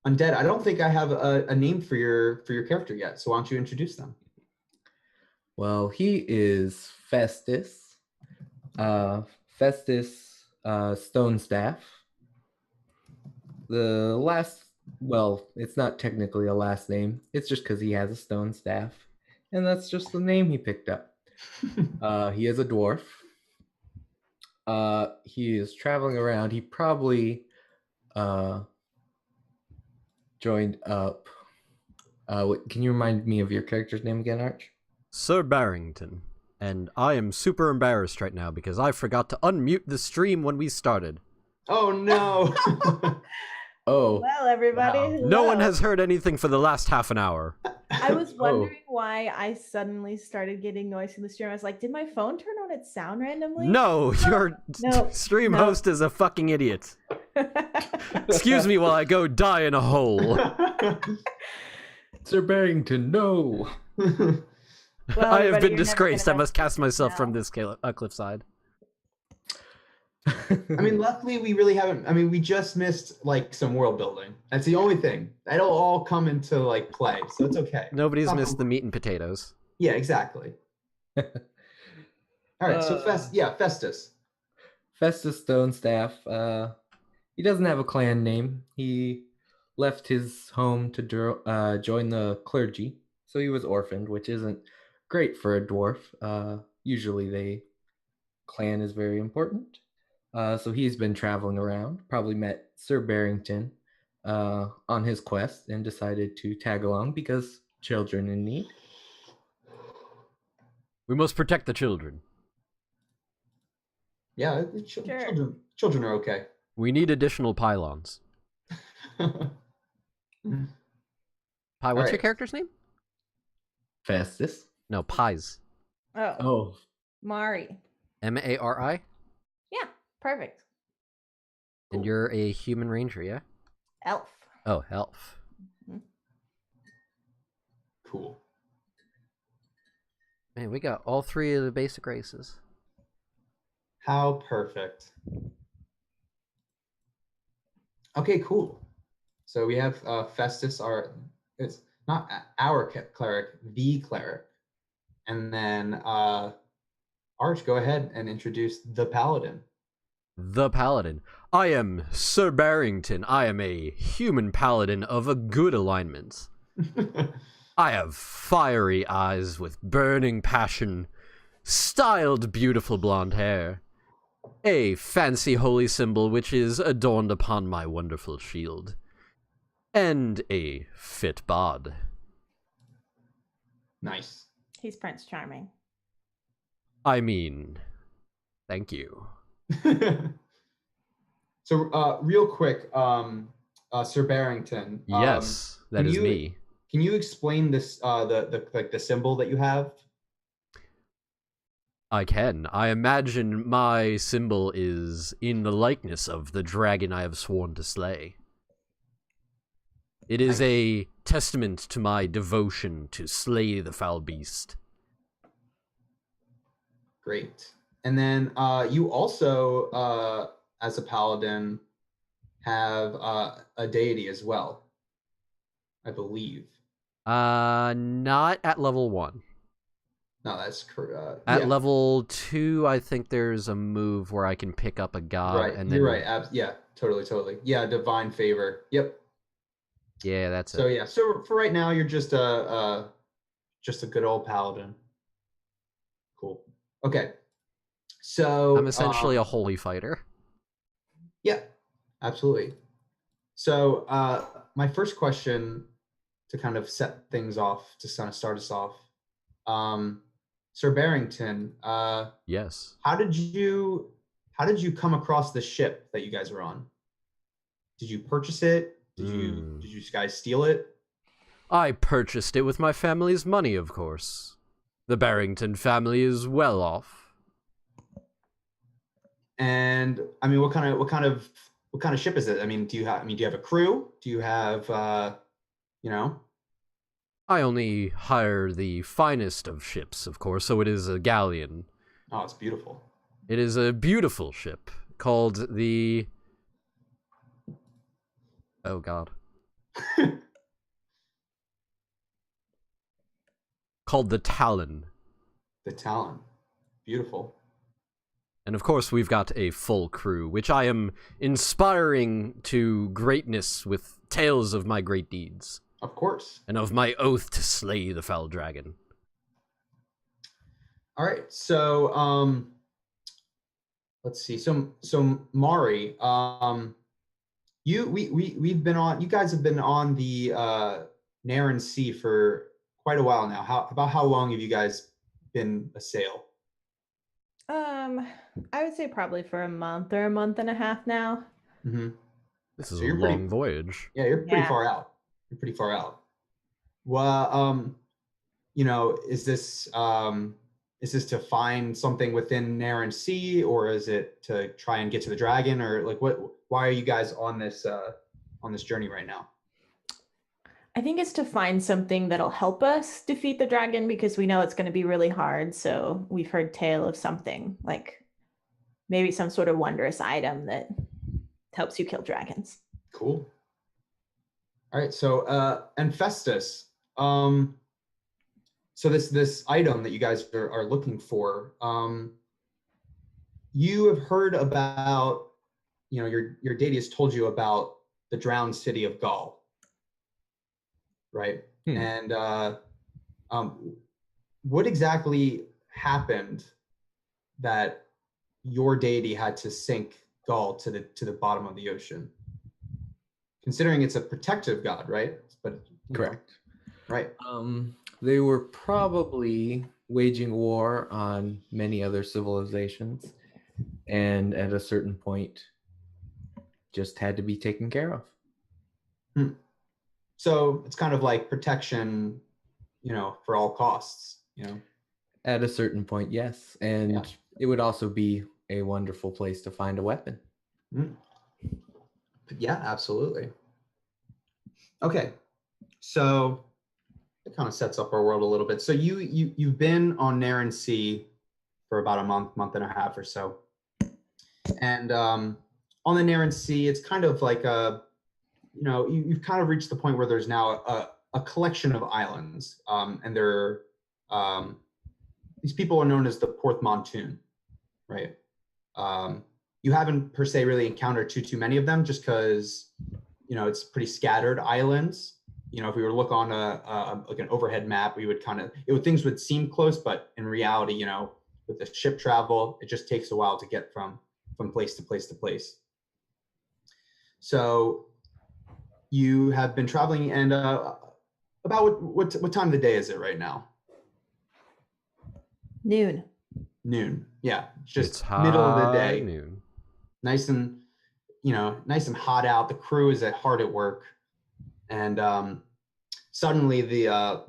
Undead, I don't think I have a name for your character yet. So why don't you introduce them? Well, he is Festus. Festus Stonestaff. The last, well, it's not technically a last name. It's just because he has a stone staff, and that's just the name he picked up. He is a dwarf. He is traveling around. He probably joined up. Can you remind me of your character's name again, Arch? Sir Barrington. And I am super embarrassed right now because I forgot to unmute the stream when we started. Oh no! Oh. Well, everybody, wow. hello. No one has heard anything for the last half an hour. I was wondering why I suddenly started getting noise in the stream. I was like, did my phone turn on its sound randomly? No, your stream host is a fucking idiot. Excuse me while I go die in a hole. Sir Barrington, no. Well, I have been disgraced. I must cast myself from this cliffside. I mean, luckily we really haven't. I mean, we just missed like some world building. That's the only thing. That'll all come into like play, so it's okay. Nobody's missed the meat and potatoes. Yeah, exactly. All right, so Festus. Festus Stonestaff. He doesn't have a clan name. He left his home to join the clergy, so he was orphaned, which isn't great for a dwarf. Usually, clan is very important. So he's been traveling around, probably met Sir Barrington on his quest and decided to tag along because children in need. We must protect the children. Yeah, children are okay. We need additional pylons. Pie, what's your character's name? Festus. No, Pies. Oh. Mari. M-A-R-I? Yeah, perfect. And you're a human ranger, yeah? Elf. Oh, elf. Mm-hmm. Cool. Man, we got all three of the basic races. How perfect. Okay, cool. So we have Festus, it's not our cleric, the cleric. And then Arch, go ahead and introduce the paladin. The paladin. I am Sir Barrington. I am a human paladin of a good alignment. I have fiery eyes with burning passion, styled beautiful blonde hair, a fancy holy symbol which is adorned upon my wonderful shield, and a fit bod. Nice. He's Prince Charming. I mean, thank you. So, real quick, Sir Barrington. Yes, that is me. Can you explain this, the symbol that you have? I can. I imagine my symbol is in the likeness of the dragon I have sworn to slay. It is a testament to my devotion to slay the foul beast. Great. And then you also, as a paladin, have a deity as well, I believe. Not at level 1. No, that's correct. At level 2, I think there's a move where I can pick up a god. Right, and then... you're right. Yeah, totally. Yeah, divine favor. Yep. Yeah, that's it. So yeah, so for right now, you're just a good old paladin. Cool. Okay. So I'm essentially a holy fighter. Yeah, absolutely. So my first question to kind of set things off, to kind of start us off, Sir Barrington. Yes. How did you come across the ship that you guys were on? Did you purchase it? Did you guys steal it? I purchased it with my family's money, of course. The Barrington family is well off. And I mean, what kind of ship is it? I mean, do you have a crew? Do you have I only hire the finest of ships, of course, so it is a galleon. Oh, it's beautiful. It is a beautiful ship called the... Oh, God. called the Talon. The Talon. Beautiful. And of course, we've got a full crew, which I am inspiring to greatness with tales of my great deeds. Of course. And of my oath to slay the foul dragon. All right. So, let's see. So Mari, we've been on. You guys have been on the Naren Sea for quite a while now. How long have you guys been a sail? I would say probably for a month or a month and a half now. Mm-hmm. This is So a you're long voyage. Yeah, you're pretty Yeah. far out. You're pretty far out. Well, is this to find something within Naren Sea, or is it to try and get to the dragon, or like why are you guys on this journey right now? I think it's to find something that'll help us defeat the dragon because we know it's going to be really hard. So we've heard tale of something like maybe some sort of wondrous item that helps you kill dragons. Cool. All right. So, and Festus, so this item that you guys are looking for, you have heard about, your deity has told you about the drowned city of Gaul, right? And what exactly happened that your deity had to sink Gaul to the bottom of the ocean? Considering it's a protective god, right? But Correct. Right. They were probably waging war on many other civilizations, and at a certain point, just had to be taken care of. So it's kind of like protection, for all costs, At a certain point, yes. And it would also be a wonderful place to find a weapon. Yeah, absolutely. Okay. So it kind of sets up our world a little bit. So you've been on Naren Sea for about a month and a half or so. And on the Naren Sea, it's kind of like you've kind of reached the point where there's now a collection of islands, and these people are known as the Porthmontoon, right? You haven't per se really encountered too many of them, just because it's pretty scattered islands. If we were to look on like an overhead map, we would things would seem close, but in reality, with the ship travel, it just takes a while to get from place to place to place. So you have been traveling, and about what time of the day is it right now? Noon. Yeah, just It's middle of the high day. noon. Nice and hot out. The crew is hard at work, and suddenly the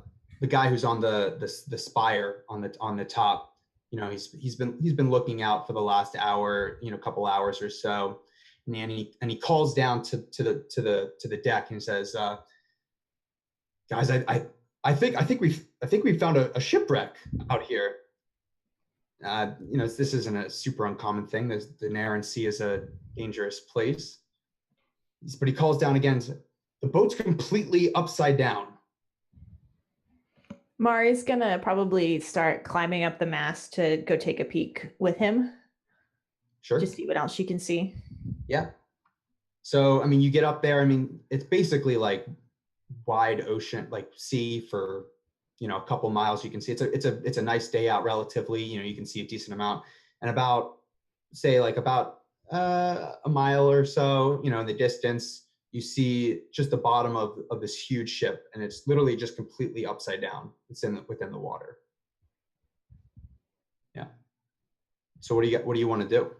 guy who's on the spire on the top, he's been looking out for the last hour, couple hours or so, and he calls down to the deck and says, guys, I think we found a shipwreck out here. This isn't a super uncommon thing. The Naren Sea is a dangerous place. But he calls down again. The boat's completely upside down. Mari's gonna probably start climbing up the mast to go take a peek with him. Sure. Just see what else she can see. Yeah. So, you get up there. It's basically like wide ocean, like sea for, a couple miles. You can see it's a nice day out relatively. You can see a decent amount, and about a mile or so, in the distance, you see just the bottom of this huge ship, and it's literally just completely upside down. It's within the water. Yeah. So what do you want to do?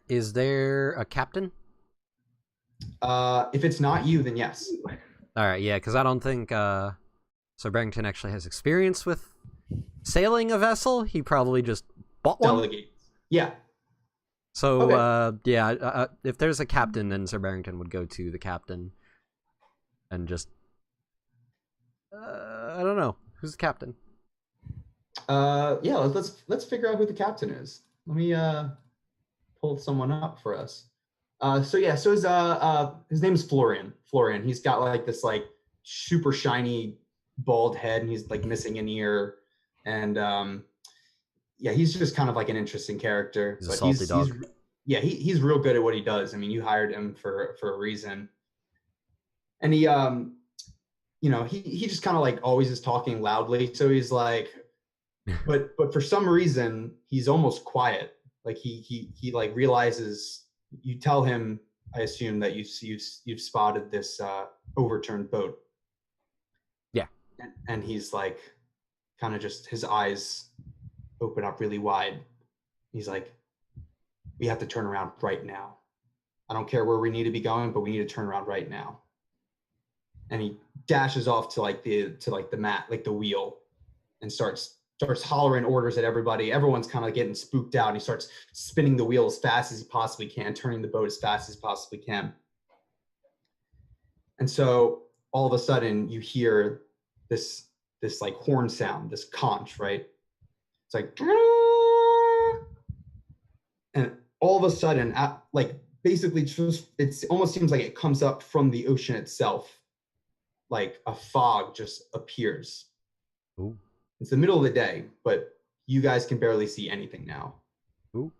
Is there a captain? If it's not you, then yes. All right, yeah, because I don't think Sir Barrington actually has experience with sailing a vessel. He probably just bought one. Delegate. Yeah. So, Okay. If there's a captain, then Sir Barrington would go to the captain and just... I don't know. Who's the captain? Yeah, let's figure out who the captain is. Let me pull someone up for us. His name's Florian. Florian. He's got like this like super shiny bald head, and he's like missing an ear, and yeah, he's just kind of like an interesting character. He's a But salty dog. he's real good at what he does. I mean, you hired him for a reason, and he just kind of like always is talking loudly. So he's like, but for some reason he's almost quiet. Like he like realizes, you tell him, I assume, that you've spotted this overturned boat. Yeah. And he's like, kind of just, his eyes open up really wide. He's like, we have to turn around right now. I don't care where we need to be going, but we need to turn around right now. And he dashes off to the mat, like the wheel, and starts hollering orders at everybody. Everyone's kind of getting spooked out, and he starts spinning the wheel as fast as he possibly can, turning the boat as fast as he possibly can. And so all of a sudden you hear this like horn sound, this conch, right? It's like, and all of a sudden, like basically just, it almost seems like it comes up from the ocean itself. Like a fog just appears. Ooh. It's the middle of the day, but you guys can barely see anything now. Ooh.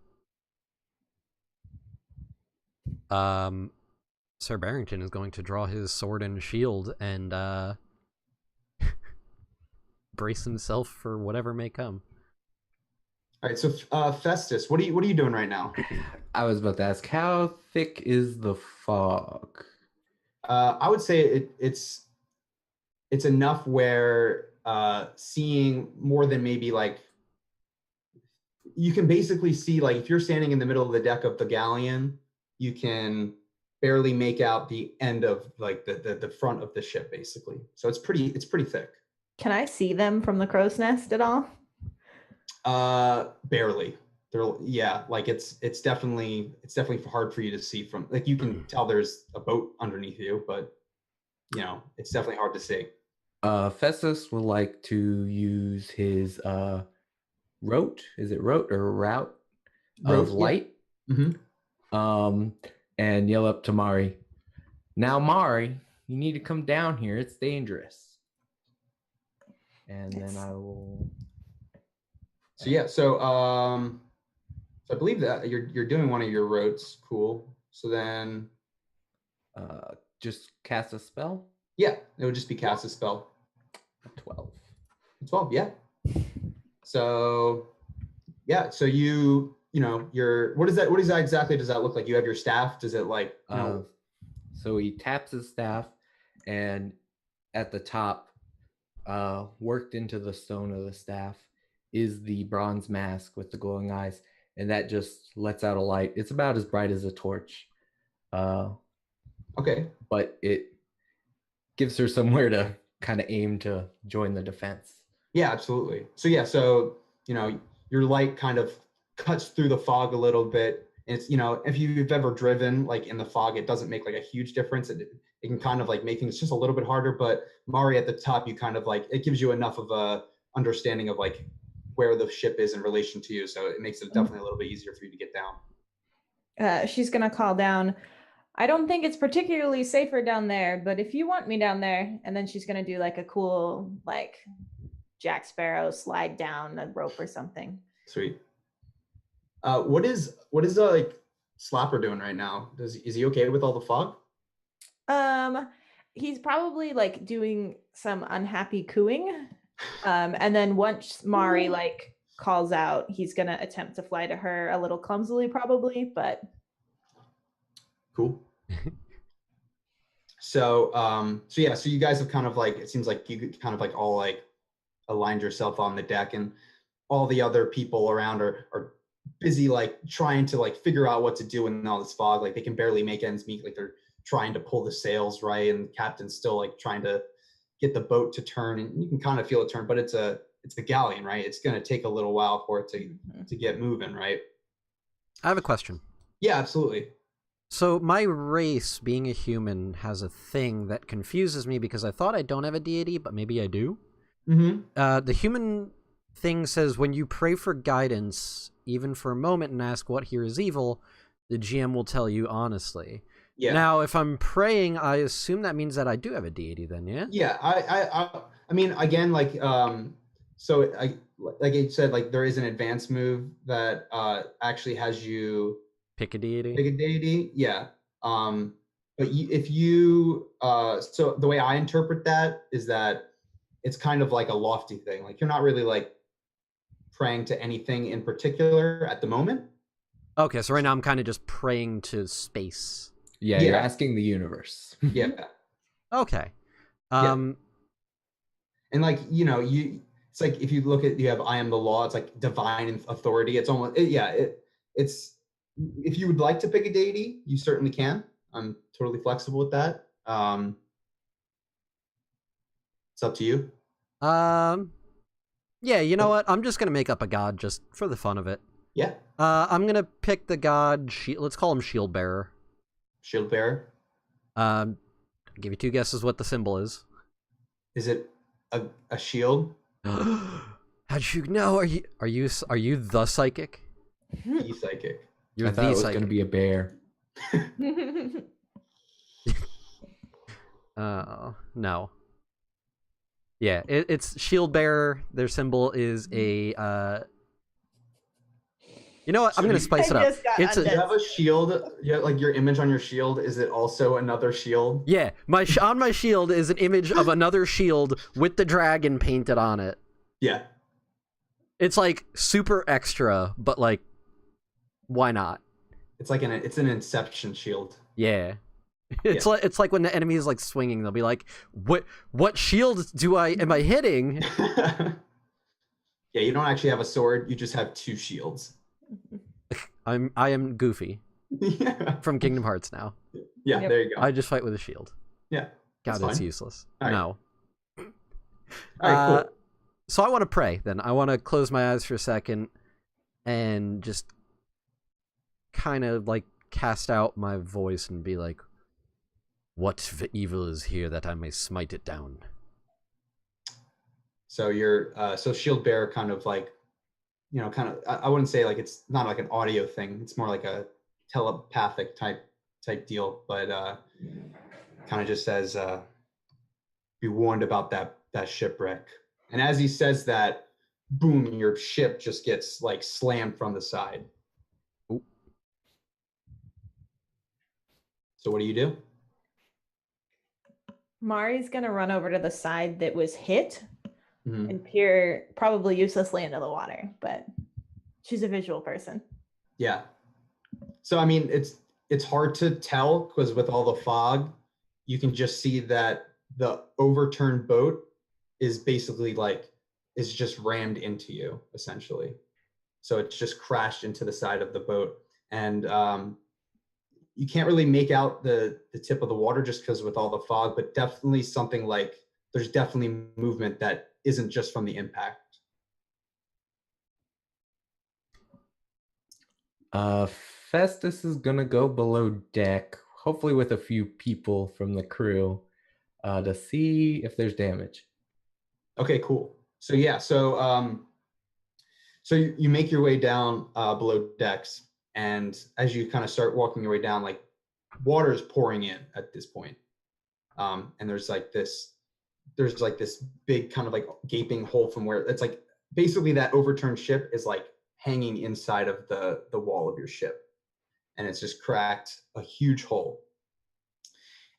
Sir Barrington is going to draw his sword and shield and brace himself for whatever may come. All right, so Festus, what are you doing right now? I was about to ask, how thick is the fog? I would say it's enough where seeing more than maybe like, you can basically see, like if you're standing in the middle of the deck of the galleon, you can barely make out the end of like the front of the ship, basically. So it's pretty thick. Can I see them from the crow's nest at all? Barely. Like it's definitely hard for you to see from, like, you can tell there's a boat underneath you, but it's definitely hard to see. Festus would like to use his rote. Is it rote or route of light? Yeah. Mm-hmm. And yell up to Mari. Now, Mari, you need to come down here. It's dangerous. And then I will. So yeah, so I believe that you're doing one of your rotes. Cool. So then, just cast a spell. Yeah, it would just be cast a spell. 12. 12, yeah. So yeah, so what exactly does that look like? You have your staff. Does it like? So he taps his staff, and at the top, worked into the stone of the staff, is the bronze mask with the glowing eyes, and that just lets out a light. It's about as bright as a torch. Okay. But it gives her somewhere to kind of aim to join the defense. Yeah, absolutely. So yeah, your light kind of cuts through the fog a little bit. And it's, if you've ever driven like in the fog, it doesn't make like a huge difference. It can kind of like make things just a little bit harder. But Mari, at the top, you kind of like, it gives you enough of a understanding of like where the ship is in relation to you. So it makes it definitely a little bit easier for you to get down. She's going to call down, I don't think it's particularly safer down there, but if you want me down there, and then she's going to do like a cool, like Jack Sparrow slide down a rope or something. Sweet. What is like Slapper doing right now? Is he okay with all the fog? He's probably like doing some unhappy cooing. And then once Mari like calls out, he's gonna attempt to fly to her a little clumsily, probably, but cool. So you guys have kind of like, it seems like you kind of like all like aligned yourself on the deck, and all the other people around are busy like trying to like figure out what to do in all this fog. Like they can barely make ends meet. Like they're trying to pull the sails right, and the captain's still like trying to get the boat to turn, and you can kind of feel it turn, but it's a galleon, right? It's going to take a little while for it to get moving, right? I have a question. Yeah, absolutely. So my race, being a human, has a thing that confuses me because I thought I don't have a deity, but maybe I do. Mm-hmm. The human thing says when you pray for guidance, even for a moment, and ask what here is evil, The GM will tell you honestly. Yeah. Now, if I'm praying, I assume that means that I do have a deity then, yeah? Yeah. I mean, again, like, so like I said, like there is an advanced move that actually has you Pick a deity. pick a deity. Yeah. But if you, so the way I interpret that is that it's kind of like a lofty thing. Like you're not really like praying to anything in particular at the moment. Okay, so right now I'm kind of just praying to space. Yeah, Yeah. you're asking the universe. Yeah. Okay. And like, you know, it's like if you look at, you have I am the law, it's like divine authority. It's almost it's if you would like to pick a deity, you certainly can. I'm totally flexible with that. It's up to you. Yeah, you know what? I'm just gonna make up a god just for the fun of it. Yeah. I'm gonna pick the god. Let's call him Shield Bearer. Shield bearer. I'll give you 2 guesses what the symbol is. Is it a shield? How'd you know? Are you the psychic? The psychic. You're I thought the it was psychic. going to be a bear. No. Yeah, it's Shield Bearer. Their symbol is a. You know what? I'm gonna spice it up. It's Do you have a shield? You have, like your image on your shield. Is it also another shield? Yeah, on my shield is an image of another shield with the dragon painted on it. Yeah. It's like super extra, but like, why not? It's like it's an Inception shield. Yeah. It's like when the enemy is like swinging, they'll be like, "What shield am I hitting?" Yeah, you don't actually have a sword. You just have 2 shields. I am Goofy Yeah. from Kingdom Hearts now. Yeah, there you go. I just fight with a shield. Yeah. God, that's it's fine. useless. All right. No. All right, cool. So I want to pray then. I want to close my eyes for a second and just kind of like cast out my voice and be like, "What evil is here that I may smite it down?" So you're so shield bearer kind of like, you know, kind of, I wouldn't say like it's not like an audio thing. It's more like a telepathic type deal, but kind of just says, be warned about that shipwreck. And as he says that, boom, your ship just gets like slammed from the side. Ooh. So what do you do? Mari's gonna run over to the side that was hit Mhm. and peer probably uselessly into the water, but she's a visual person. Yeah. So I mean, it's hard to tell because with all the fog, you can just see that the overturned boat is basically like is just rammed into you essentially. So it's just crashed into the side of the boat, and you can't really make out the tip of the water just because with all the fog, but definitely something like there's definitely movement that isn't just from the impact. Festus is gonna go below deck, hopefully with a few people from the crew, to see if there's damage. Okay, cool. So yeah, so you make your way down below decks, and as you kind of start walking your way down, like water is pouring in at this point, and there's like this big kind of like gaping hole from where it's like basically that overturned ship is like hanging inside of the wall of your ship, and it's just cracked a huge hole.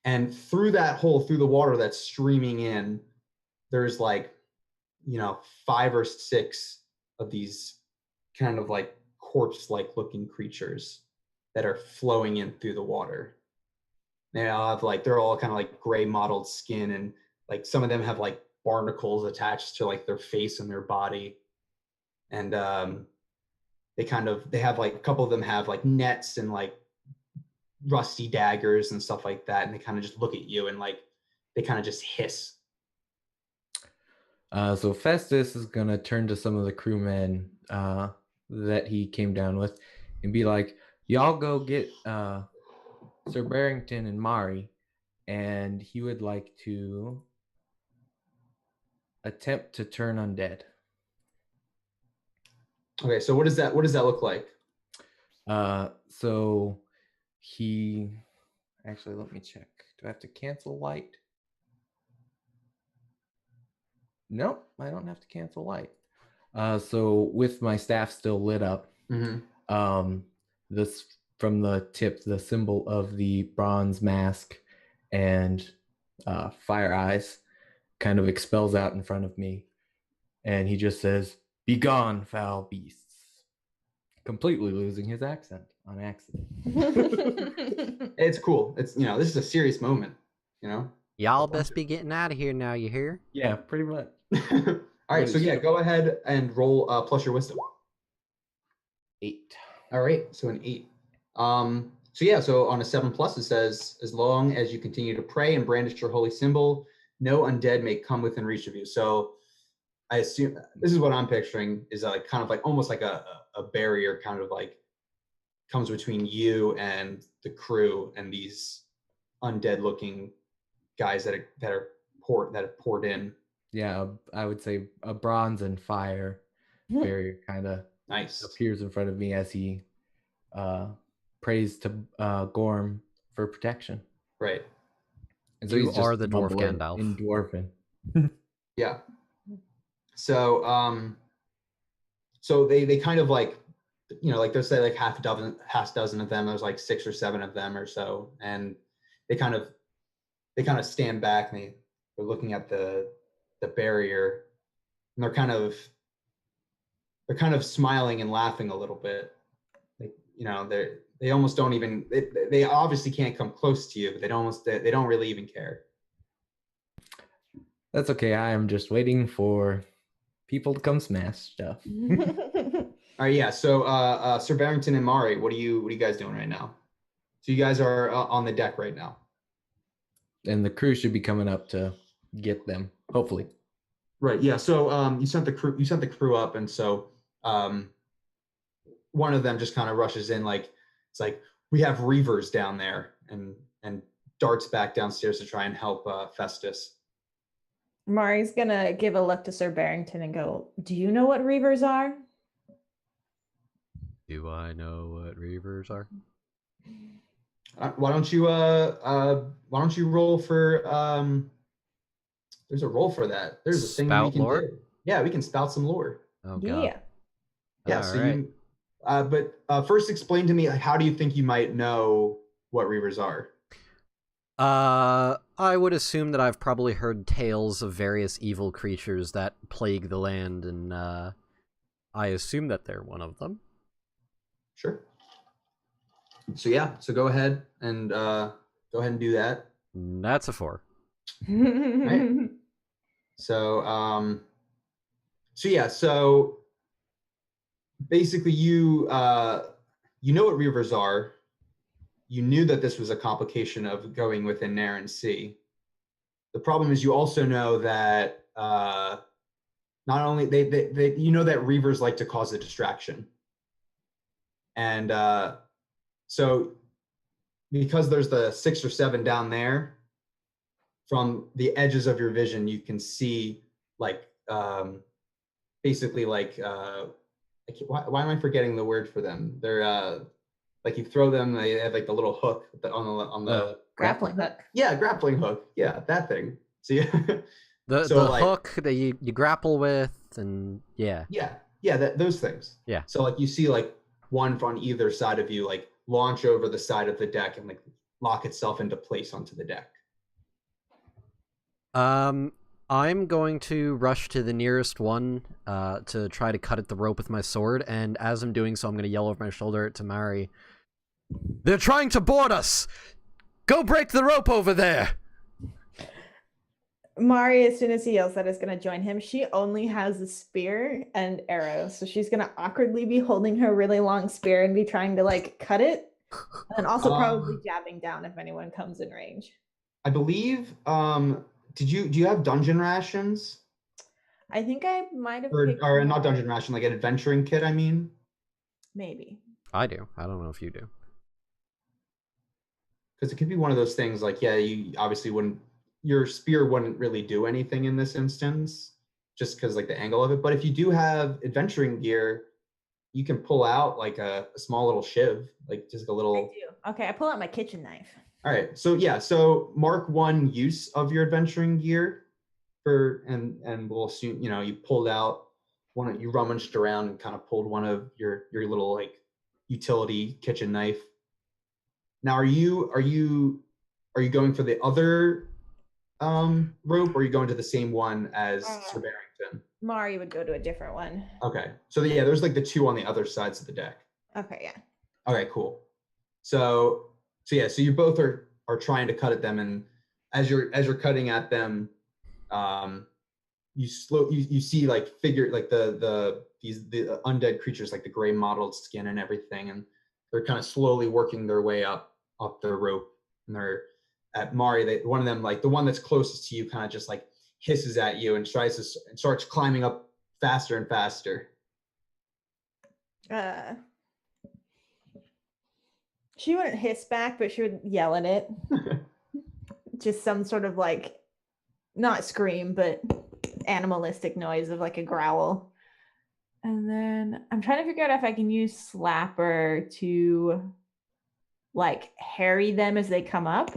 And through that hole, through the water that's streaming in, there's like, you know, 5 or 6 of these kind of like corpse-like looking creatures that are flowing in through the water. They all have like, they're all kind of like gray mottled skin, and like some of them have like barnacles attached to like their face and their body. And they have like a couple of them have like nets and like rusty daggers and stuff like that, and they kind of just look at you and like they kind of just hiss. So Festus is gonna turn to some of the crewmen that he came down with and be like, "Y'all go get Sir Barrington and Mari, and he would like to attempt to turn undead." Okay, so what does that look like? So he actually, let me check. Do I have to cancel light? Nope, I don't have to cancel light. So with my staff still lit up, this from the tip, the symbol of the bronze mask and fire eyes kind of expels out in front of me, and he just says, "Be gone, foul beasts," completely losing his accent on accident. It's cool. It's, you know, this is a serious moment, you know? Y'all best be getting out of here now, you hear? Yeah, pretty much. All right, so yeah, go ahead and roll plus your wisdom. 8. All right, so an 8. So yeah, so on a 7+ it says, as long as you continue to pray and brandish your holy symbol, no undead may come within reach of you. So I assume this is what I'm picturing, is like kind of like almost like a barrier kind of like comes between you and the crew and these undead looking guys that have poured in. Yeah, I would say a bronze and fire barrier kind of Nice appears in front of me as he prays to Gorm for protection. Right. And so You he's just are the dwarf mumbling Gandalf. in Dwarven. Yeah. So so they kind of like, you know, like they'll say like half dozen of them. There's like 6 or 7 of them or so, and they kind of stand back and they're looking at the barrier, and they're kind of smiling and laughing a little bit. Like, you know, they almost don't even, they obviously can't come close to you, but they don't really even care. That's okay. I am just waiting for people to come smash stuff. All right, yeah. So Sir Barrington and Mari, what are you guys doing right now? So you guys are on the deck right now. And the crew should be coming up to get them, hopefully. Right. Yeah. So you sent the crew up, and so one of them just kind of rushes in, like it's like, we have reavers down there, and darts back downstairs to try and help Festus. Mari's gonna give a look to Sir Barrington and go, "Do you know what reavers are?" Do I know what reavers are? Why don't you roll for there's a roll for that. There's a thing we Spout can lore? do. Yeah, we can spout some lore. Oh god. Yeah. Yeah. All So right. you but first explain to me, like, how do you think you might know what reavers are? I would assume that I've probably heard tales of various evil creatures that plague the land, and I assume that they're one of them. Sure. So yeah, so go ahead and do that. That's a 4. Right. So so yeah, so basically you know what reavers are. You knew that this was a complication of going within Naren Sea. The problem is you also know that not only they you know that reavers like to cause a distraction. And so because there's the 6 or 7 down there, from the edges of your vision, you can see like basically like why am I forgetting the word for them? They're like you throw them, they have like the little hook on the Grappling hook. Yeah, grappling hook. Yeah, that thing. So yeah. The like, hook that you grapple with, and yeah. Yeah, those things. Yeah. So like you see like one on either side of you like launch over the side of the deck and like lock itself into place onto the deck. I'm going to rush to the nearest one to try to cut at the rope with my sword, and as I'm doing so, I'm going to yell over my shoulder to Mari, "They're trying to board us! Go break the rope over there!" Mari, as soon as he yells that, is going to join him. She only has a spear and arrow, so she's going to awkwardly be holding her really long spear and be trying to like cut it, and also probably jabbing down if anyone comes in range. I believe. Do you have dungeon rations? I think I might have or not dungeon ration, like an adventuring kit. I mean, maybe. I do. I don't know if you do. Because it could be one of those things like, yeah, you obviously wouldn't. Your spear wouldn't really do anything in this instance, just because like the angle of it. But if you do have adventuring gear, you can pull out like a small little shiv, like just a I little. do. Okay, I pull out my kitchen knife. All right. So yeah. So mark 1 use of your adventuring gear for, and we'll assume you pulled out one. You rummaged around and kind of pulled one of your little like utility kitchen knife. Now, are you going for the other rope, or are you going to the same one as Sir Barrington? Mari would go to a different one. Okay. So yeah, there's like the 2 on the other sides of the deck. Okay, yeah. All right, cool. So yeah, so you both are trying to cut at them, and as you're cutting at them, you see like the undead creatures, like the gray mottled skin and everything, and they're kind of slowly working their way up the rope, and they're at Mari. One of them, like the one that's closest to you, kind of just like hisses at you and starts climbing up faster and faster. She wouldn't hiss back, but she would yell at it. Just some sort of like, not scream, but animalistic noise of like a growl. And then I'm trying to figure out if I can use Slapper to like harry them as they come up.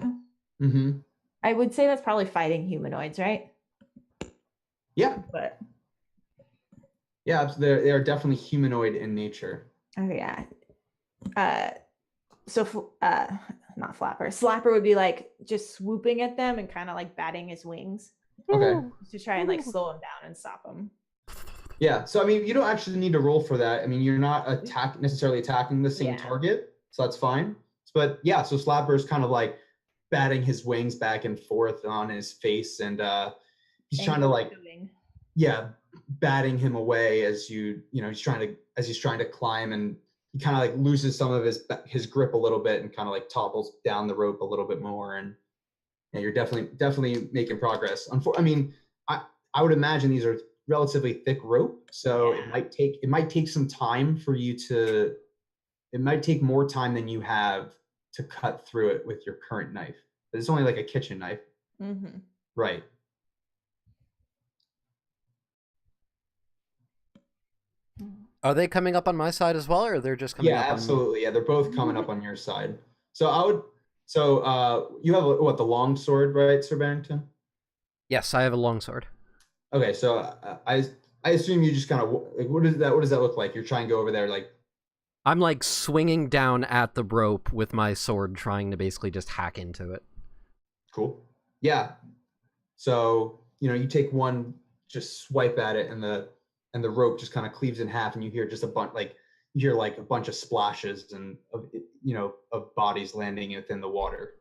Mm-hmm. I would say that's probably fighting humanoids, right? Yeah. But yeah, they are definitely humanoid in nature. Oh yeah. So not Flapper. Slapper would be like just swooping at them and kind of like batting his wings. Okay. To try and like slow him down and stop him. Yeah. So I mean, you don't actually need to roll for that. I mean, you're not necessarily attacking the same target, so that's fine. But yeah, so Slapper is kind of like batting his wings back and forth on his face, and he's trying to like, batting him away as he's trying to climb, and he kind of like loses some of his grip a little bit and kind of like topples down the rope a little bit more, and you're definitely making progress. I mean, I would imagine these are relatively thick rope, so it might take some time for you to. It might take more time than you have to cut through it with your current knife. But it's only like a kitchen knife, right? Are they coming up on my side as well, or they're just coming up? Yeah, absolutely. Yeah, they're both coming up on your side. So I would. So you have the long sword, right, Sir Barrington? Yes, I have a long sword. Okay, so I assume you just kind of like, what does that look like? You're trying to go over there, like. I'm like swinging down at the rope with my sword, trying to basically just hack into it. Cool. Yeah. So you take one, just swipe at it, and the rope just kind of cleaves in half, and you hear just a bunch a bunch of splashes and of bodies landing within the water.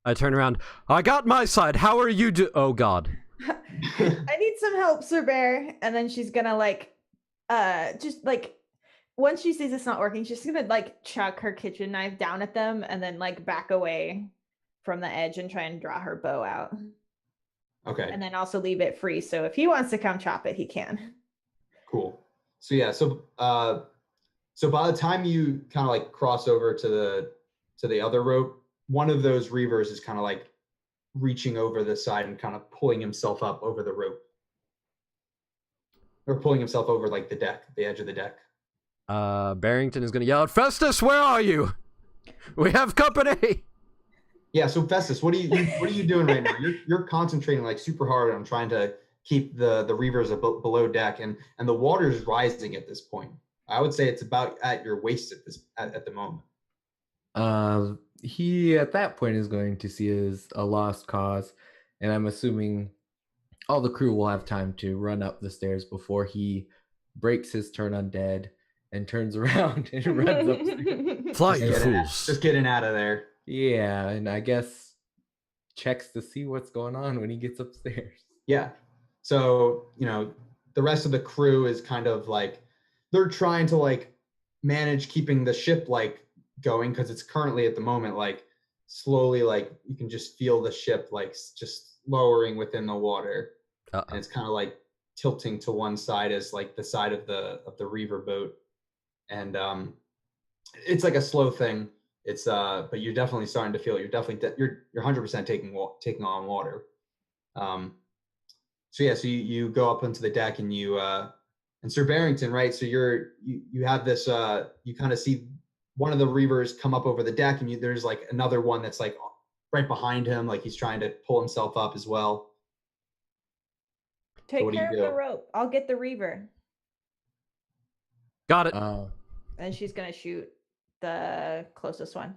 I turn around. I got my side. How are you Oh God. I need some help, Sir Bear. And then she's gonna like, just like, once she sees it's not working, she's gonna like chuck her kitchen knife down at them and then like back away from the edge and try and draw her bow out. Okay. And then also leave it free, so if he wants to come chop it, he can. Cool. So yeah, so by the time you kind of like cross over to the other rope, one of those reavers is kind of like reaching over the side and kind of pulling himself up over the rope, or pulling himself over like the edge of the deck. Barrington is gonna yell out, "Festus, where are you? We have company." Yeah. So Festus, what are you doing right now? You're concentrating like super hard on trying to keep the reavers below deck, and the water is rising at this point. I would say it's about at your waist at the moment. He at that point is going to see it as a lost cause, and I'm assuming all the crew will have time to run up the stairs before he breaks his turn undead and turns around and runs upstairs. Fly, you fools! Just getting out of there. Yeah, and I guess checks to see what's going on when he gets upstairs. Yeah. So, the rest of the crew is kind of like, they're trying to like manage keeping the ship like going, because it's currently at the moment like slowly, like you can just feel the ship like just lowering within the water. And it's kind of like tilting to one side as like the side of the reaver boat, and it's like a slow thing. It's but you're definitely starting to feel it. You're definitely you're 100% taking on water. So yeah, so you go up onto the deck, and you And Sir Barrington, right? So you have this you kind of see one of the reavers come up over the deck, and there's like another one that's like right behind him, like he's trying to pull himself up as well. Take what do you care of do? the rope. I'll get the reaver. Got it. And she's gonna shoot the closest one.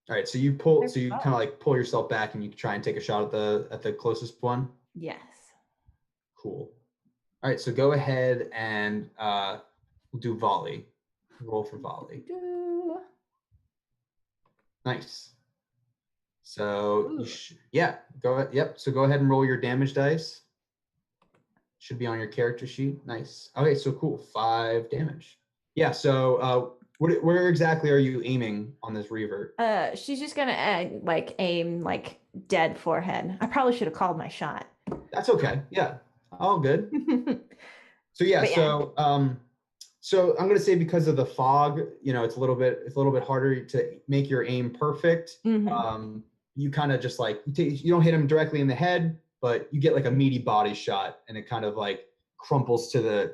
All right, so you pull, They're so you fun. kind of like pull yourself back, and you try and take a shot at the closest one. Yes. Cool. All right, so go ahead and we'll do volley. Roll for volley. Nice. So yeah, go ahead. Yep. So go ahead and roll your damage dice. Should be on your character sheet. Nice. Okay, so cool. 5 damage. Yeah. So where exactly are you aiming on this reaver? She's just gonna aim like dead forehead. I probably should have called my shot. That's okay. Yeah. All good. So yeah. But yeah. So I'm gonna say because of the fog, it's a little bit harder to make your aim perfect. Mhm. You kind of just like you don't hit him directly in the head, but you get like a meaty body shot, and it kind of like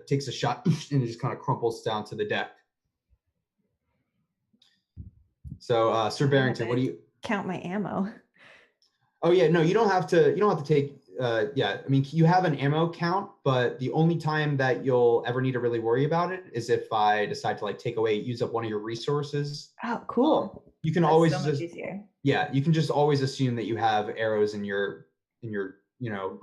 takes a shot and it just kind of crumples down to the deck. So Sir Barrington, what do you count my ammo? Oh yeah, no, you don't have to take yeah, I mean you have an ammo count, but the only time that you'll ever need to really worry about it is if I decide to like use up one of your resources. Oh, cool. You can That's always so much easier. Yeah, you can just always assume that you have arrows in your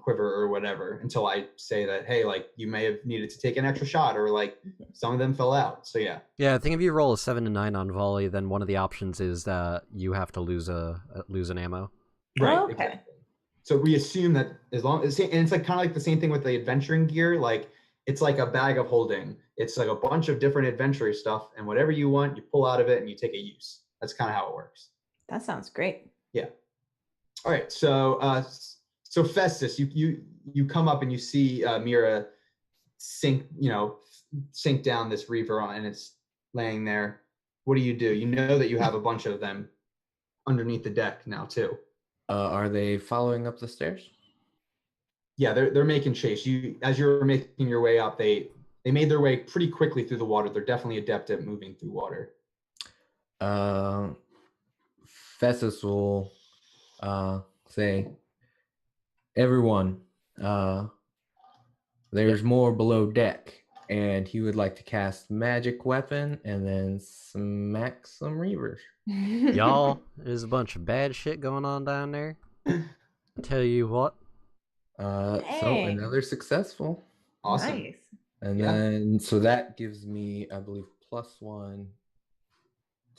quiver or whatever until I say that, hey, like you may have needed to take an extra shot or like some of them fell out. So yeah. Yeah, I think if you roll a 7 and 9 on volley, then one of the options is that you have to lose an ammo. Right. Oh, okay. Exactly. So we assume that as long as, and it's like kind of like the same thing with the adventuring gear, like it's like a bag of holding. It's like a bunch of different adventure stuff, and whatever you want, you pull out of it and you take a use. That's kind of how it works. That sounds great. Yeah. All right. So Festus, you come up and you see Mira sink down this reaver and it's laying there. What do? You know that you have a bunch of them underneath the deck now too. Are they following up the stairs? Yeah, they're making chase. As you're making your way up, they made their way pretty quickly through the water. They're definitely adept at moving through water. Festus will say, everyone, there's more below deck, and he would like to cast magic weapon and then smack some reavers. Y'all, there's a bunch of bad shit going on down there. Tell you what. So another successful. Awesome. Nice. And then so that gives me, I believe, +1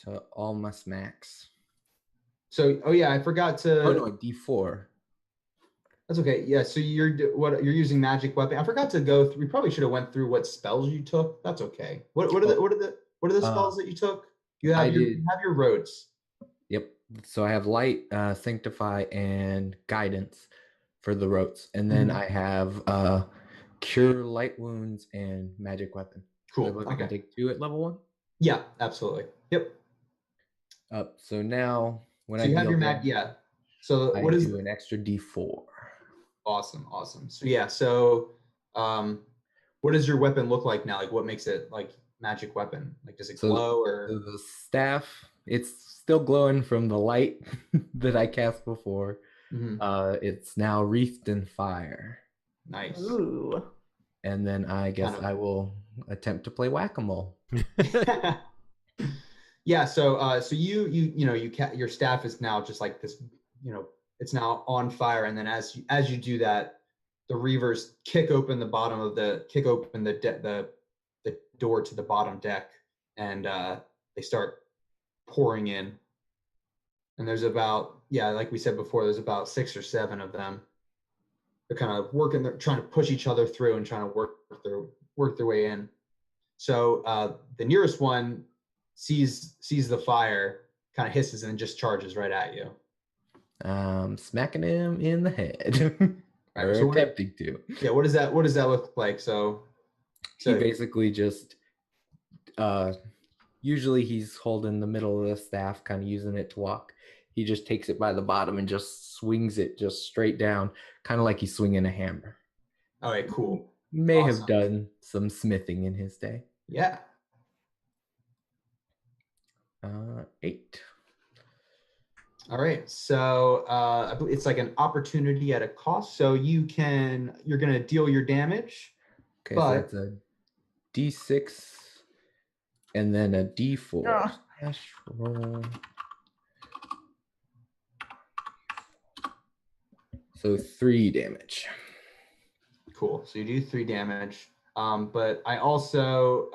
to all my smacks. So I forgot to. Oh no, a D4. That's okay. Yeah. So you're using magic weapon. I forgot to go through. We probably should have went through what spells you took. That's okay. What are the spells that you took? You have your roads. Yep. So I have light, sanctify, and guidance for the rotes, and then I have cure light wounds and magic weapon. Cool. So I can take 2 at level 1. Yeah, absolutely. Yep. So now when so you have your mag. Yeah. So I what is do an extra D4. Awesome. So yeah. So what does your weapon look like now? Like what makes it like magic weapon? Like does it glow or the staff? It's still glowing from the light that I cast before. It's now wreathed in fire. Nice. Ooh. And then I guess I will attempt to play whack-a-mole. Yeah. So your staff is now just like this. It's now on fire, and then as you do that, the reavers kick open the door to the bottom deck, and they start pouring in. And there's about, like we said before, there's about 6 or 7 of them. They're kind of working, they're trying to push each other through and trying to work their way in. So the nearest one sees the fire, kind of hisses, and just charges right at you. Smacking him in the head. Or so attempting to. Yeah, what does that look like? So he basically just usually he's holding the middle of the staff, kind of using it to walk. He just takes it by the bottom and just swings it just straight down, kind of like he's swinging a hammer. All right, cool. May have Awesome. done some smithing in his day. Yeah. 8. All right. So I believe it's like an opportunity at a cost. So you're gonna deal your damage. Okay, so But that's a D6 and then a D4. Ah. Slash roll. So 3 damage. cool. So you do 3 damage. But I also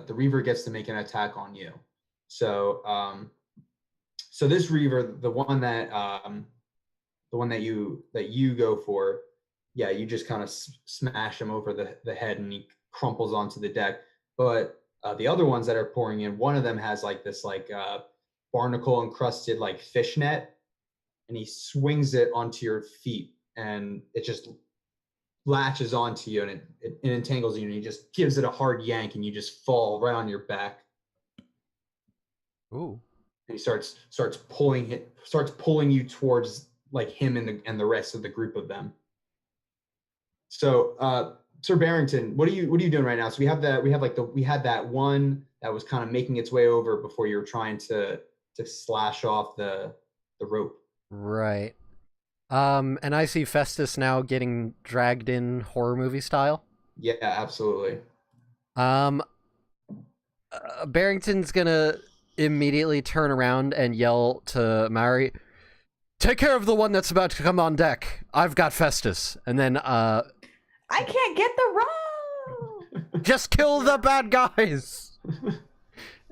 the Reaver gets to make an attack on you. So so this Reaver, the one that you go for, yeah, you just kind of smash him over the head and he crumples onto the deck. But the other ones that are pouring in, one of them has like this barnacle encrusted like fish net, and he swings it onto your feet, and it just latches onto you, and it entangles you, and he just gives it a hard yank, and you just fall right on your back. Ooh. And he starts pulling you towards like him and the rest of the group of them. So Sir Barrington, what are you doing right now? So we had that one that was kind of making its way over before you were trying to slash off the rope. Right. And I see Festus now getting dragged in horror movie style. Yeah, absolutely. Barrington's gonna immediately turn around and yell to Mary, "Take care of the one that's about to come on deck. I've got Festus." And then, I can't get the rope. just kill the bad guys.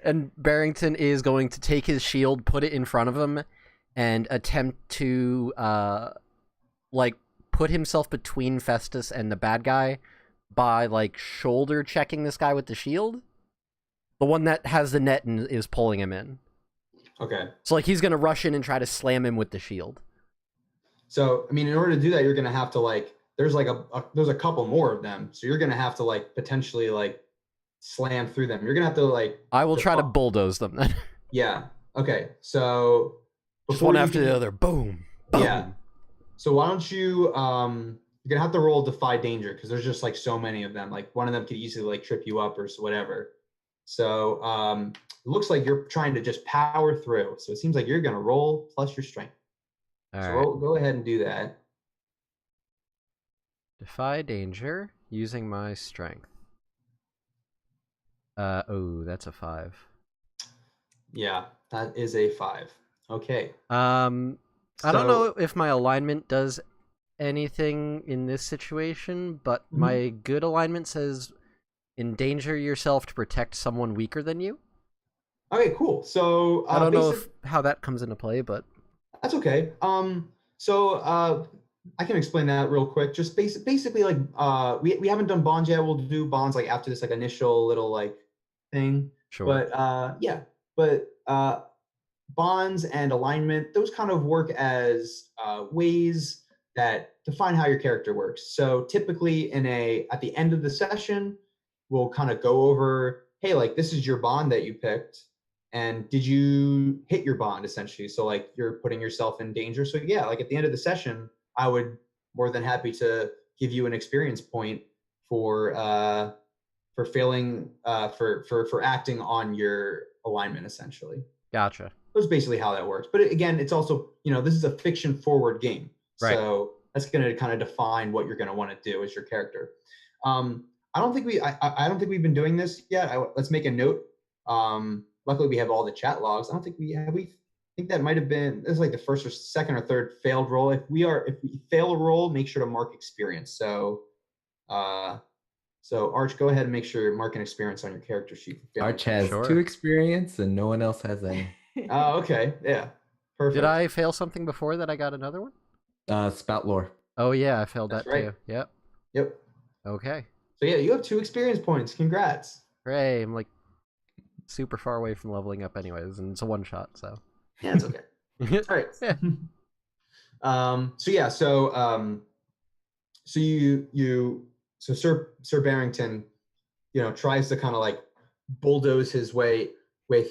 And Barrington is going to take his shield, put it in front of him, and attempt to, put himself between Festus and the bad guy by, shoulder checking this guy with the shield. The one that has the net and is pulling him in. Okay. So, he's going to rush in and try to slam him with the shield. So, I mean, in order to do that, you're going to have to, there's there's a couple more of them. So you're going to have to, potentially, slam through them. You're going to have to, I will try to bulldoze them then. Yeah. Okay. So Just one after the other. Boom. Boom. Yeah. So why don't you you're gonna have to roll Defy Danger, because there's just so many of them. One of them could easily trip you up or whatever. So it looks like you're trying to just power through. So it seems like you're gonna roll plus your strength. All so right. go ahead and do that. Defy danger using my strength. That's a 5. Yeah, that is a 5. Okay. I don't know if my alignment does anything in this situation, but my good alignment says endanger yourself to protect someone weaker than you. Okay, cool. So I don't know how that comes into play, but that's okay. So I can explain that real quick. Just basically, we haven't done bonds yet. We'll do bonds after this initial little thing. sure. But bonds and alignment, those kind of work as ways that define how your character works. So typically at the end of the session, we'll kind of go over, hey, this is your bond that you picked, and did you hit your bond, essentially? So you're putting yourself in danger. So yeah, at the end of the session, I would more than happy to give you an experience point for failing for acting on your alignment, essentially. Gotcha. That's basically how that works. But again, it's also, this is a fiction forward game. Right. So that's going to kind of define what you're going to want to do as your character. I don't think we've been doing this yet. Let's make a note. Luckily we have all the chat logs. I don't think we think that might have been, this is the first or second or third failed roll. If we fail a roll, make sure to mark experience. So Arch, go ahead and make sure you're marking experience on your character sheet. Arch has 2 experience and no one else has any. Oh, okay. Yeah. Perfect. Did I fail something before that I got another one? Spout lore. Oh yeah, I failed That's that right. too. Yep. Yep. Okay. So yeah, you have 2 experience points. Congrats. Hooray, I'm super far away from leveling up anyways, and it's a one shot, so. Yeah, it's okay. All right. Yeah. So Sir Barrington, tries to kind of bulldoze his way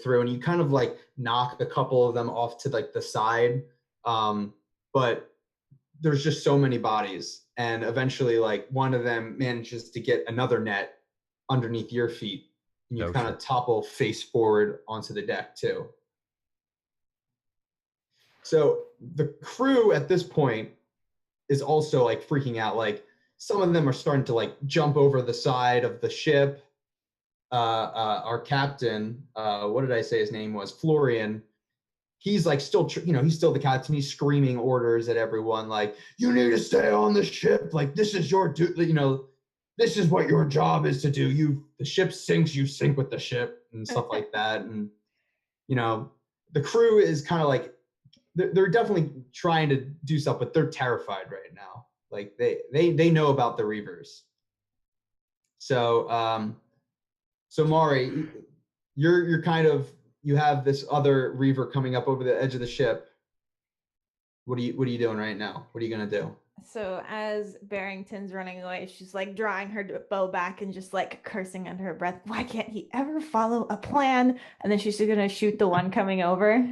through, and you kind of knock a couple of them off to the side. But there's just so many bodies, and eventually like one of them manages to get another net underneath your feet, and you kind of topple face forward onto the deck too. So the crew at this point is also like freaking out. Like some of them are starting to like jump over the side of the ship. Our captain, what did I say his name was? Florian. He's like still, he's still the captain. He's screaming orders at everyone, like, "You need to stay on the ship. Like, this is your this is what your job is to do. The ship sinks, you sink with the ship," and stuff like that. And the crew is kind of like, they're definitely trying to do stuff, but they're terrified right now. Like they know about the Reavers. So Mari, you're kind of, you have this other Reaver coming up over the edge of the ship. What are you doing right now? What are you gonna do? So as Barrington's running away, she's like drawing her bow back and just like cursing under her breath. Why can't he ever follow a plan? And then she's just gonna shoot the one coming over.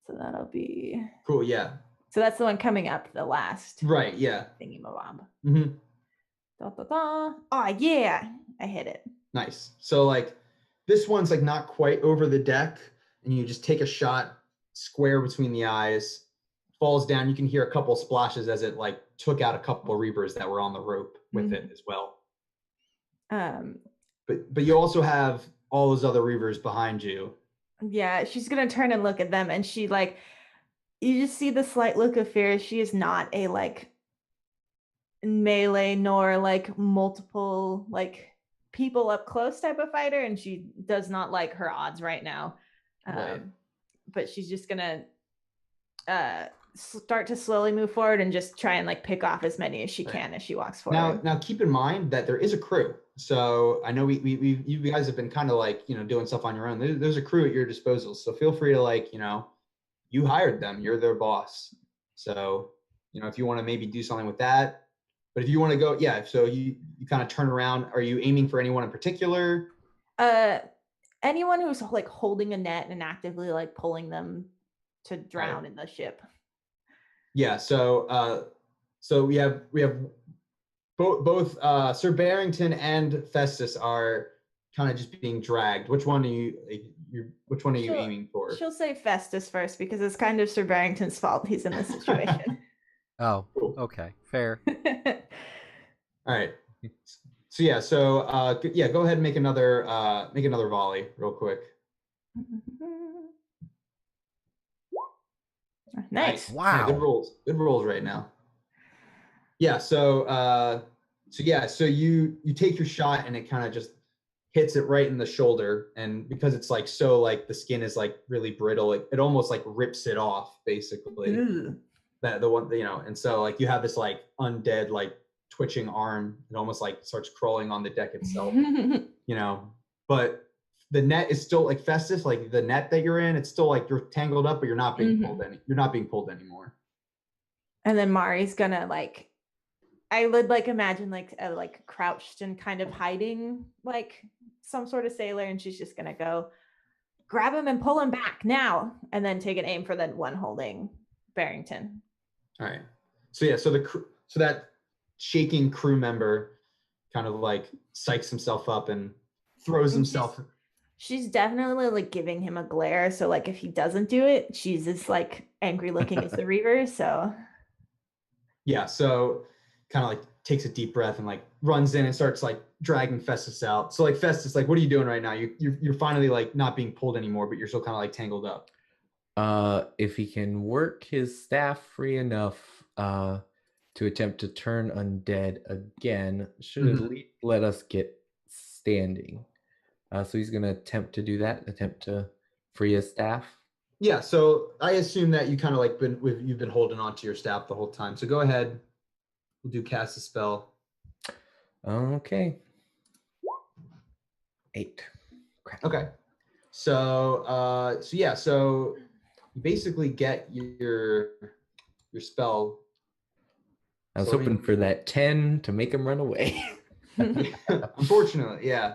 So that'll be cool. Yeah. So that's the one coming up, the last. Right. Yeah. Thingy mabob. Mm-hmm. Da, da, da. Oh yeah, I hit it. Nice. So like this one's like not quite over the deck, and you just take a shot square between the eyes, falls down. You can hear a couple splashes as it like took out a couple Reavers that were on the rope with it as well. But you also have all those other Reavers behind you. Yeah, she's gonna turn and look at them, and she like, you just see the slight look of fear. She is not a like melee nor like multiple like people up close type of fighter, and she does not like her odds right now. Right. But she's just gonna start to slowly move forward and just try and like pick off as many as she can as she walks forward. Now keep in mind that there is a crew. So I know you guys have been kind of like, doing stuff on your own. There's a crew at your disposal. So feel free to like, you hired them, you're their boss. So, if you want to maybe do something with that, but if you want to go, so you kind of turn around. Are you aiming for anyone in particular? Anyone who's like holding a net and actively like pulling them to drown in the ship. Yeah. So we have both Sir Barrington and Festus are kind of just being dragged. Which one are you aiming for? She'll say Festus first because it's kind of Sir Barrington's fault he's in this situation. Oh, okay, fair. All right. So go ahead and make another volley real quick. Nice. Wow. Yeah, good rolls right now. Yeah. So you take your shot and it kind of just hits it right in the shoulder, and because it's like so like the skin is like really brittle, it almost like rips it off basically. Ooh. That the one and so like you have this like undead like twitching arm. It almost like starts crawling on the deck itself. But the net is still like Festus, like the net that you're in, it's still like you're tangled up, but you're not being pulled you're not being pulled anymore. And then Mari's gonna like, I would like imagine like crouched and kind of hiding like some sort of sailor, and she's just gonna go grab him and pull him back now, and then take an aim for the one holding Barrington. All right. So so that shaking crew member kind of like psychs himself up and throws himself. She's definitely like giving him a glare. So like if he doesn't do it, she's as like angry looking as the Reaver. So yeah, so kind of like takes a deep breath and like runs in and starts like dragging Festus out. So like Festus, like what are you doing right now? You're finally like not being pulled anymore, but you're still kind of like tangled up. If he can work his staff free enough to attempt to turn undead again, should at least let us get standing. So he's going to attempt to do that, attempt to free his staff. Yeah, so I assume that you kind of like you've been holding on to your staff the whole time. So go ahead. We'll do cast a spell. Okay. 8. Crap. Okay. So so you basically get your spell. I was hoping for that 10 to make him run away. Unfortunately, yeah.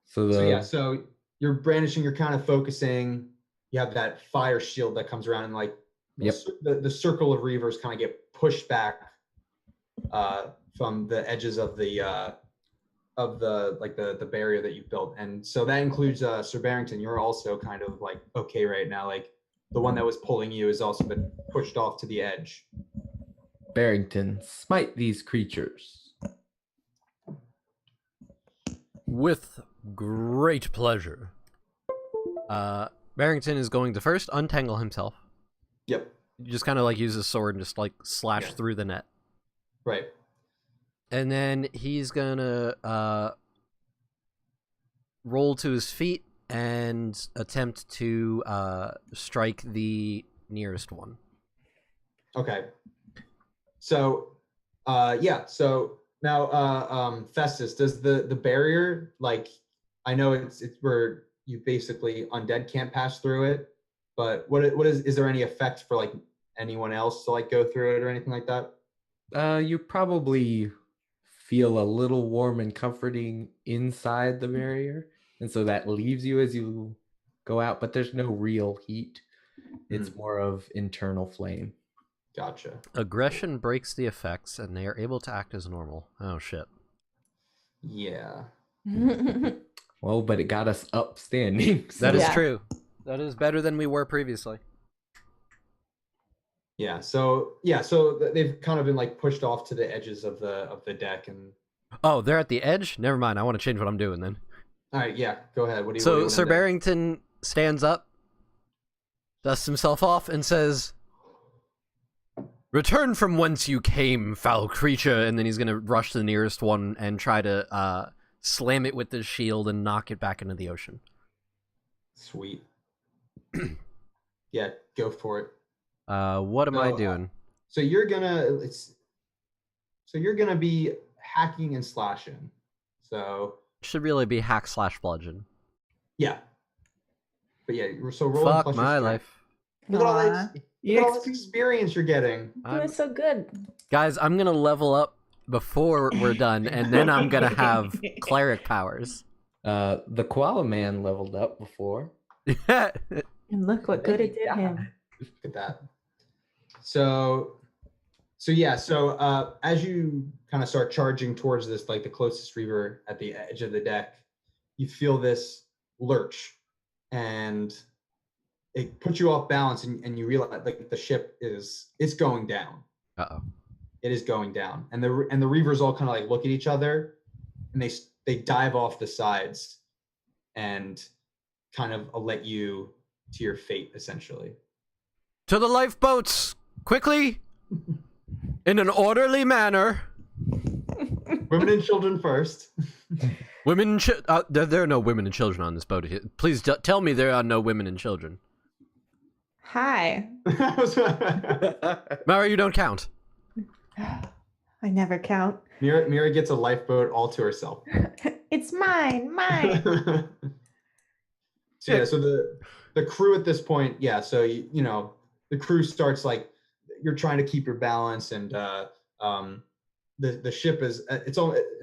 So you're brandishing, you're kind of focusing. You have that fire shield that comes around and like Yep. The circle of reavers kind of get pushed back from the edges of the the barrier that you built, and so that includes Sir Barrington. You're also kind of like okay right now. Like the one that was pulling you has also been pushed off to the edge. Barrington, smite these creatures. With great pleasure. Barrington is going to first untangle himself. Yep. You just kind of like use his sword and just like slash through the net. Right. And then he's gonna roll to his feet and attempt to strike the nearest one. Okay. So, so now, Festus, does the barrier, like, I know it's where you basically undead can't pass through it, but what is there any effect for like anyone else to like go through it or anything like that? You probably feel a little warm and comforting inside the barrier, and so that leaves you as you go out, but there's no real heat. It's more of internal flame. Gotcha. Aggression breaks the effects, and they are able to act as normal. Oh, shit. Yeah. Well, but it got us up standing. So. That is true. That is better than we were previously. Yeah. So they've kind of been like pushed off to the edges of the deck, and Oh, they're at the edge? Never mind. I want to change what I'm doing then. all right. Yeah. Go ahead. What do you? So Sir Barrington stands up, dusts himself off, and says, "Return from whence you came, foul creature," and then he's going to rush to the nearest one and try to slam it with his shield and knock it back into the ocean. Sweet. Yeah, go for it. What am I doing? So you're gonna be hacking and slashing. So Should really be hack / bludgeon. yeah. But yeah, so roll. Fuck plus your my strength. life. Look at all this experience you're getting. Doing so good. Guys, I'm going to level up before we're done, and then I'm going to have cleric powers. The koala man leveled up before. And look what good it did him. Look at that. So as you kind of start charging towards this, like the closest reaver at the edge of the deck, you feel this lurch, and it puts you off balance, and you realize like the ship it's going down. Uh-oh. It is going down, and the reavers all kind of like look at each other, and they dive off the sides, and kind of let you to your fate, essentially. To the lifeboats! Quickly! In an orderly manner. Women and children first. Women and there are no women and children on this boat. Please tell me there are no women and children. Hi. Mara, you don't count. I never count. Mira gets a lifeboat all to herself. It's mine. So yeah, so the crew at this point, yeah, so you know, the crew starts like you're trying to keep your balance, and the ship is it's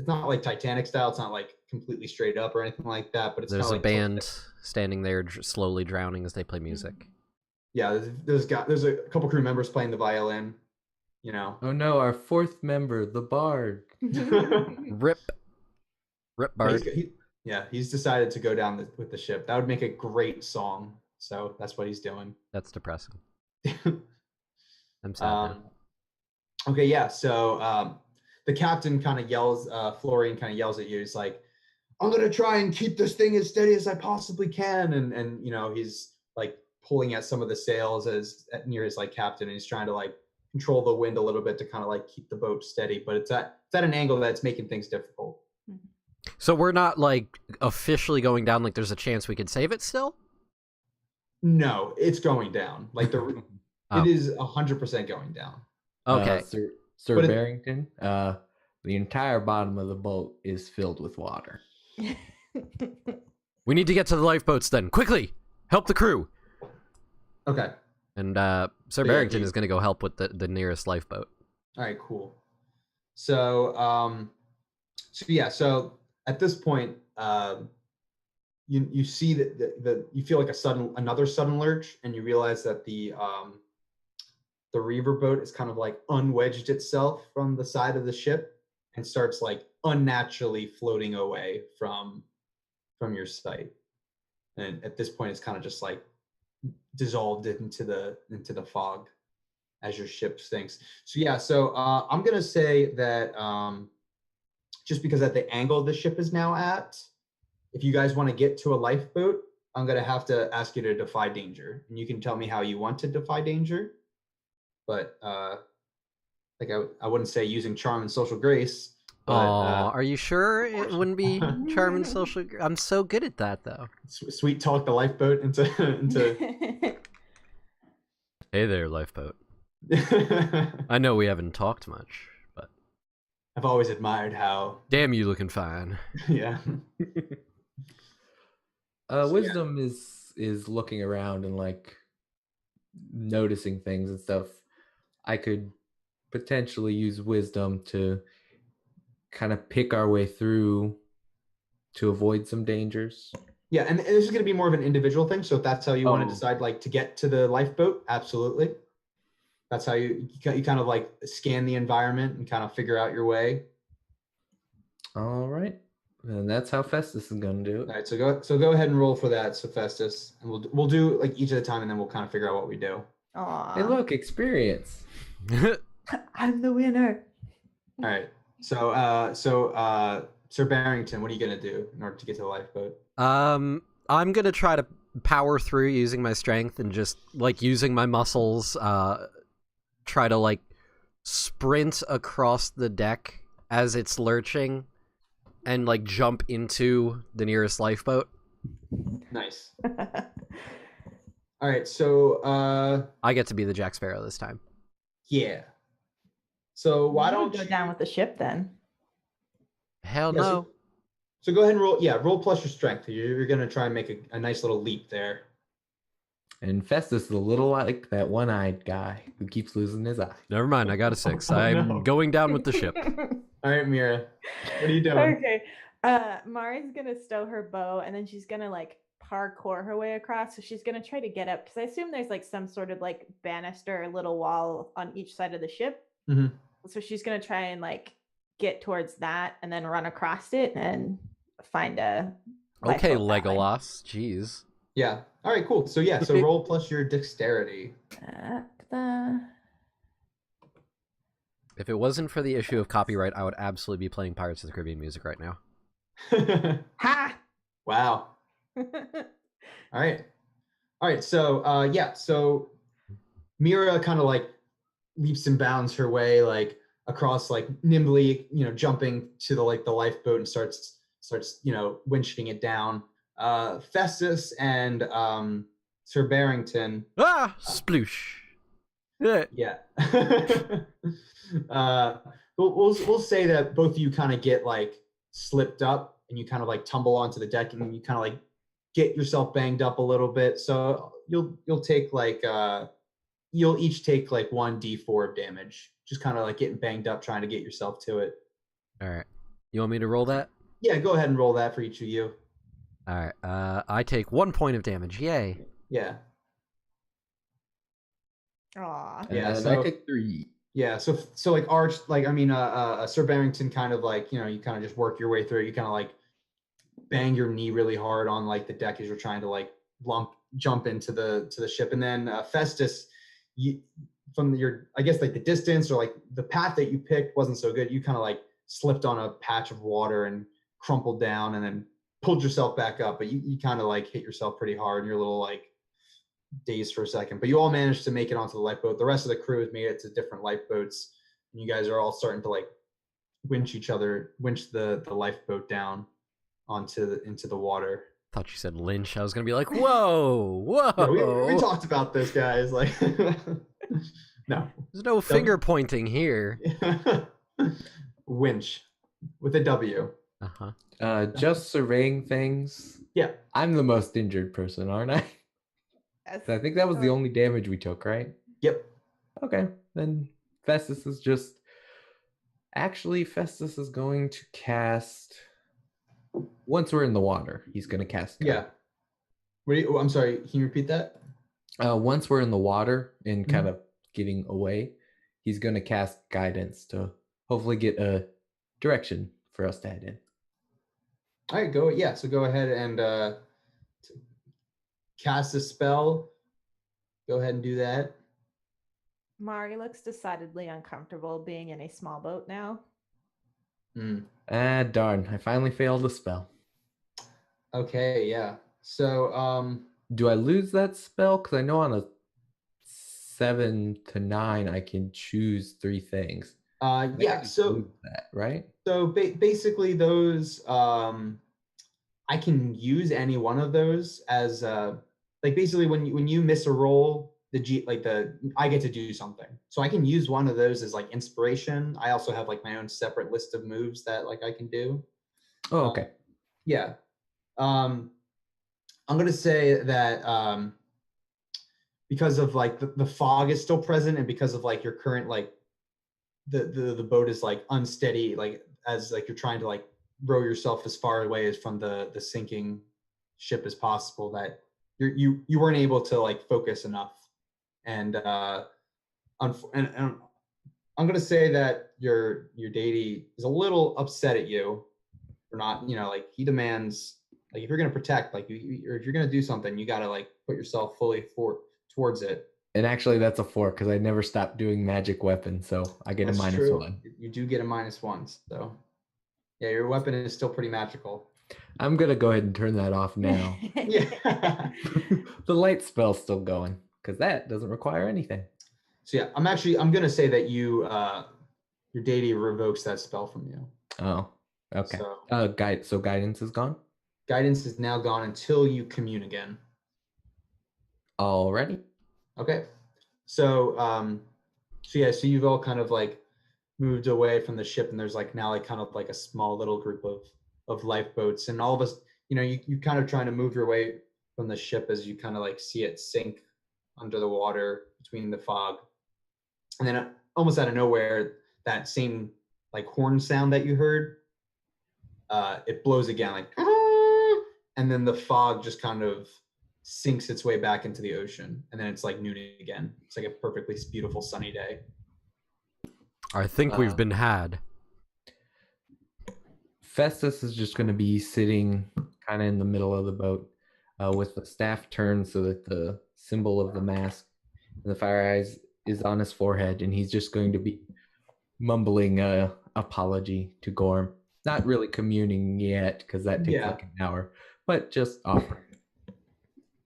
not like Titanic style. It's not like completely straight up or anything like that, but it's there's a like band standing there slowly drowning as they play music. Yeah, there's a couple crew members playing the violin, you know. Oh no, our fourth member, the bard. Rip bard. He's decided to go down with the ship. That would make a great song. So that's what he's doing. That's depressing. I'm sad now. Okay, yeah. So the captain kind of yells, Florian kind of yells at you. He's like, "I'm gonna try and keep this thing as steady as I possibly can," and you know, he's like pulling at some of the sails near his like captain, and he's trying to like control the wind a little bit to kind of like keep the boat steady, but it's at an angle that's making things difficult. So we're not like officially going down. Like there's a chance we could save it still. No, it's going down. Like it is 100% going down. Okay, Sir Barrington. The entire bottom of the boat is filled with water. we need to get to the lifeboats then. Quickly, help the crew. Okay. And Sir Barrington is going to go help with the nearest lifeboat. All right, cool. So so at this point, you see that you feel like another sudden lurch, and you realize that the the reaver boat is kind of like unwedged itself from the side of the ship and starts like unnaturally floating away from your sight. And at this point, it's kind of just like dissolved into the fog as your ship sinks. So yeah, so I'm gonna say that just because at the angle the ship is now at, if you guys want to get to a lifeboat, I'm gonna have to ask you to defy danger, and you can tell me how you want to defy danger. But like I wouldn't say using charm and social grace. But are you sure it wouldn't be charm and social? I'm so good at that, though. Sweet talk the lifeboat into Hey there, lifeboat. I know we haven't talked much, but I've always admired how. Damn, you looking fine. Yeah. Wisdom is looking around and like noticing things and stuff. I could potentially use wisdom to kind of pick our way through to avoid some dangers. Yeah, and this is going to be more of an individual thing. So if that's how you want to decide, like to get to the lifeboat, absolutely. That's how you kind of like scan the environment and kind of figure out your way. All right, and that's how Festus is going to do it. All right, so go ahead and roll for that, so Festus, and we'll do like each at a time, and then we'll kind of figure out what we do. Aww. Hey, look, experience. I'm the winner. All right, so Sir Barrington, what are you gonna do in order to get to the lifeboat? I'm gonna try to power through using my strength and just like using my muscles. Try to like sprint across the deck as it's lurching, and like jump into the nearest lifeboat. Nice. All right, so I get to be the Jack Sparrow this time. yeah. So why don't go you down with the ship then? Hell Yeah, no. So go ahead and roll. Yeah, roll plus your strength. You're gonna try and make a nice little leap there. And Festus is a little like that one-eyed guy who keeps losing his eye. Never mind, I got a 6. Oh, I'm no. going down with the ship. All right, Mira, what are you doing? Okay. Mari's gonna stow her bow and then she's gonna like parkour her way across. So she's gonna try to get up because I assume there's like some sort of like banister or little wall on each side of the ship. Mhm. So she's gonna try and like get towards that and then run across it and find a Okay, lifeboat that way. Legolas. Jeez. Yeah. All right, cool. So yeah, so roll plus your dexterity. If it wasn't for the issue of copyright, I would absolutely be playing Pirates of the Caribbean music right now. Ha! Wow. All right. All right. So yeah. So Mira kind of like leaps and bounds her way like across like nimbly, jumping to the lifeboat and starts winching it down. Festus and Sir Barrington. Ah, sploosh. Yeah. Yeah. We'll say that both of you kind of get like slipped up and you kind of like tumble onto the deck and you kind of like get yourself banged up a little bit. So you'll take like you'll each take like 1d4 of damage, just kind of like getting banged up trying to get yourself to it. All right. You want me to roll that? Yeah, go ahead and roll that for each of you. All right. I take 1 point of damage. Yay. Yeah. Aw. Yeah, And so- I take 3. Yeah, so like Arch, like Sir Barrington kind of like, you kind of just work your way through it. You kind of like bang your knee really hard on like the deck as you're trying to like jump into the ship. And then Festus, from your, I guess like the distance or like the path that you picked wasn't so good. You kind of like slipped on a patch of water and crumpled down and then pulled yourself back up. But you kind of like hit yourself pretty hard and you're a little like dazed for a second, but you all managed to make it onto the lifeboat. The rest of the crew has made it to different lifeboats, and you guys are all starting to like winch the lifeboat down into the water. Thought you said lynch. I was gonna be like, whoa. Yeah, we talked about this, guys. Like, no, There's no finger pointing here. Winch with a W. Just surveying things. Yeah. I'm the most injured person, aren't I? Yes. I think that was the only damage we took, right? Yep. Okay, then Festus is just... Actually, Festus is going to cast... Once we're in the water, he's going to cast... Yeah. I'm sorry, can you repeat that? Once we're in the water and kind of getting away, he's going to cast guidance to hopefully get a direction for us to head in. All right, so go ahead and cast a spell. Go ahead and do that. Mari looks decidedly uncomfortable being in a small boat now. Ah, darn. I finally failed the spell. Okay, yeah. So, do I lose that spell? Because I know on a 7 to 9, I can choose 3 things. yeah, so that, right? So basically those, I can use any one of those as, like basically when you miss a roll, I get to do something. So I can use one of those as like inspiration. I also have like my own separate list of moves that like I can do. Oh, okay. Yeah. I'm going to say that because of like the fog is still present, and because of like your current like the boat is like unsteady, like as like you're trying to like row yourself as far away as from the sinking ship as possible, that you weren't able to like focus enough, and and I'm gonna say that your deity is a little upset at you for not, like he demands, like if you're gonna protect, like or if you're gonna do something, you gotta like put yourself fully towards it. And actually, that's a 4 because I never stopped doing magic weapons, so I get That's a true. -1. You do get a -1, so yeah, your weapon is still pretty magical. I'm gonna go ahead and turn that off now. Yeah. The light spell's still going because that doesn't require anything. So yeah, I'm gonna say that your deity revokes that spell from you. Oh, okay. So, so guidance is gone? Guidance is now gone until you commune again. Already? Okay. So so you've all kind of like moved away from the ship, and there's like now like kind of like a small little group of lifeboats, and all of us, you kind of trying to move your way from the ship as you kind of like see it sink under the water between the fog. And then almost out of nowhere, that same like horn sound that you heard, it blows again, like, and then the fog just kind of sinks its way back into the ocean, and then it's like noon again. It's like a perfectly beautiful sunny day. I think we've been had. Festus is just going to be sitting kind of in the middle of the boat with the staff turned so that the symbol of the mask and the fire eyes is on his forehead, and he's just going to be mumbling apology to Gorm. Not really communing yet because that takes like an hour, but just offering.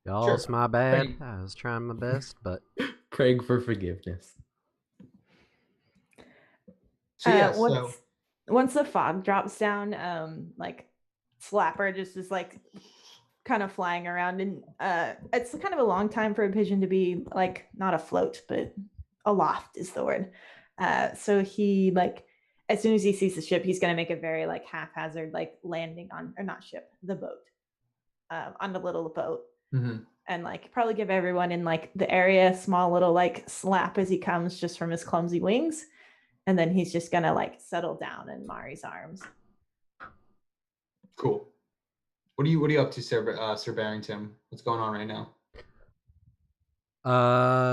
Y'all, it's my bad. I was trying my best, but praying for forgiveness. So once the fog drops down, like Slapper just is like kind of flying around, and it's kind of a long time for a pigeon to be like not afloat, but aloft is the word. So he like, as soon as he sees the ship, he's gonna make a very like haphazard like landing on, or not ship, the boat, on the little boat. Mm-hmm. And like probably give everyone in like the area a small little like slap as he comes just from his clumsy wings. And then he's just gonna like settle down in Mari's arms. Cool. What are you up to, Sir Barrington? What's going on right now?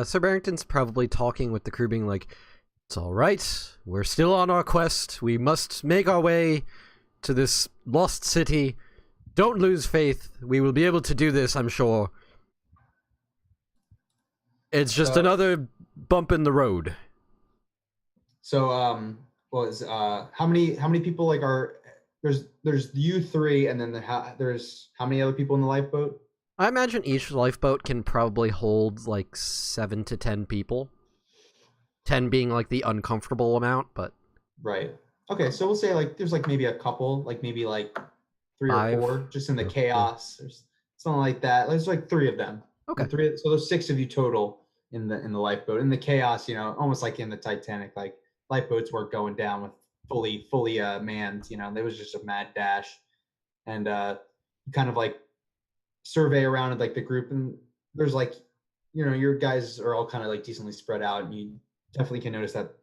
Sir Barrington's probably talking with the crew, being like, "It's all right. We're still on our quest. We must make our way to this lost city. Don't lose faith. We will be able to do this, I'm sure. It's just another bump in the road." So, how many people like are there's you three, and then there's how many other people in the lifeboat? I imagine each lifeboat can probably hold like 7 to 10 people. 10 being like the uncomfortable amount, but right. Okay, so we'll say like there's like maybe a couple, like maybe like 3 5 or 4, just in the chaos or something like that. There's like 3 of them. Okay. So there's 6 of you total in the lifeboat. In the chaos, almost like in the Titanic, like lifeboats weren't going down with fully manned. There was just a mad dash, and kind of like survey around like the group, and there's like, your guys are all kind of like decently spread out, and you definitely can notice that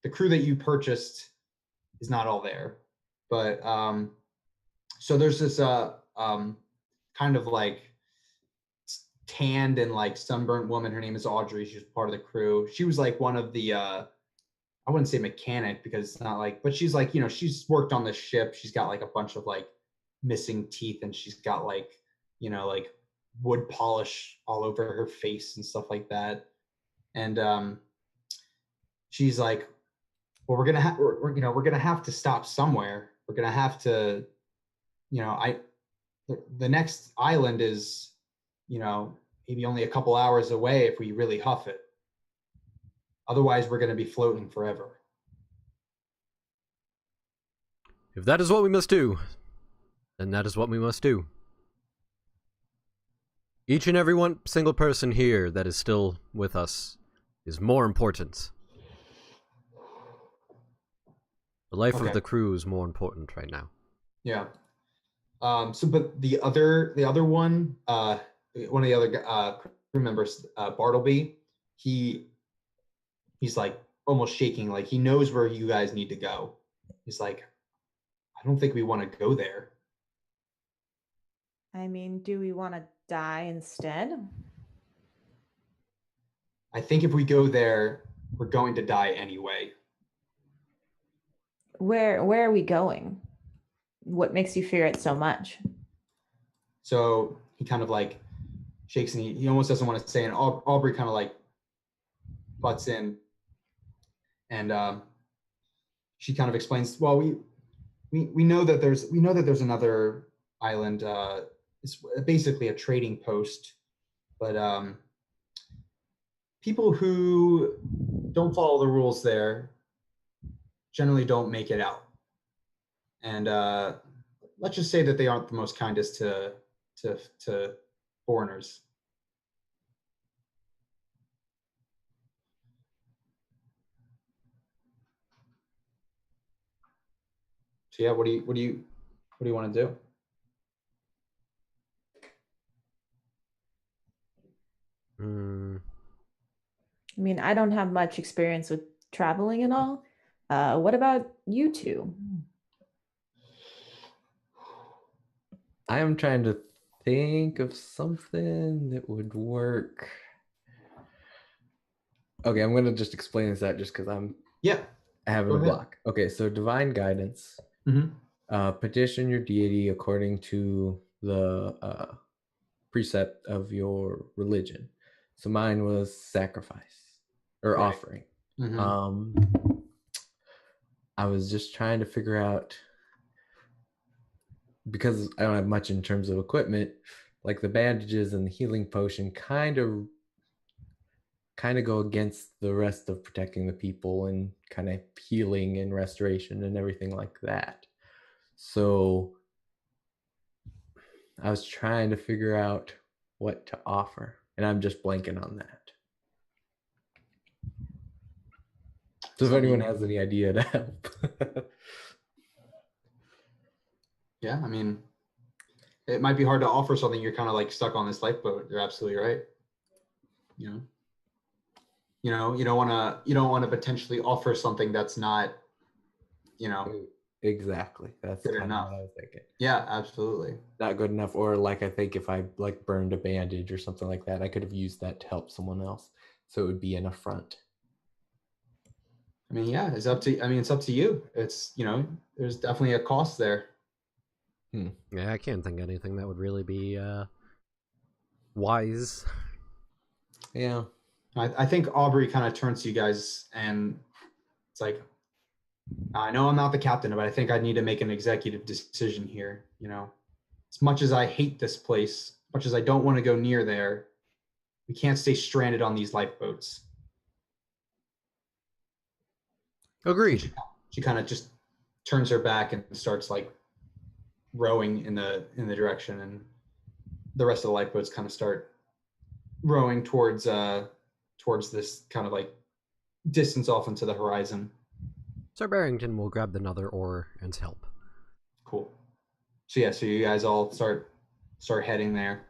the crew that you purchased is not all there. But so there's this kind of like tanned and like sunburnt woman. Her name is Audrey. She's part of the crew. She was like one of the I wouldn't say mechanic because it's not like, but she's like, she's worked on the ship. She's got like a bunch of like missing teeth, and she's got like, like wood polish all over her face and stuff like that. And she's like, well, we're gonna have to stop somewhere. We're gonna have to, the next island is, maybe only a couple hours away if we really huff it. Otherwise, we're going to be floating forever. If that is what we must do, then that is what we must do. Each and every single person here that is still with us is more important. The life of the crew is more important right now. Yeah. But the other one of the other crew members, Bartleby, he's like almost shaking, like he knows where you guys need to go. He's like, I don't think we want to go there. I mean, do we want to die instead? I think if we go there, we're going to die anyway. Where are we going? What makes you fear it so much? So he kind of like shakes, and he almost doesn't want to say, and Aubrey kind of like butts in, and she kind of explains, well, we know that there's another island. It's basically a trading post, but people who don't follow the rules there generally don't make it out. And let's just say that they aren't the most kindest to foreigners. So yeah, what do you want to do? I mean, I don't have much experience with traveling and all. What about you two? I am trying to think of something that would work. Okay, I'm going to just explain this out just because I'm having a block. Okay, so divine guidance. Petition your deity according to the precept of your religion. So mine was sacrifice or offering. I was just trying to figure out, because I don't have much in terms of equipment, like the bandages and the healing potion kind of go against the rest of protecting the people and kind of healing and restoration and everything like that. So I was trying to figure out what to offer, and I'm just blanking on that. So if anyone has any idea to help. Yeah, I mean, it might be hard to offer something. You're kind of like stuck on this lifeboat. You're absolutely right. You don't want to potentially offer something that's not, exactly. That's good enough. What I was thinking. Yeah, absolutely. Not good enough. Or like, I think if I like burned a bandage or something like that, I could have used that to help someone else. So it would be an affront. I mean, yeah, it's up to you. It's, there's definitely a cost there. Yeah, I can't think of anything that would really be wise. Yeah. I think Aubrey kind of turns to you guys, and it's like, I know I'm not the captain, but I think I need to make an executive decision here. As much as I hate this place, as much as I don't want to go near there, we can't stay stranded on these lifeboats. Agreed. She kind of just turns her back and starts like rowing in the direction, and the rest of the lifeboats kind of start rowing towards this kind of like distance off into the horizon. Sir Barrington will grab another oar and help. Cool. So yeah, so you guys all start heading there.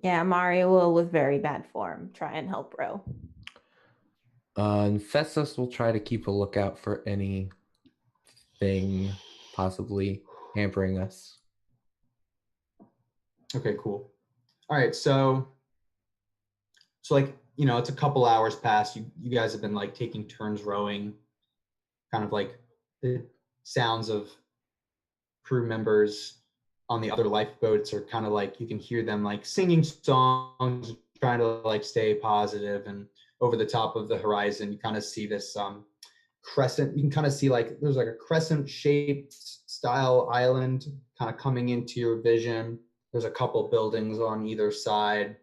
Yeah, Mario will, with very bad form, try and help row. And Festus will try to keep a lookout for anything possibly hampering us. Okay, cool. All right, so So like, you know, it's a couple hours past. You guys have been like taking turns rowing, kind of like the sounds of crew members on the other lifeboats are kind of like you can hear them like singing songs, trying to like stay positive. And over the top of the horizon, you kind of see this crescent. You can kind of see like there's like a crescent shaped style island kind of coming into your vision. There's a couple buildings on either side,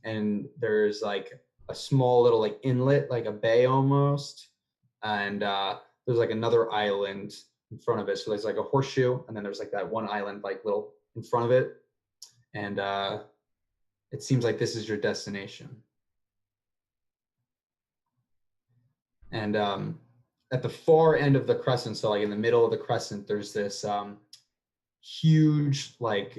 and there's like a small little like inlet, like a bay almost, and there's like another island in front of it. So there's like a horseshoe, and then there's like that one island like little in front of it, and it seems like this is your destination. And at the far end of the crescent, so like in the middle of the crescent, there's this huge like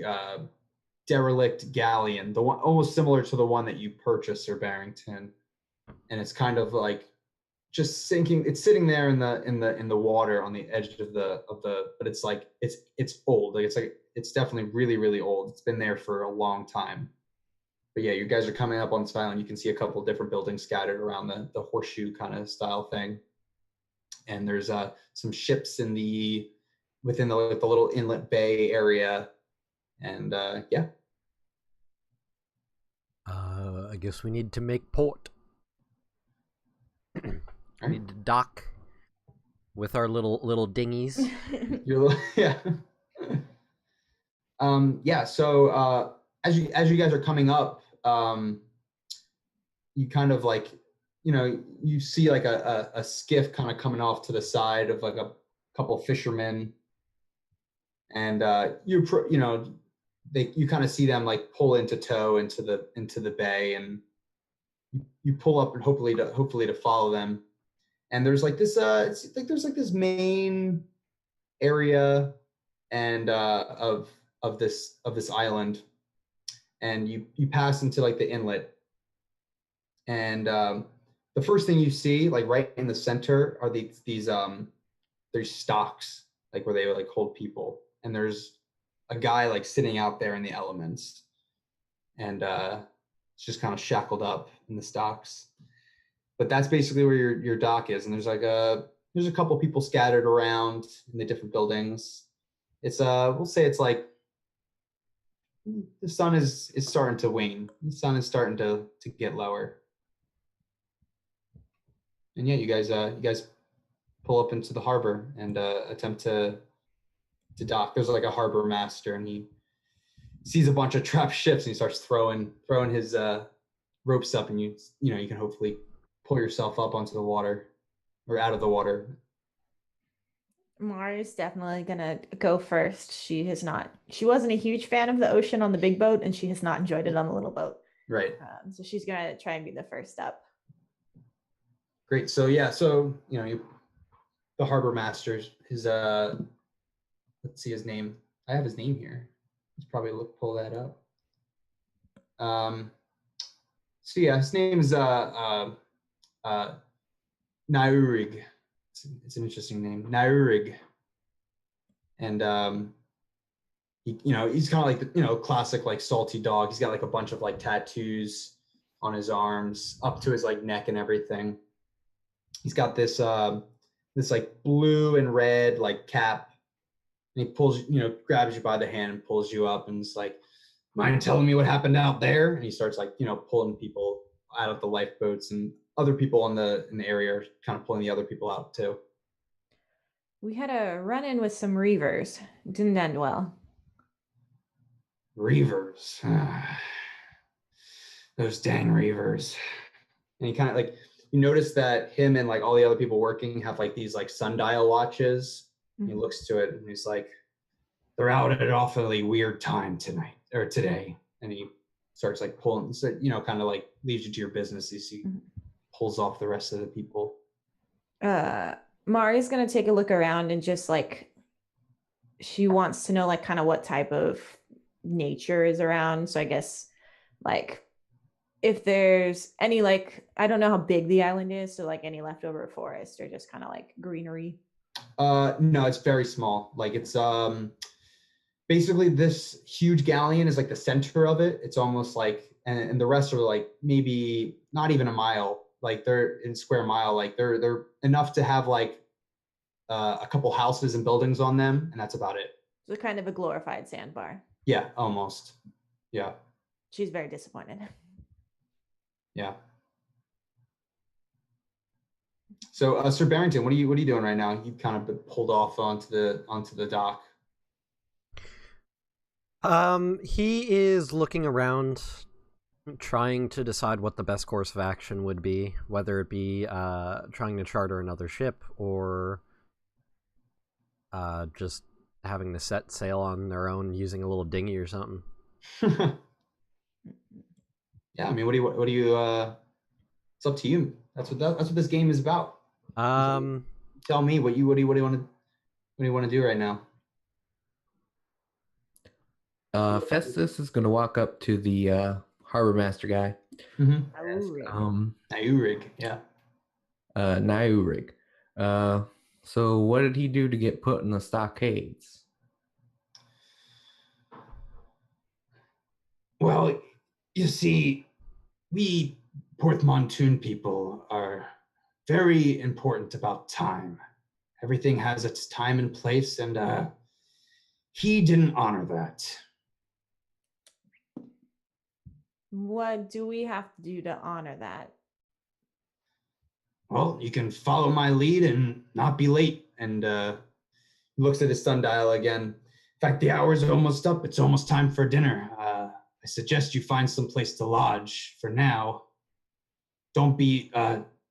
derelict galleon, the one almost similar to the one that you purchased, Sir Barrington, and it's kind of like just sinking. It's sitting there in the water on the edge of the but it's like it's old. Like it's definitely really old. It's been there for a long time. But yeah, you guys are coming up on this island. You can see a couple different buildings scattered around the horseshoe kind of style thing. And there's some ships within the little inlet bay area. And yeah. I guess we need to make port. Right. Need to dock with our little dinghies. Yeah. Yeah. So as you guys are coming up, you kind of like, you know, you see like a skiff kind of coming off to the side of like a couple of fishermen, and you kind of see them like pull into tow into the bay, and you pull up and hopefully to follow them. And there's like this it's like there's like this main area and of this island, and you pass into like the inlet, and the first thing you see like right in the center are these there's stocks like where they like hold people, and there's a guy like sitting out there in the elements, and it's just kind of shackled up in the stocks. But that's basically where your dock is, and there's a couple people scattered around in the different buildings. It's we'll say it's like the sun is starting to wane. The sun is starting to get lower. And yeah, you guys pull up into the harbor and attempt to dock. There's like a harbor master, and he sees a bunch of trapped ships, and he starts throwing his ropes up, and you can hopefully pull yourself up onto the water or out of the water. Mara's definitely gonna go first. She wasn't a huge fan of the ocean on the big boat, and she has not enjoyed it on the little boat. Right. So she's gonna try and be the first up. Great. So yeah, the harbor master, his let's see his name. I have his name here. Let's probably pull that up. So yeah, his name is Naurig. It's an interesting name, Naurig. And he's kind of like the classic like salty dog. He's got like a bunch of like tattoos on his arms up to his like neck and everything. He's got this like blue and red like cap, and he pulls, grabs you by the hand and pulls you up, and it's like, mind telling me what happened out there? And he starts like, pulling people out of the lifeboats, and other people in the area are kind of pulling the other people out too. We had a run-in with some reavers. It didn't end well. Reavers. Those dang reavers. And he kind of like, you notice that him and like all the other people working have like these like sundial watches. Mm-hmm. He looks to it and he's like, they're out at an awfully weird time today. And he starts like pulling, so, kind of like leaves you to your business as he pulls off the rest of the people. Mari's going to take a look around and just like, she wants to know like kind of what type of nature is around. So I guess like if there's any like, I don't know how big the island is, so like any leftover forest or just kind of like greenery. No, it's very small. Like it's basically this huge galleon is like the center of it. It's almost like, and the rest are like maybe not even a mile. Like they're in square mile. Like they're enough to have like a couple houses and buildings on them, and that's about it. So kind of a glorified sandbar. Yeah, almost. Yeah, She's very disappointed. yeah. So, Sir Barrington, what are you doing right now? You kind of been pulled off onto the dock. He is looking around, trying to decide what the best course of action would be, whether it be trying to charter another ship or just having to set sail on their own using a little dinghy or something. Yeah, I mean, what do you? It's up to you. That's what this game is about. Tell me what do you want to do right now? Festus is gonna walk up to the harbor master guy. Mm-hmm. Naurig, yeah. Naurig. So what did he do to get put in the stockades? Well, you see, we Porthmontoon people are very important about time. Everything has its time and place, and he didn't honor that. What do we have to do to honor that? Well, you can follow my lead and not be late. And looks at his sundial again. In fact, the hour's almost up. It's almost time for dinner. I suggest you find some place to lodge for now. Don't be.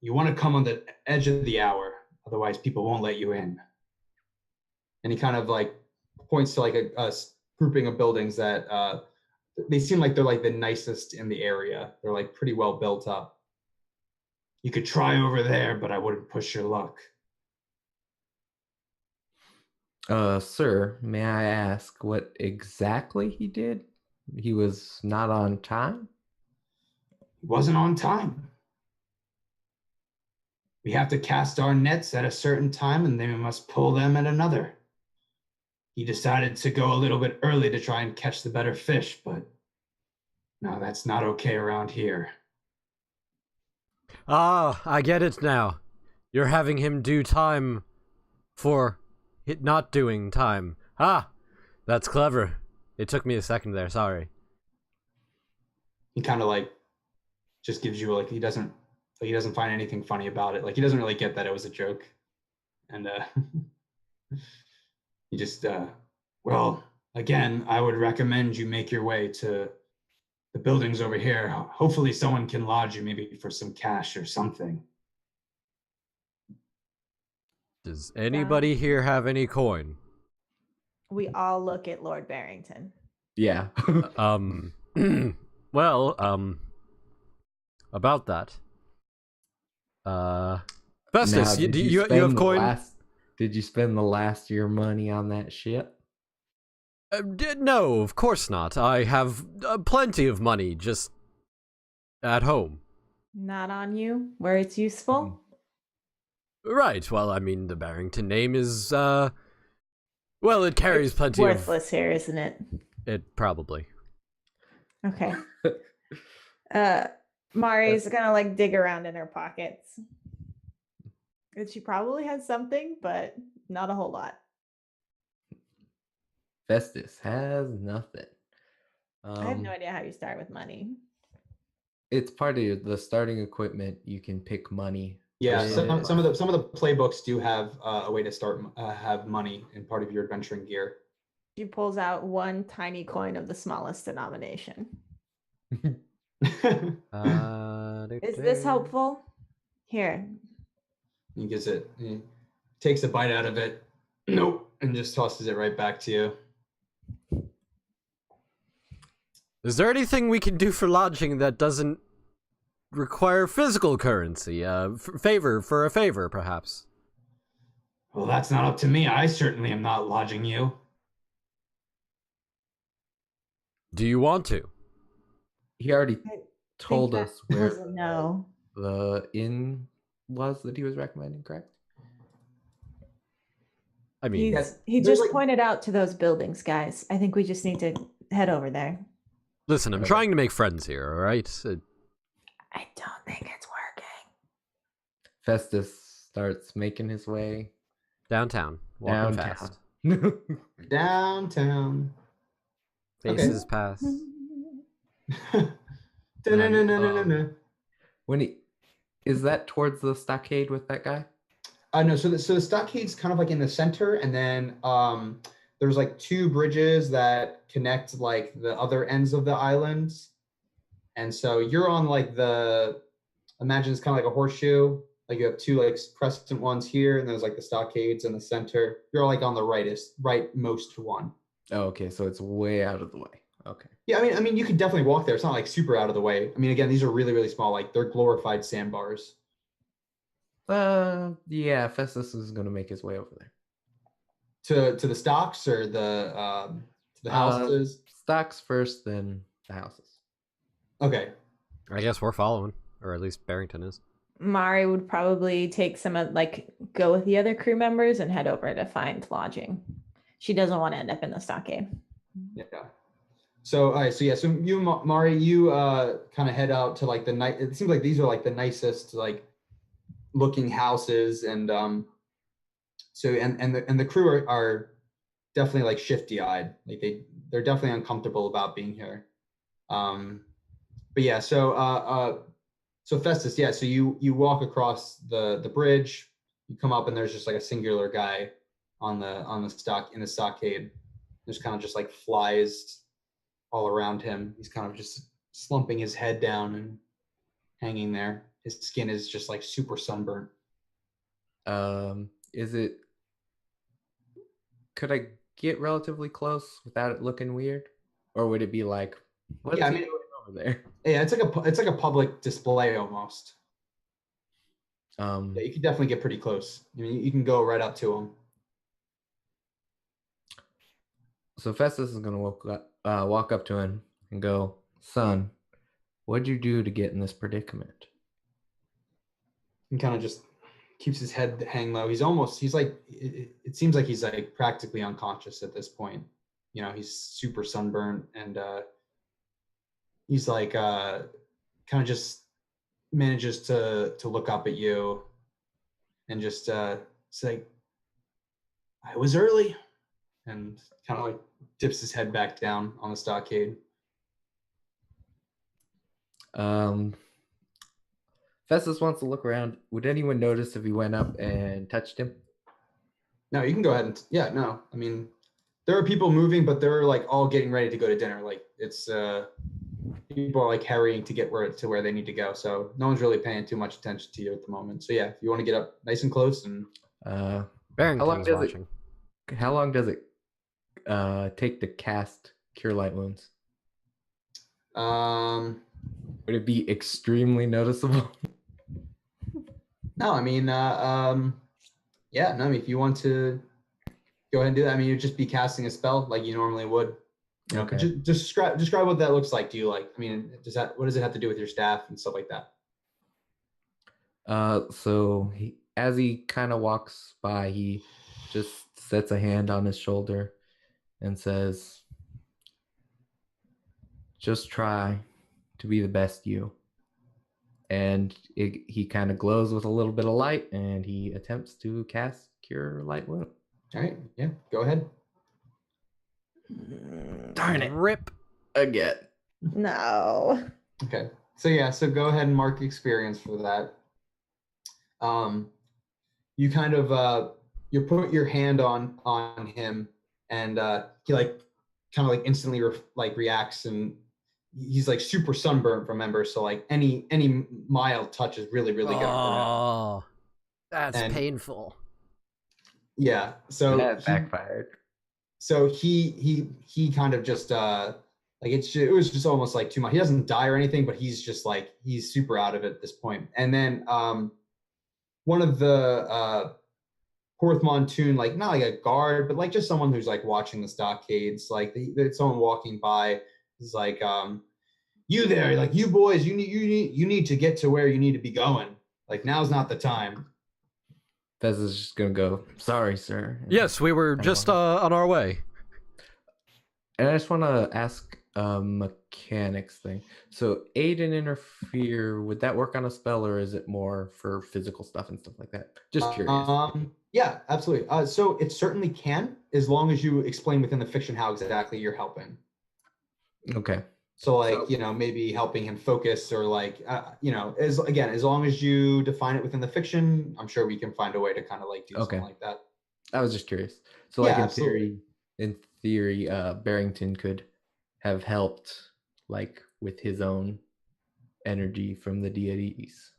You want to come on the edge of the hour, otherwise people won't let you in. And he kind of like points to like a grouping of buildings that they seem like they're like the nicest in the area. They're like pretty well built up. You could try over there, but I wouldn't push your luck. Sir, may I ask what exactly he did? He was not on time? He wasn't on time. We have to cast our nets at a certain time, and then we must pull them at another. He decided to go a little bit early to try and catch the better fish, but no, that's not okay around here. Ah, I get it now. You're having him do time for it not doing time. Ah, that's clever. It took me a second there, sorry. He kind of like just gives you like he doesn't find anything funny about it. Like he doesn't really get that it was a joke. And he just well, again, I would recommend you make your way to the buildings over here. Hopefully someone can lodge you maybe for some cash or something. Does anybody here have any coin? We all look at Lord Barrington. Yeah. Well, about that. Festus, Now, you have coin? Did you spend the last of your money on that ship? No, of course not. I have plenty of money just at home. Not on you, where it's useful? Right, well, I mean, the Barrington name is, well, it carries plenty worthless here, isn't it? It probably. Okay. Mari's gonna like dig around in her pockets. And she probably has something, but not a whole lot. Festus has nothing. I have no idea how you start with money. It's part of the starting equipment. You can pick money. Yeah, some of the playbooks do have a way to start have money in part of your adventuring gear. She pulls out one tiny coin of the smallest denomination. Is this helpful? Here. He gives it. He takes a bite out of it. Nope, and just tosses it right back to you. Is there anything we can do for lodging that doesn't require physical currency? For a favor, perhaps? Well, that's not up to me. I certainly am not lodging you. Do you want to? He already told us where no. the inn was that he was recommending, correct? I mean, he just pointed out to those buildings, guys. I think we just need to head over there. Listen, I'm trying to make friends here, all right? I don't think it's working. Festus starts making his way Downtown, walking downtown. fast. Downtown. Okay. Faces pass. Da-na-na-na-na-na. When he is that towards the stockade with that guy? No, so the stockade's kind of like in the center, and then there's like two bridges that connect like the other ends of the islands, and so you're on like imagine it's kind of like a horseshoe. Like you have two like crescent ones here, and there's like the stockades in the center. You're like on the rightmost one. Oh, okay, so it's way out of the way. Okay. Yeah, I mean, you could definitely walk there. It's not like super out of the way. I mean, again, these are really, really small. Like they're glorified sandbars. Yeah, Festus is gonna make his way over there. To the stocks or to the houses. Stocks first, then the houses. Okay. I guess we're following, or at least Barrington is. Mari would probably take go with the other crew members and head over to find lodging. She doesn't want to end up in the stockade. Yeah. So, all right. So, yeah. So you, Mari, you kind of head out to like the night. It seems like these are like the nicest like looking houses, and so and the crew are definitely like shifty eyed. Like they're definitely uncomfortable about being here. But yeah. So Festus, yeah. So you walk across the bridge. You come up, and there's just like a singular guy in the stockade. There's kind of just like flies all around him. He's kind of just slumping his head down and hanging there. His skin is just like super sunburnt. Could I get relatively close without it looking weird? Or would it be like, what's he doing over there? Yeah, it's like a public display almost. Yeah, you can definitely get pretty close. I mean, you can go right up to him. So Festus is gonna walk up to him and go, "Son, what'd you do to get in this predicament?" He kind of just keeps his head hang low. He's like, it seems like he's like practically unconscious at this point. You know, he's super sunburnt, and he's like kind of just manages to look up at you and just say, "I was early," and kind of like dips his head back down on the stockade. Festus wants to look around. Would anyone notice if he went up and touched him? No, you can go ahead and no. I mean, there are people moving, but they're like all getting ready to go to dinner. Like it's people are like hurrying to get to where they need to go. So no one's really paying too much attention to you at the moment. So yeah, if you want to get up nice and close and Barrington's watching. How long does it take to cast Cure Light Wounds? Would it be extremely noticeable? No, I mean, yeah, no, I mean, if you want to go ahead and do that, I mean, you'd just be casting a spell like you normally would. You know, Okay. just describe what that looks like to you. Like, I mean, what does it have to do with your staff and stuff like that? So as he kind of walks by, he just sets a hand on his shoulder and says, "Just try to be the best you." And he kind of glows with a little bit of light, and he attempts to cast Cure Light Wound. All right, yeah, go ahead. Darn it. Rip. Again. No. Okay, so yeah, so go ahead and mark experience for that. You kind of you put your hand on him, and he like kind of like instantly reacts, and he's like super sunburnt, remember? So like any mild touch is really gonna hurt him. Oh, that's painful. Yeah, so that backfired. So he kind of just like it was just almost like too much. He doesn't die or anything, but he's just like he's super out of it at this point. And then one of the Porth Montoon, like not like a guard, but like just someone who's like watching the stockades, like there's someone walking by is like, you there, like you boys, you need to get to where you need to be going. Like now's not the time. Fez is just gonna go, "Sorry, sir." Yes, we were just on our way. And I just want to ask, mechanics thing. So aid and interfere, would that work on a spell, or is it more for physical stuff and stuff like that? Just curious. Yeah, absolutely. So it certainly can, as long as you explain within the fiction how exactly you're helping. Okay. So like, maybe helping him focus, or like, as long as you define it within the fiction, I'm sure we can find a way to kind of like do something like that. I was just curious. So Yeah, like absolutely. in theory, Barrington could have helped like with his own energy from the deities.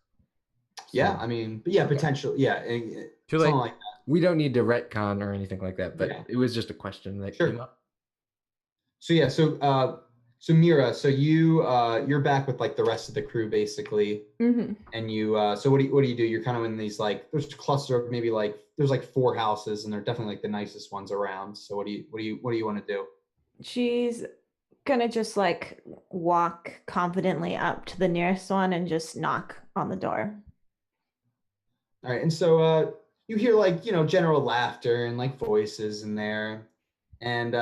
Yeah, I mean, but yeah, potentially, yeah, Too something late. like that. We don't need to retcon or anything like that, but Yeah. it was just a question that Sure. came up. So yeah, so Mira, so you're back with like the rest of the crew basically, and you so what do you do? You're kind of in these like there's a cluster of maybe like there's like 4 houses, and they're definitely like the nicest ones around. So what do you want to do? She's gonna just like walk confidently up to the nearest one and just knock on the door. All right, and so you hear like general laughter and like voices in there, and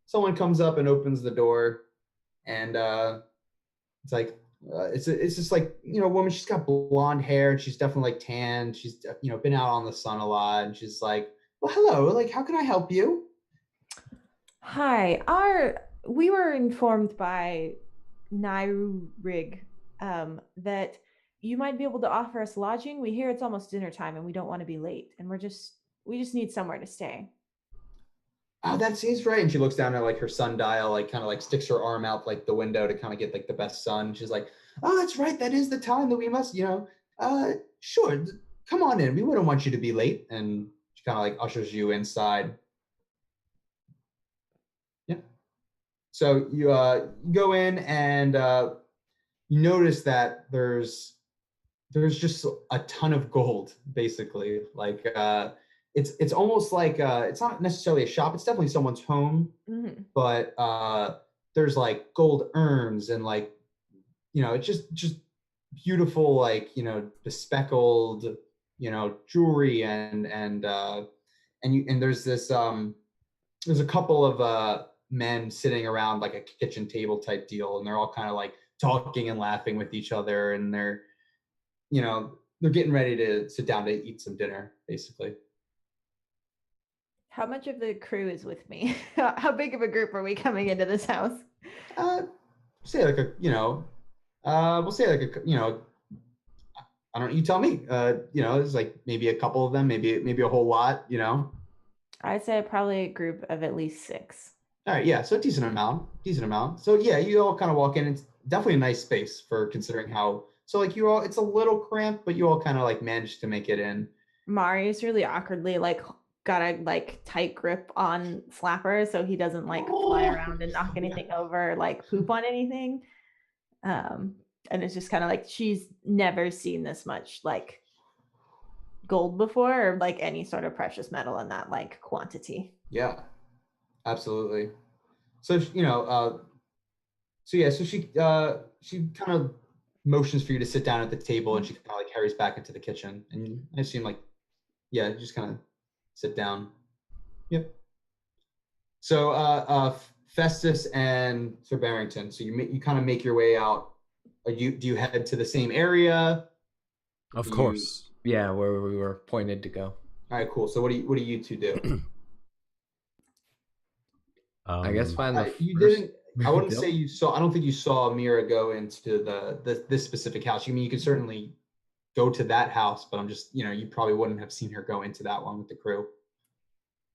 someone comes up and opens the door, and it's like it's just like a woman. She's got blonde hair, and she's definitely like tan. She's been out on the sun a lot, and she's like, "Well, hello. Like, how can I help you?" Hi, we were informed by Nairig that you might be able to offer us lodging. We hear it's almost dinner time and we don't want to be late, and we just need somewhere to stay. Oh, that seems right. And she looks down at like her sundial, like kind of like sticks her arm out like the window to kind of get like the best sun. She's like, "Oh, that's right. That is the time that we must, sure, come on in. We wouldn't want you to be late." And she kind of like ushers you inside. Yeah. So you go in, and you notice that there's just a ton of gold, basically. Like it's almost like it's not necessarily a shop. It's definitely someone's home, but there's like gold urns, and like it's just beautiful, like bespeckled jewelry, and there's this there's a couple of men sitting around like a kitchen table type deal, and they're all kind of like talking and laughing with each other, and they're getting ready to sit down to eat some dinner, basically. How much of the crew is with me? How big of a group are we coming into this house? Say like we'll say like I don't know, you tell me. It's like maybe a couple of them, maybe a whole lot. I'd say probably a group of at least 6. All right, yeah, so decent amount. So yeah, you all kind of walk in. It's definitely a nice space for considering how. So like it's a little cramped, but you all kind of like managed to make it in. Mari's really awkwardly like got a like tight grip on Flapper so he doesn't like fly around and knock anything over, like poop on anything. And it's just kind of like she's never seen this much like gold before, or like any sort of precious metal in that like quantity. Yeah, absolutely. So so she kind of motions for you to sit down at the table, and she kind of like hurries back into the kitchen, and I assume like just kind of sit down. Yep. So Festus and Sir Barrington, so you kind of make your way out. Do you head to the same area? Of course. Yeah, where we were pointed to go. All right, cool. So what do you two do? I guess find the you first... didn't. I wouldn't say you saw. I don't think you saw Mira go into this specific house. I mean, you could certainly go to that house, but I'm just you probably wouldn't have seen her go into that one with the crew.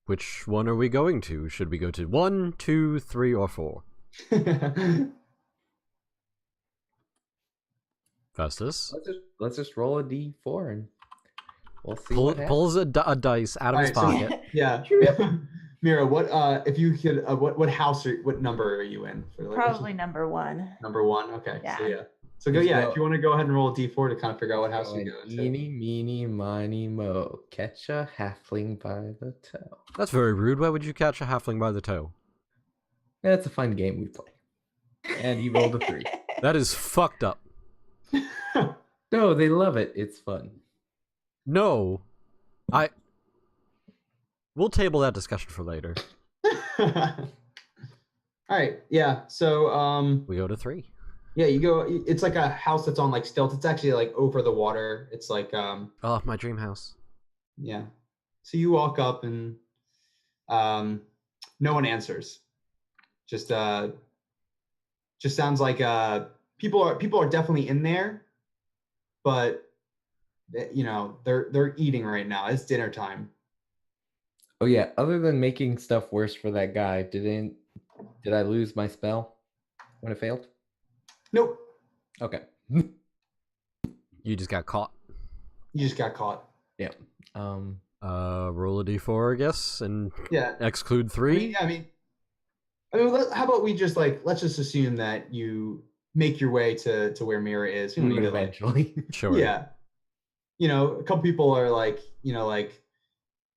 Which one are we going to? Should we go to 1, 2, 3, or 4? Festus? Let's just roll a d4 and we'll see. Pulls a dice out of his pocket. So, yeah. Mira, what if you could what house or what number are you in? Probably number 1. Number 1. Okay. Yeah. So yeah. So go. Yeah. If you want to go ahead and roll a d4 to kind of figure out what house you go into. Eeny, meeny, miny, mo. Catch a halfling by the toe. That's very rude. Why would you catch a halfling by the toe? That's a fun game we play. And he rolled a 3. That is fucked up. No, they love it. It's fun. No. We'll table that discussion for later. All All right. Yeah. So We go to 3. yeah, you go. It's like a house that's on like stilts. It's actually like over the water. It's like Oh, my dream house. yeah. So you walk up and um, no one answers. Just just sounds like people are definitely in there, but you know they're eating right now. It's dinner time. Oh yeah, other than making stuff worse for that guy, did I lose my spell when it failed? Nope. Okay. You just got caught. You just got caught. Yeah. Roll a d4, I guess, and Yeah. exclude I 3. mean, yeah, how about we just like let's just assume that you make your way to where Mira is. We don't need to like Eventually. Sure. yeah. You know, a couple people are like, you know, like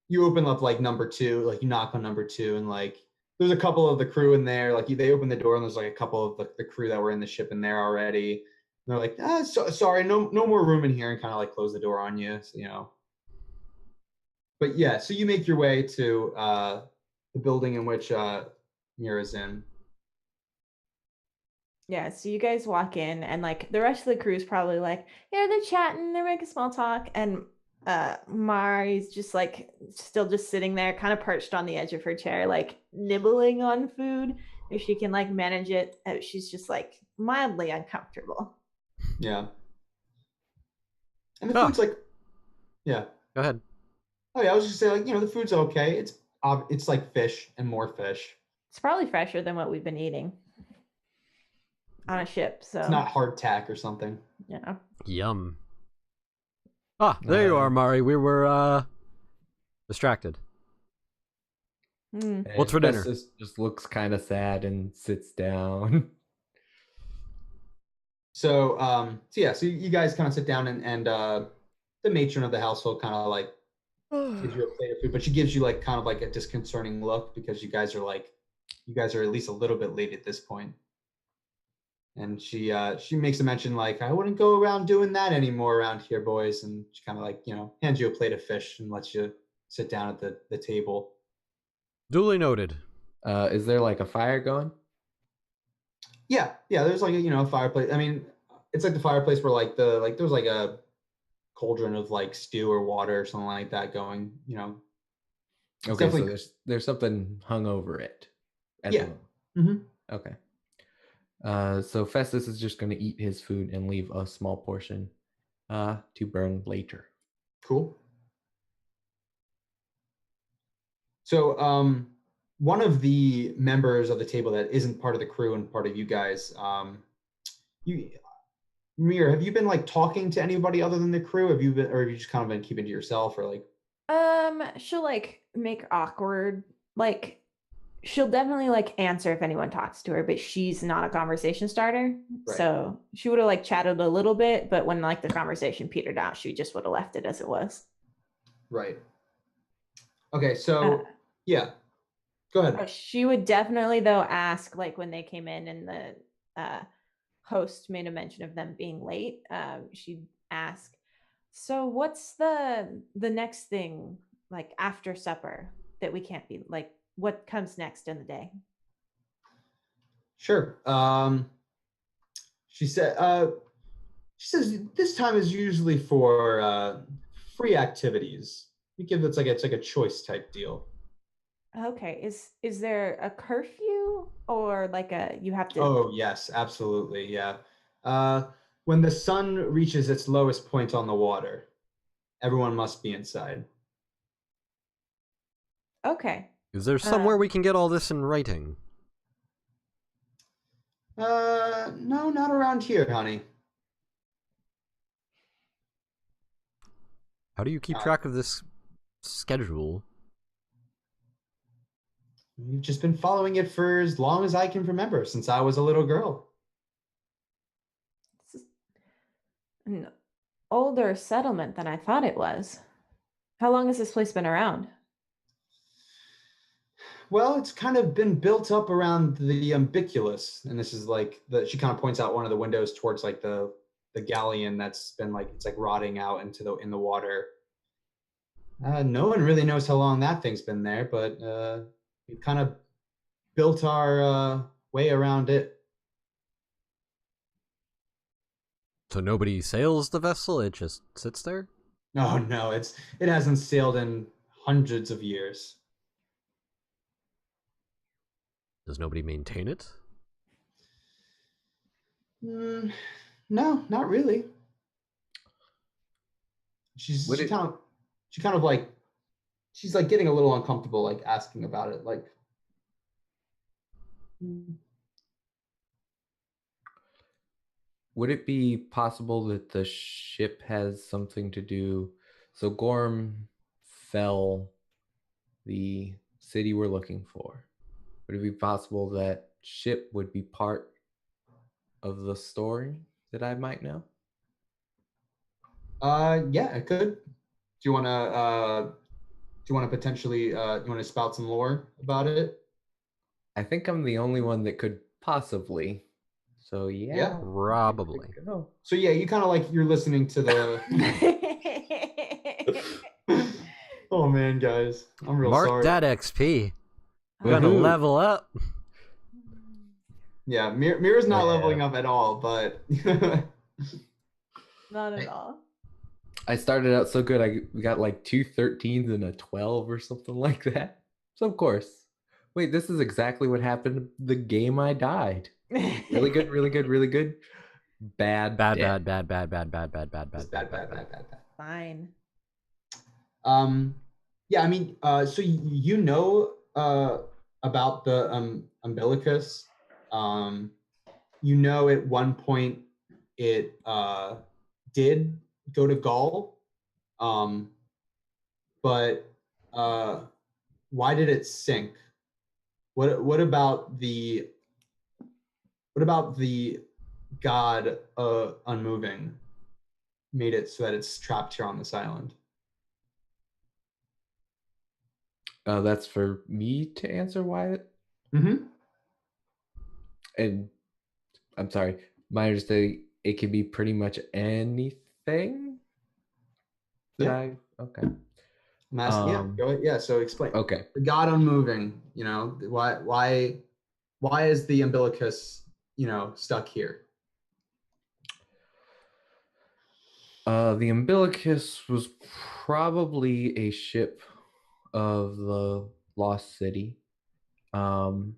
you open up like number 2, like you knock on number 2, and like there's a couple of the crew in there. Like they open the door and there's like a couple of the crew that were in the ship in there already. And they're like, sorry, no more room in here, and kind of like close the door on you. So, you know. But yeah, so you make your way to the building in which Mira's in. Yeah, so you guys walk in and like the rest of the crew is probably like, yeah, they're chatting, they're making small talk, and Mari's just like still just sitting there, kind of perched on the edge of her chair, like nibbling on food. If she can like manage it, she's just like mildly uncomfortable. Yeah. And the food's like, yeah. Go ahead. Oh yeah, I was just saying, like, you know, the food's okay. It's like fish and more fish. It's probably fresher than what we've been eating on a ship. So It's not hardtack or something. yeah. Yum. Ah, there you are, Mari. We were distracted. What's for dinner? Festus just looks kind of sad and sits down. So so you guys kind of sit down and the matron of the household kind of like gives you a plate of food, but she gives you like kind of like a disconcerting look because you guys are at least a little bit late at this point. And she makes a mention like, I wouldn't go around doing that anymore around here, boys. And she kind of like, you know, hands you a plate of fish and lets you sit down at the table. Duly noted. Is there like a fire going? Yeah, there's like a fireplace. I mean, it's like the fireplace where like there's like a cauldron of like stew or water or something like that going, you know. Okay, so there's something hung over it. Yeah. Mm-hmm. Okay. So Festus is just going to eat his food and leave a small portion to burn later. Cool. So one of the members of the table that isn't part of the crew and part of you guys, Mir, have you been like talking to anybody other than the crew? Have you just kind of been keeping to yourself, or like? She'll like make awkward, like she'll definitely like answer if anyone talks to her, but she's not a conversation starter. Right. So she would have like chatted a little bit, but when like the conversation petered out, she just would have left it as it was. Right. Okay, so yeah. Go ahead. She would definitely though ask, like when they came in and the host made a mention of them being late, she'd ask, so what's the next thing like after supper that we can't be like, what comes next in the day? Sure. She says this time is usually for free activities. We give it's like a choice type deal. Okay. Is there a curfew or like you have to? Oh yes, absolutely. Yeah. When the sun reaches its lowest point on the water, everyone must be inside. Okay. Is there somewhere we can get all this in writing? No, not around here, honey. How do you keep track of this schedule? You've just been following it for as long as I can remember, since I was a little girl. This is an older settlement than I thought it was. How long has this place been around? Well, it's kind of been built up around the umbiculus, and this is like she kind of points out one of the windows towards like the galleon that's been like it's like rotting out in the water. No one really knows how long that thing's been there, but we kind of built our way around it. So nobody sails the vessel, it just sits there? Oh no, it hasn't sailed in hundreds of years. Does nobody maintain it? Mm, no, not really. She's Would she it- kind of she kind of like she's like getting a little uncomfortable, like asking about it, like. Would it be possible that the ship has something to do? So Gorm fell the city we're looking for. Would it be possible that ship would be part of the story that I might know? Yeah, it could. Do you want to potentially you want to spout some lore about it? I think I'm the only one that could possibly. So yeah. Yeah. Probably. Go. So yeah, you kind of like you're listening to the. Oh man, guys, I'm real Mark sorry. that XP. We're gonna Woohoo. level up. Yeah, Mira's not Yeah. leveling up at all, but Not at all. I started out so good. I got like 2 13s and a 12 or something like that. So of course. Wait, this is exactly what happened the game I died. Really good, really good, really good. Bad, Bad, dead. bad, bad, bad, bad, bad, bad, bad, It's bad, bad. bad. Fine. Yeah, I mean, so you know about the umbilicus. You know, at one point it did go to Gaul, but why did it sink? What about the god Unmoving made it so that it's trapped here on this island? That's for me to answer, Wyatt. Mm-hmm. And I'm sorry, my understanding, it can be pretty much anything that Yeah. okay. I'm asking, yeah, go ahead. Yeah, so explain. Okay. The god Unmoving, you know, why is the umbilicus, you know, stuck here? The umbilicus was probably a ship of the lost city. Gorm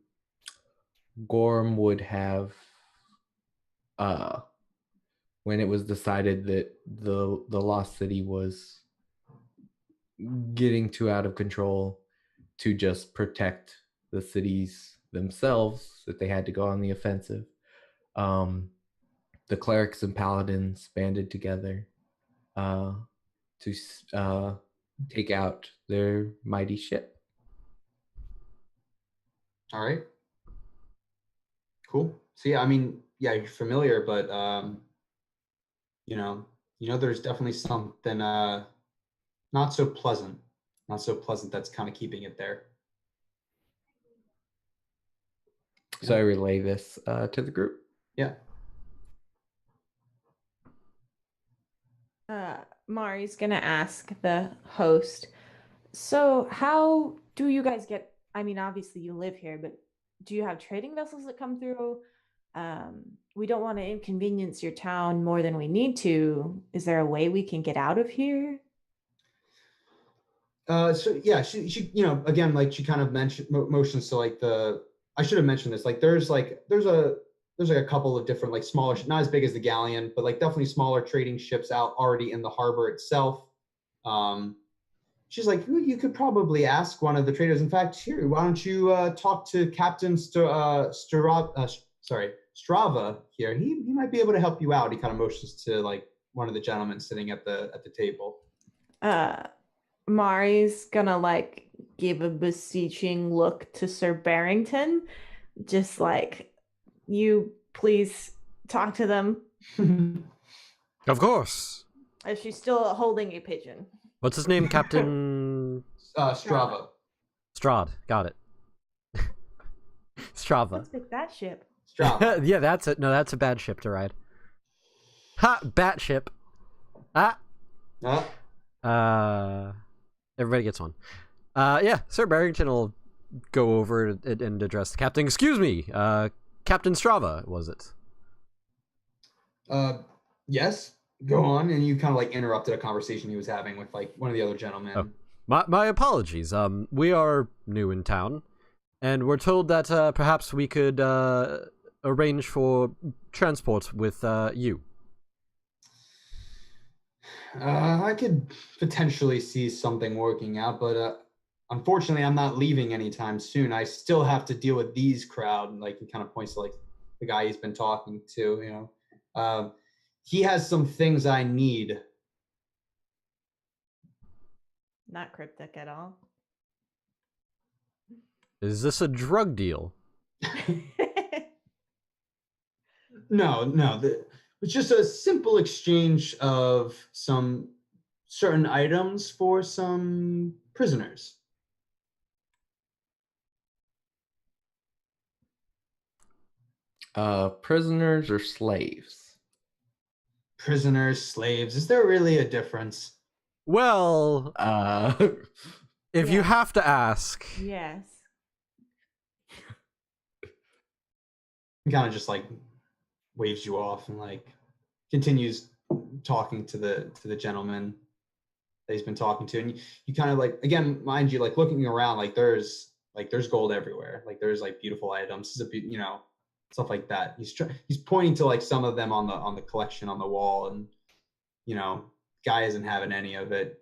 would have when it was decided that the lost city was getting too out of control to just protect the cities themselves, that they had to go on the offensive. The clerics and paladins banded together to take out their mighty ship. All right. Cool. So yeah, I mean, yeah, you're familiar, but you know, there's definitely something not so pleasant that's kind of keeping it there. So I relay this to the group. Yeah. Mari's gonna ask the host. So how do you guys get? I mean, obviously you live here, but do you have trading vessels that come through? We don't want to inconvenience your town more than we need to. Is there a way we can get out of here? So yeah, she you know, again, like she kind of mentioned motions to like I should have mentioned this, like there's like a couple of different like smaller, not as big as the galleon, but like definitely smaller trading ships out already in the harbor itself. She's like, you could probably ask one of the traders. In fact, here, why don't you talk to Captain Strava here? He might be able to help you out. He kind of motions to like one of the gentlemen sitting at the table. Mari's gonna like give a beseeching look to Sir Barrington, just like, you please talk to them. Of course. She's still holding a pigeon. What's his name? Captain Strava. Strahd. Got it. Strava. Let's pick that ship. Strava. Yeah, that's it. No, that's a bad ship to ride. Ha! Bat ship. Ah. Everybody gets one. Yeah, Sir Barrington will go over and address the captain. Excuse me, Captain Strava, was it? Yes, go on. And you kind of like interrupted a conversation he was having with like one of the other gentlemen. Oh. My apologies. We are new in town, and we're told that perhaps we could arrange for transport with you. I could potentially see something working out, but unfortunately, I'm not leaving anytime soon. I still have to deal with these crowd. Like he kind of points to like the guy he's been talking to. He has some things I need. Not cryptic at all. Is this a drug deal? No. It's just a simple exchange of some certain items for some prisoners. Prisoners or slaves? Prisoners, slaves. Is there really a difference? Well, if you Yeah. have to ask, Yes. He kind of just like waves you off and like continues talking to the gentleman that he's been talking to, and you kind of like, again, mind you, like looking around, like there's gold everywhere, like there's like beautiful items, stuff like that. He's pointing to like some of them on the collection on the wall, and guy isn't having any of it.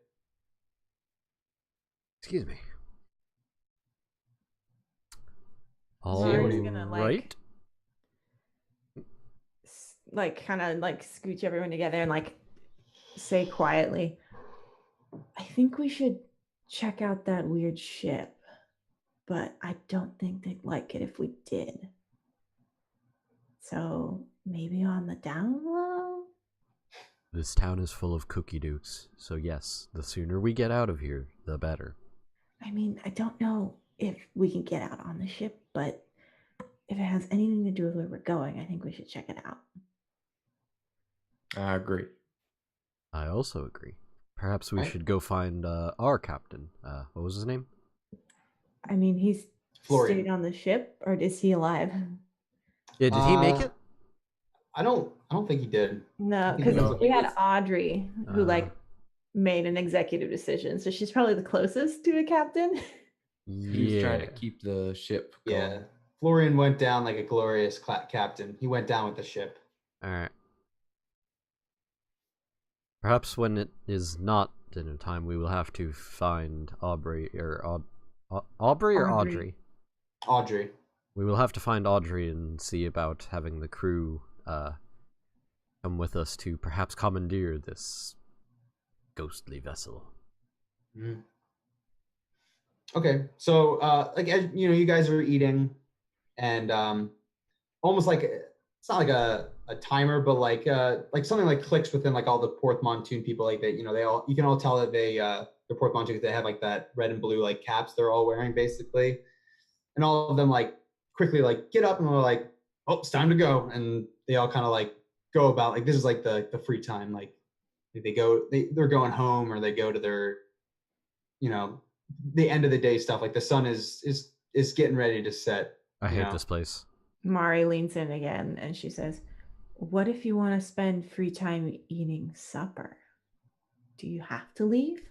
excuse me. Mari's All gonna right. like kind of like scooch everyone together and like say quietly, I think we should check out that weird ship, but I don't think they'd like it if we did. So maybe on the down low? This town is full of cookie dukes, so yes, the sooner we get out of here, the better. I mean, I don't know if we can get out on the ship, but if it has anything to do with where we're going, I think we should check it out. I agree. I also agree. Perhaps we Right. should go find our captain. What was his name? I mean, he's Florian. stayed on the ship, or is he alive? Yeah, did he make it? I don't think he did. No, think because No. we had Audrey who Uh. like made an executive decision, so she's probably the closest to a captain. He was trying to keep the ship going. Yeah, Florian went down like a glorious captain. He went down with the ship. All right. Perhaps when it is not dinner time, we will have to find Aubrey or Aubrey or Audrey. Audrey. We will have to find Audrey and see about having the crew come with us to perhaps commandeer this ghostly vessel. Mm. Okay, so like as you guys are eating, and almost like it's not like a timer, but like something like clicks within like all the Porthmontoon people, like that. You can all tell that they're Porthmontoon, they have like that red and blue like caps they're all wearing basically, and all of them like quickly like get up and they're like, oh, it's time to go, and they all kind of like go about, like this is like the free time, like they're going home, or they go to their the end of the day stuff, like the sun is getting ready to set. I hate this place. Mari leans in again and she says, what if you want to spend free time eating supper? Do you have to leave?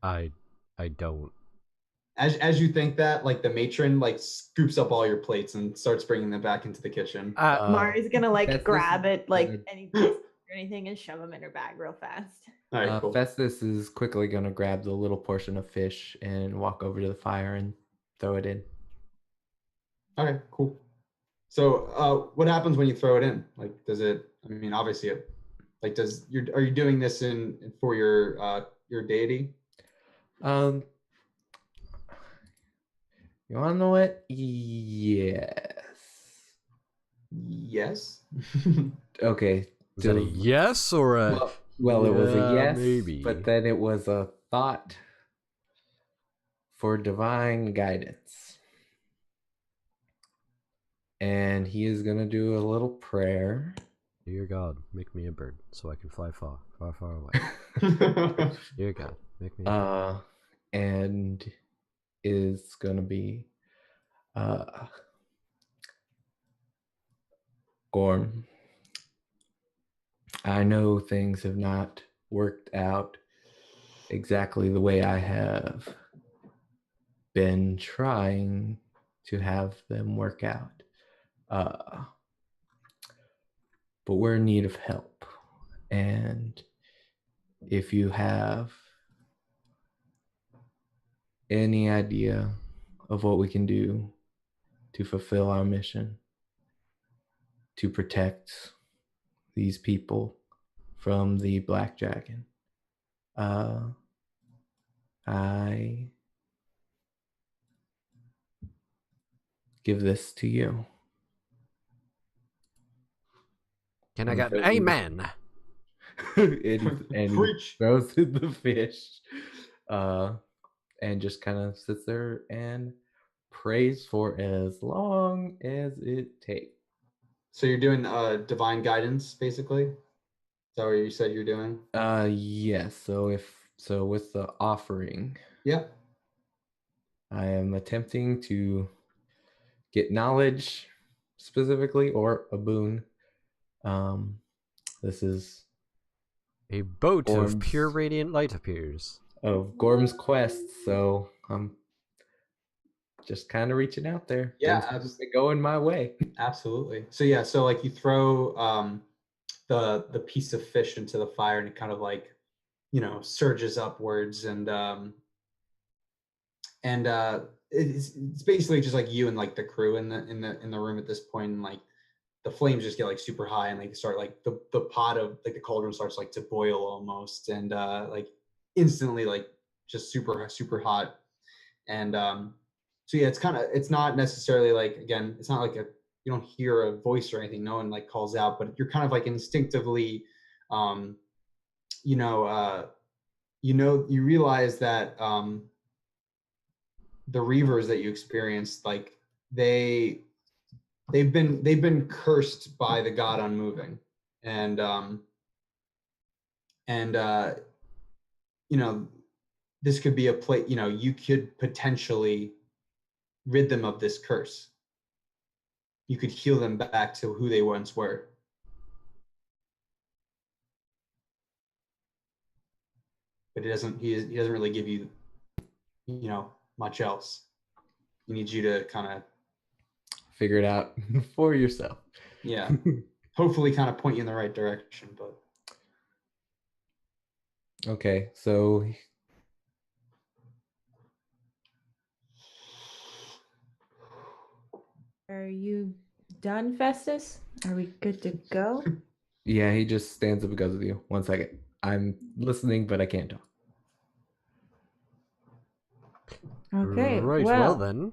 I don't. As you think that, like the matron like scoops up all your plates and starts bringing them back into the kitchen. Mari's gonna like Festus grab it like is any piece or anything and shove them in her bag real fast. All right, cool. Festus is quickly going to grab the little portion of fish and walk over to the fire and throw it in. Okay, cool. So what happens when you throw it in? Like, does it, I mean, obviously like are you doing this for your deity? You want to know what? Yes. Yes. Okay. Was that a yes or a? Well, it was a Yeah, yes, maybe. but then it was a thought for divine guidance. And he is going to do a little prayer. Dear God, make me a bird so I can fly far, far, far away. Dear God, make me a bird. And is going to be Gorm, I know things have not worked out exactly the way I have been trying to have them work out. But we're in need of help. And if you have any idea of what we can do to fulfill our mission, to protect these people from the Black Dragon, I give this to you. Can I And get an so he- amen? and he Preach. throws in the fish, and just kind of sits there and prays for as long as it takes. So you're doing divine guidance, basically. Is that what you said you're doing? Yes. So with the offering, Yep. I am attempting to get knowledge specifically, or a boon. This is A boat of Gorm's- pure radiant light appears. of Gorm's quest, so I'm just kind of reaching out there. Yeah, Things haven't been going my way. Absolutely. So yeah, so like you throw the piece of fish into the fire, and it kind of like, you know, surges upwards, and it's basically just like you and like the crew in the room at this point, and like the flames just get like super high, and like start like the pot of like the cauldron starts like to boil almost, and like instantly like just super hot. And so yeah, it's not necessarily like, again, it's not like you don't hear a voice or anything, no one like calls out, but you're kind of like instinctively you know you realize that the reavers that you experienced, like they've been cursed by the god Unmoving, and you know, this could be a place, you know, you could potentially rid them of this curse. You could heal them back to who they once were. But he doesn't really give you, you know, much else. He needs you to kind of Figure it out for yourself. yeah, hopefully kind of point you in the right direction. But Okay, so Are you done, Festus? Are we good to go? yeah, he just stands up and goes with you. 1 second. I'm listening, but I can't talk. Okay. Right, well then.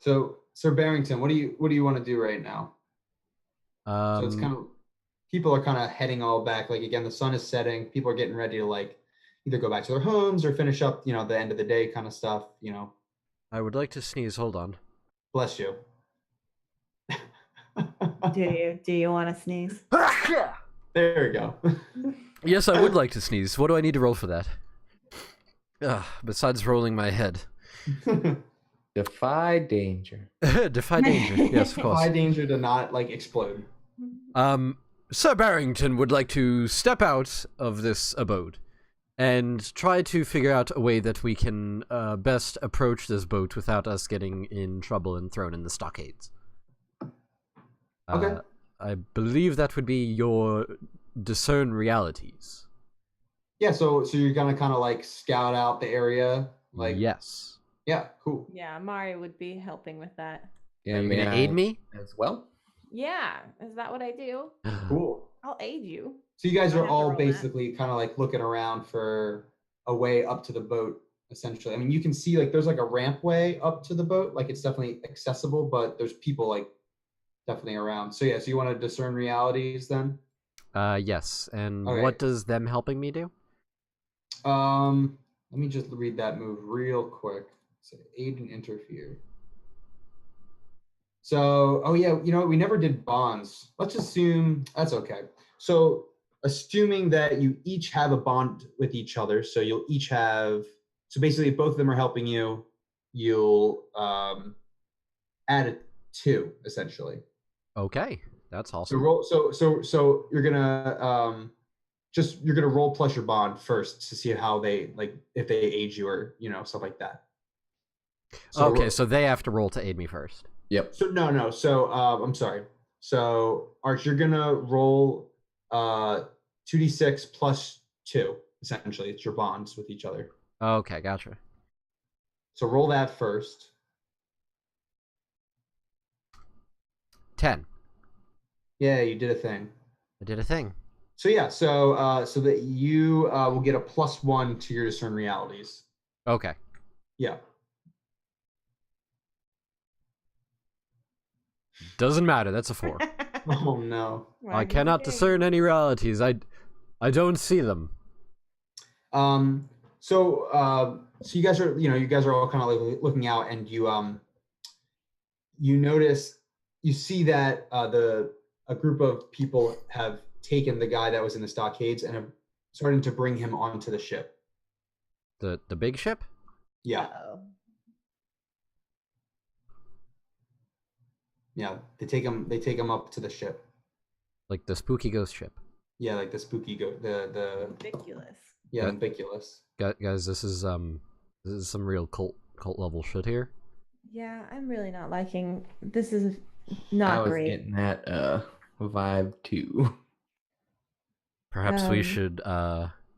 so Sir Barrington, what do you want to do right now? So it's kind of, people are kind of heading all back. Like, again, the sun is setting. People are getting ready to like either go back to their homes or finish up, you know, the end of the day kind of stuff, you know. I would like to sneeze. Hold on. Bless you. Do you want to sneeze? There we go. Yes, I would like to sneeze. What do I need to roll for that? Besides rolling my head. Defy danger. Defy danger. Yes, of course. High danger to not like explode. Sir Barrington would like to step out of this abode and try to figure out a way that we can best approach this boat without us getting in trouble and thrown in the stockades. Okay. I believe that would be your discern realities. Yeah, so you're gonna kind of like scout out the area, like Yes. Yeah, cool. Yeah, Mari would be helping with that. Yeah, Are you may gonna I aid me? as well? Yeah, is that what I do? Cool. I'll aid you. So you guys I are have to all roll that. basically kind of like looking around for a way up to the boat, essentially. I mean, you can see like there's like a rampway up to the boat, like it's definitely accessible, but there's people like definitely around. So yeah, so you want to discern realities then? Yes. And Okay. what does them helping me do? Let me just read that move real quick. So aid and interfere. So, oh yeah, you know what? We never did bonds. Let's assume that's okay. So, assuming that you each have a bond with each other, so you'll each have. So basically, if both of them are helping you, you'll add a 2 essentially. Okay. That's So awesome. roll. So you're gonna you're gonna roll plus your bond first to see how they like if they aid you or stuff like that. So Okay, so they have to roll to aid me first. Yep. So no. So I'm sorry. So Arch, you're gonna roll 2d6 plus 2. Essentially, it's your bonds with each other. Okay, gotcha. So roll that first. 10. Yeah, you did a thing. I did a thing. So yeah, so that you will get a +1 to your discern realities. Okay. Yeah. Doesn't matter. That's a 4. Oh no. I cannot discern any realities. I don't see them. So you guys are all kind of like looking out, and you notice, you see that a group of people have taken the guy that was in the stockades and have started to bring him onto the ship. The big ship? Yeah. Uh-oh. Yeah, they take him up to the ship. Like the spooky ghost ship. Yeah, like the spooky the Ridiculous. yeah, That- ambiguous. Guys, this is some real cult level shit here. Yeah, I'm really not liking this. Is I not was great. getting that vibe too. Perhaps we Um, should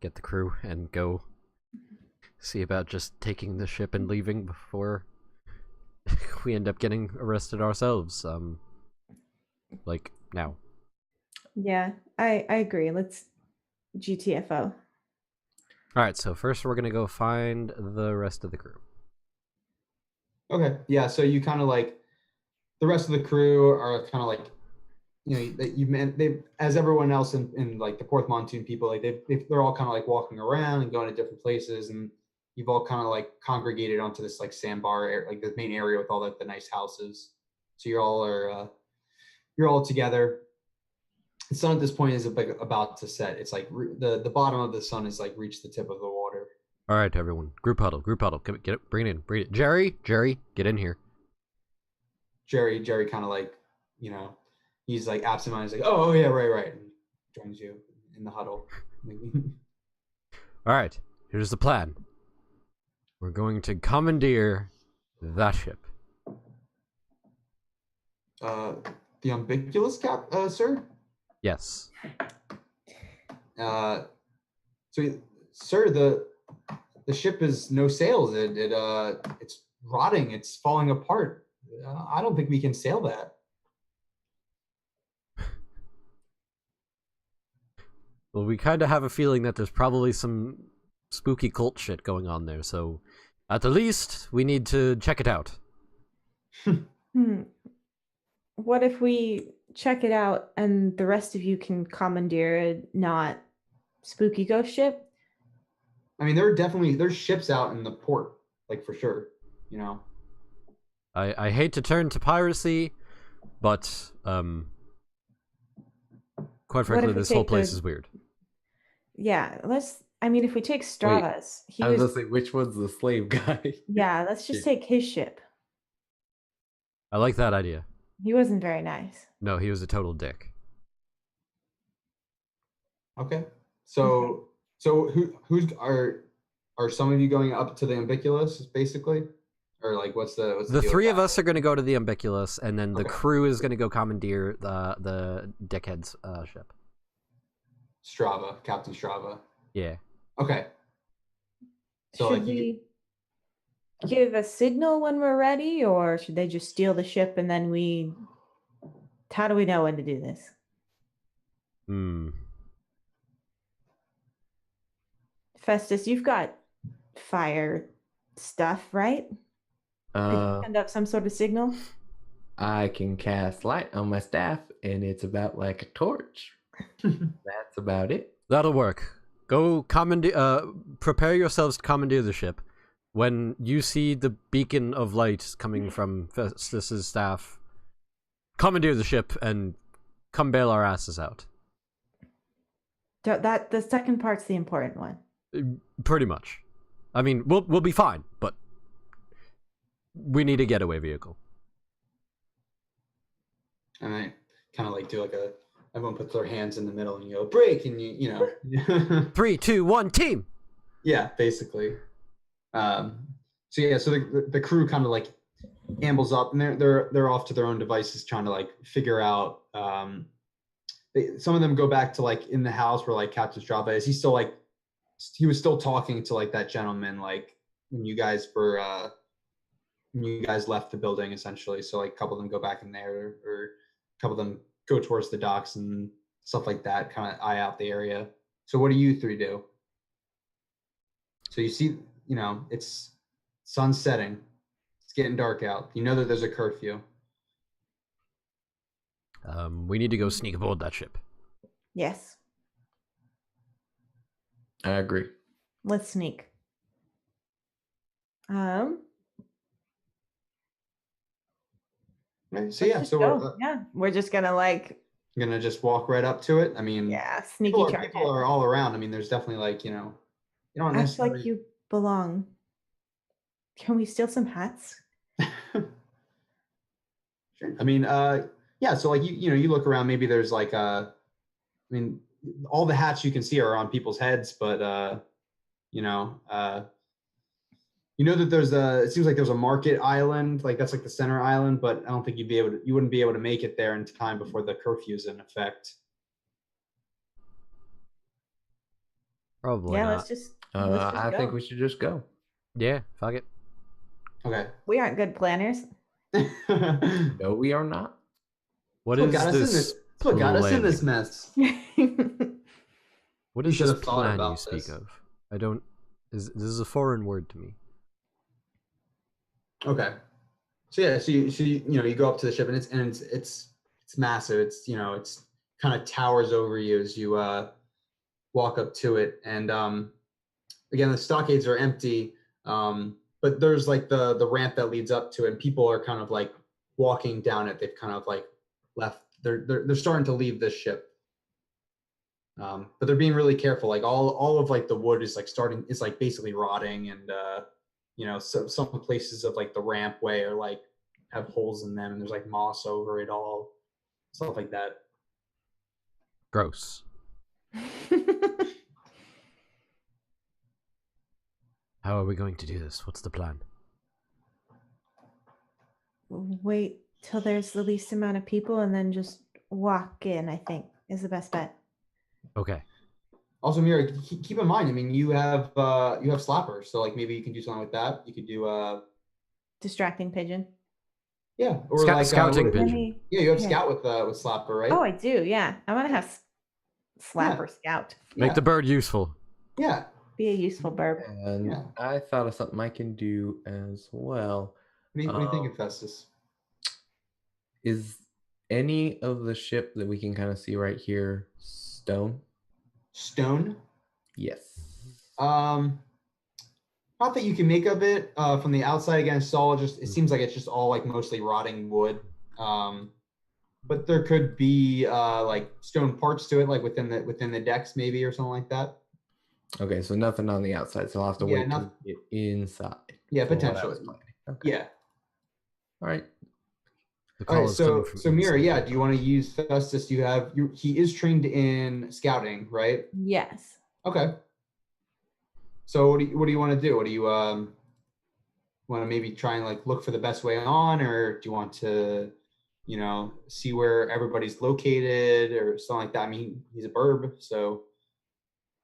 get the crew and go see about just taking the ship and leaving before we end up getting arrested ourselves. Like now. Yeah, I agree. Let's GTFO. Alright, so first we're gonna go find the rest of the crew. Okay. Yeah, so you kind of like the rest of the crew are kind of like they've as everyone else in like the Porth Montoon people, like they're all kind of like walking around and going to different places, and you've all kind of like congregated onto this like sandbar like the main area with all like the nice houses. So you're all together. The sun at this point is like about to set. It's like the bottom of the sun is like reached the tip of the water. Alright, everyone. Group huddle. Come, get it, bring it in. Jerry, get in here. Jerry kind of like, he's like absent-minded. He's like, oh yeah, right, and joins you in the huddle. Alright, here's the plan. We're going to commandeer that ship. The ambiguous sir. Yes. Sir, the ship is no sails. It's rotting. It's falling apart. I don't think we can sail that. Well, we kind of have a feeling that there's probably some spooky cult shit going on there, so at the least, we need to check it out. What if we check it out and the rest of you can commandeer a not spooky ghost ship? I mean, there's ships out in the port, like for sure. I hate to turn to piracy, but quite frankly, if we this whole take place the- is weird. Yeah, if we take Strava's, I was gonna say, which one's the slave guy? yeah, let's just take his ship. I like that idea. He wasn't very nice. No, he was a total dick. Okay. So are some of you going up to the ambiguous basically, or like what's the The deal three with of that? us are going to go to the Ambiguous, and then the Okay. crew is going to go commandeer the dickhead's ship. Strava, Captain Strava. Yeah. Okay. So Should like we give a signal when we're ready, or should they just steal the ship and then how do we know when to do this? Festus, you've got fire stuff, right? Could you send up some sort of signal? I can cast light on my staff, and it's about like a torch. That's about it. That'll work. Go commandeer. Prepare yourselves to commandeer the ship. When you see the beacon of light coming from Festus's staff, commandeer the ship and come bail our asses out. That the second part's the important one. Pretty much. I mean, we'll be fine, but we need a getaway vehicle. All right. kind of like do like everyone puts their hands in the middle and you go break and you know 3, 2, 1, team. Yeah, basically. So yeah, so the crew kind of like ambles up and they're off to their own devices trying to like figure out. Some of them go back to like in the house where like Captain Strava is. He's still like he was still talking to like that gentleman like when you guys left the building essentially. So like a couple of them go back in there or a couple of them go towards the docks and stuff like that, kind of eye out the area. So what do you three do? So you see, you know, it's sun setting. It's getting dark out. You know that there's a curfew. We need to go sneak aboard that ship. Yes. I agree. Let's sneak. Right, so yeah, so we're just gonna like gonna just walk right up to it. I mean, yeah, sneaky charge. People are all around. I mean, there's definitely like, you know, you don't necessarily act like you belong. Can we steal some hats? Sure. I mean, yeah, so like you know, you look around, maybe there's like I mean, all the hats you can see are on people's heads, but you know that there's it seems like there's a market island, like that's like the center island, but I don't think you wouldn't be able to make it there in time before the curfew's in effect. Probably yeah, not. let's just I go. think we should just go. Yeah, fuck it. Okay. We aren't good planners. No, we are not. What is this? What got us in this mess? What You is should this have thought plan you about speak this. of? I don't. This is a foreign word to me. Okay. So yeah, so you know you go up to the ship and it's massive. It's you know it's kind of towers over you as you walk up to it, and again the stockades are empty, but there's like the ramp that leads up to it, and people are kind of like walking down it. They've kind of like left. They're starting to leave this ship, but they're being really careful. Like all of like the wood is like it's like basically rotting, and you know some places of like the rampway are like have holes in them, and there's like moss over it all, stuff like that. Gross. How are we going to do this? What's the plan? Wait till there's the least amount of people and then just walk in, I think, is the best bet. Okay. Also, Mira, keep in mind, I mean, you have Slapper, so like maybe you can do something with that. You could do distracting pigeon. Yeah, or like scouting pigeon. Yeah, you have Scout with Slapper, right? Oh, I do. Yeah, I want to have Slapper Scout. Make the bird useful. Yeah. Be a useful bird. And I thought of something I can do as well. What do you think of Festus? Is any of the ship that we can kind of see right here stone? Stone? Yes. Not that you can make of it from the outside. Again, it's all just. It seems like it's just all like mostly rotting wood. But there could be like stone parts to it, like within the decks maybe or something like that. Okay, so nothing on the outside, so I'll have to wait to get inside. Yeah, potentially. Okay. Yeah. All right. All right, so Mira, yeah, do you want to use Festus? He is trained in scouting, right? Yes. Okay. So what do you want to do? What do you want to maybe try and like look for the best way on, or do you want to, you know, see where everybody's located or something like that? I mean, he's a burb, so.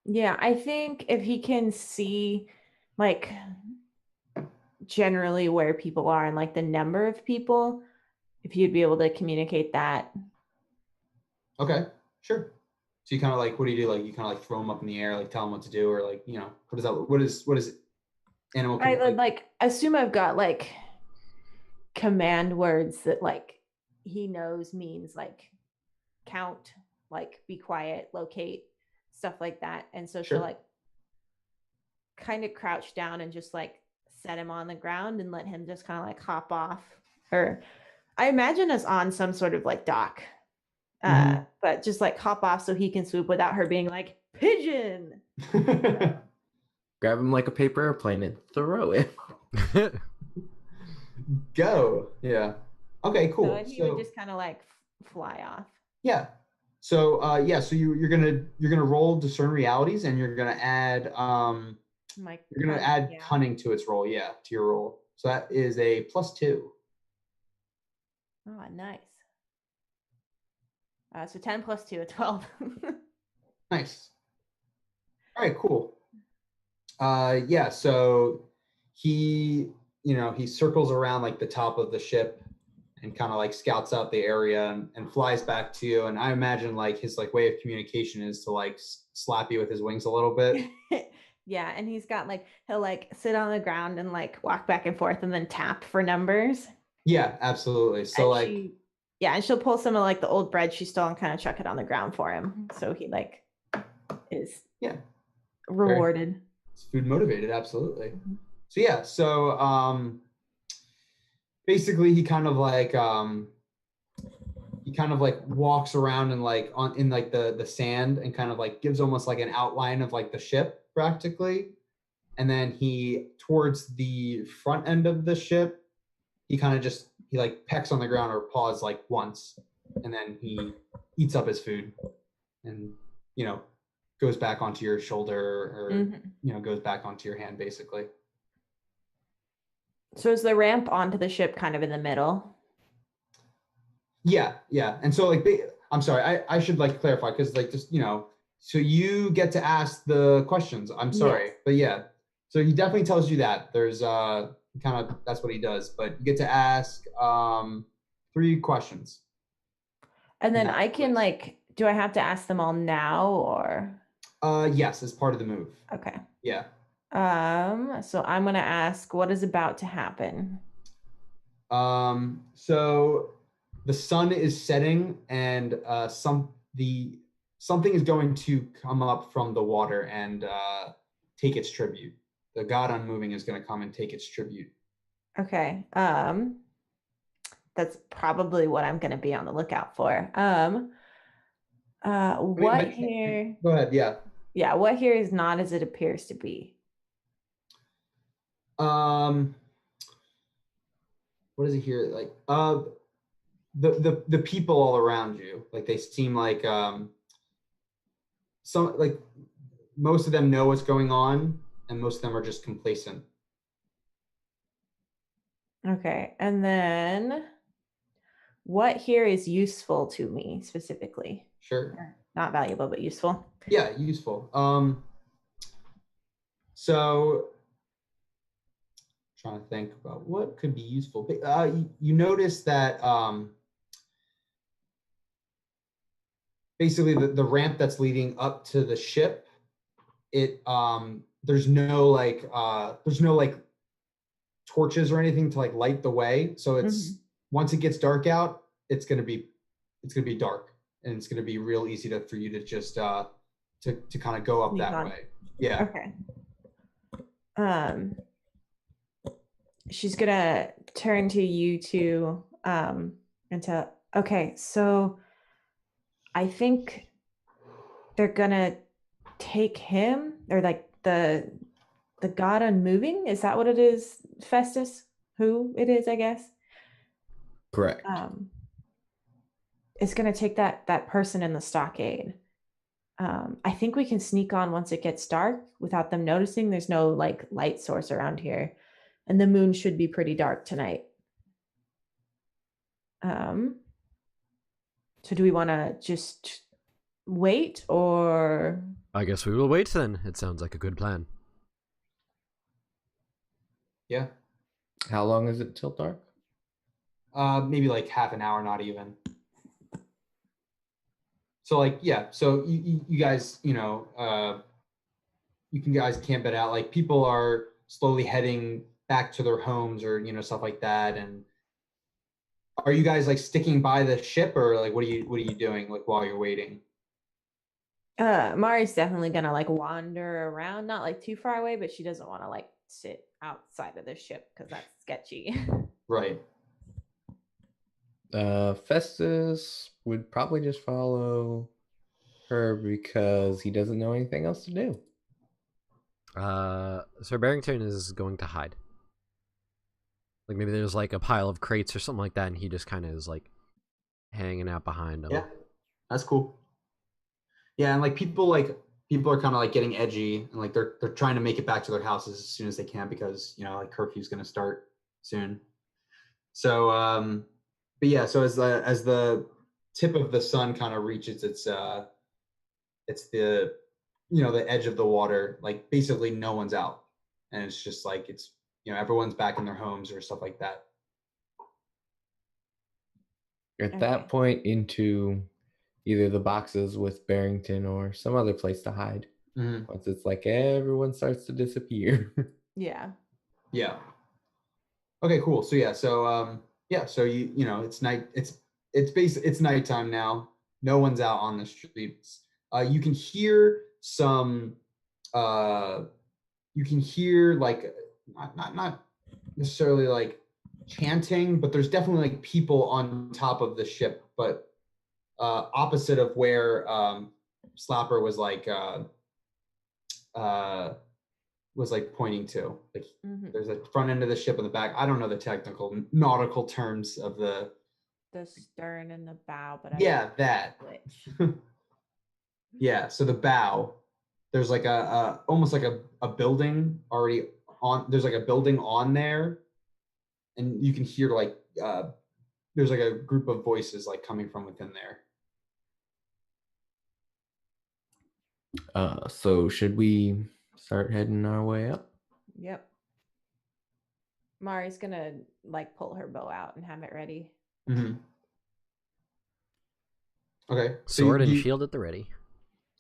Yeah, I think if he can see like generally where people are and like the number of people, if you'd be able to communicate that. Okay, sure. So you kind of like, what do you do? Like you kind of like throw them up in the air, like tell them what to do, or like, you know, what is it? Animal. I would like assume I've got like command words that like he knows means like count, like be quiet, locate, stuff like that. And so she'll like kind of crouch down and just like set him on the ground and let him just kind of like hop off. Or I imagine us on some sort of like dock, but just like hop off so he can swoop without her being like pigeon. Grab him like a paper airplane and throw it. Go. Yeah. Okay, cool. So he would just kind of like fly off. Yeah. So so you're gonna roll discern realities, and My you're gonna cunning, add yeah. cunning to its roll, yeah, to your roll. So that is a +2. Oh, nice. So 10 plus 2 is 12. Nice. All right, cool. Yeah, so he circles around like the top of the ship and kind of like scouts out the area and flies back to you. And I imagine like his like way of communication is to like slap you with his wings a little bit. Yeah, and he's got like he'll like sit on the ground and like walk back and forth and then tap for numbers. Yeah, absolutely. So And like, and she'll pull some of like the old bread she stole and kind of chuck it on the ground for him. So he like is yeah, rewarded. it's food motivated, absolutely. Mhm. So yeah, so basically he kind of like walks around and like on in like the sand and kind of like gives almost like an outline of like the ship practically. And then he towards the front end of the ship, he like pecks on the ground or paws like once, and then he eats up his food and you know goes back onto your shoulder or goes back onto your hand basically. So is the ramp onto the ship kind of in the middle? Yeah. And so like I'm sorry, I should like clarify because like just so you get to ask the questions. I'm sorry. Yes. But yeah. So he definitely tells you that. There's kind of that's what he does, but you get to ask 3 questions. And then Yeah, I can like, do I have to ask them all now or? Yes, as part of the move. Okay. Yeah. So I'm gonna ask what is about to happen. So the sun is setting and something is going to come up from the water and take its tribute. The god Unmoving is going to come and take its tribute. Okay. That's probably what I'm gonna be on the lookout for. What here? Go ahead. Yeah. Yeah, what here is not as it appears to be. What is it here? Like the people all around you, like they seem like some like most of them know what's going on, and most of them are just complacent. Okay, and then what here is useful to me specifically? Sure. Not valuable, but useful. Yeah, useful. So trying to think about what could be useful. You notice that basically the ramp that's leading up to the ship, there's no like torches or anything to like light the way. So it's once it gets dark out, it's gonna be dark, and it's gonna be real easy for you to just to kind of go up Sneak that on. way. Yeah. Okay. She's gonna turn to you two and tell, okay, so I think they're gonna take him or like the god Unmoving. Is that what it is, Festus? Who it is, I guess. Correct. It's gonna take that person in the stockade. I think we can sneak on once it gets dark without them noticing. There's no like light source around here, and the moon should be pretty dark tonight. So do we want to just wait or? I guess we will wait then. It sounds like a good plan. Yeah. How long is it till dark? Maybe like half an hour, not even. So like, yeah, so you guys, you can guys camp it out. Like people are slowly heading back to their homes or, stuff like that. And are you guys like sticking by the ship or like, what are you doing like while you're waiting? Mari's definitely gonna like wander around, not like too far away, but she doesn't want to like sit outside of the ship because that's sketchy. Right. Festus would probably just follow her because he doesn't know anything else to do. Sir Barrington is going to hide. Like maybe there's like a pile of crates or something like that, and he just kind of is like hanging out behind them. Yeah. That's cool. Yeah, and like people are kind of like getting edgy and like they're trying to make it back to their houses as soon as they can because like curfew's gonna start soon. So but yeah, so as the tip of the sun kind of reaches it's the the edge of the water, like basically no one's out. And it's just like it's everyone's back in their homes or stuff like that. At Okay. that point, into either the boxes with Barrington or some other place to hide. Mm-hmm. Once it's like everyone starts to disappear. Yeah. Yeah. Okay, cool. So yeah, so it's night. It's nighttime now. No one's out on the streets. You can hear some. You can hear like not necessarily like chanting, but there's definitely like people on top of the ship, but opposite of where Slapper was like pointing to. Like there's a front end of the ship and the back. I don't know the technical nautical terms of the stern and the bow, but that. Yeah, so the bow, there's like a almost like a building already on. There's like a building on there, and you can hear like there's like a group of voices like coming from within there. So should we start heading our way up? Yep. Mari's gonna like pull her bow out and have it ready. Mm-hmm. Okay. So Sword and shield at the ready.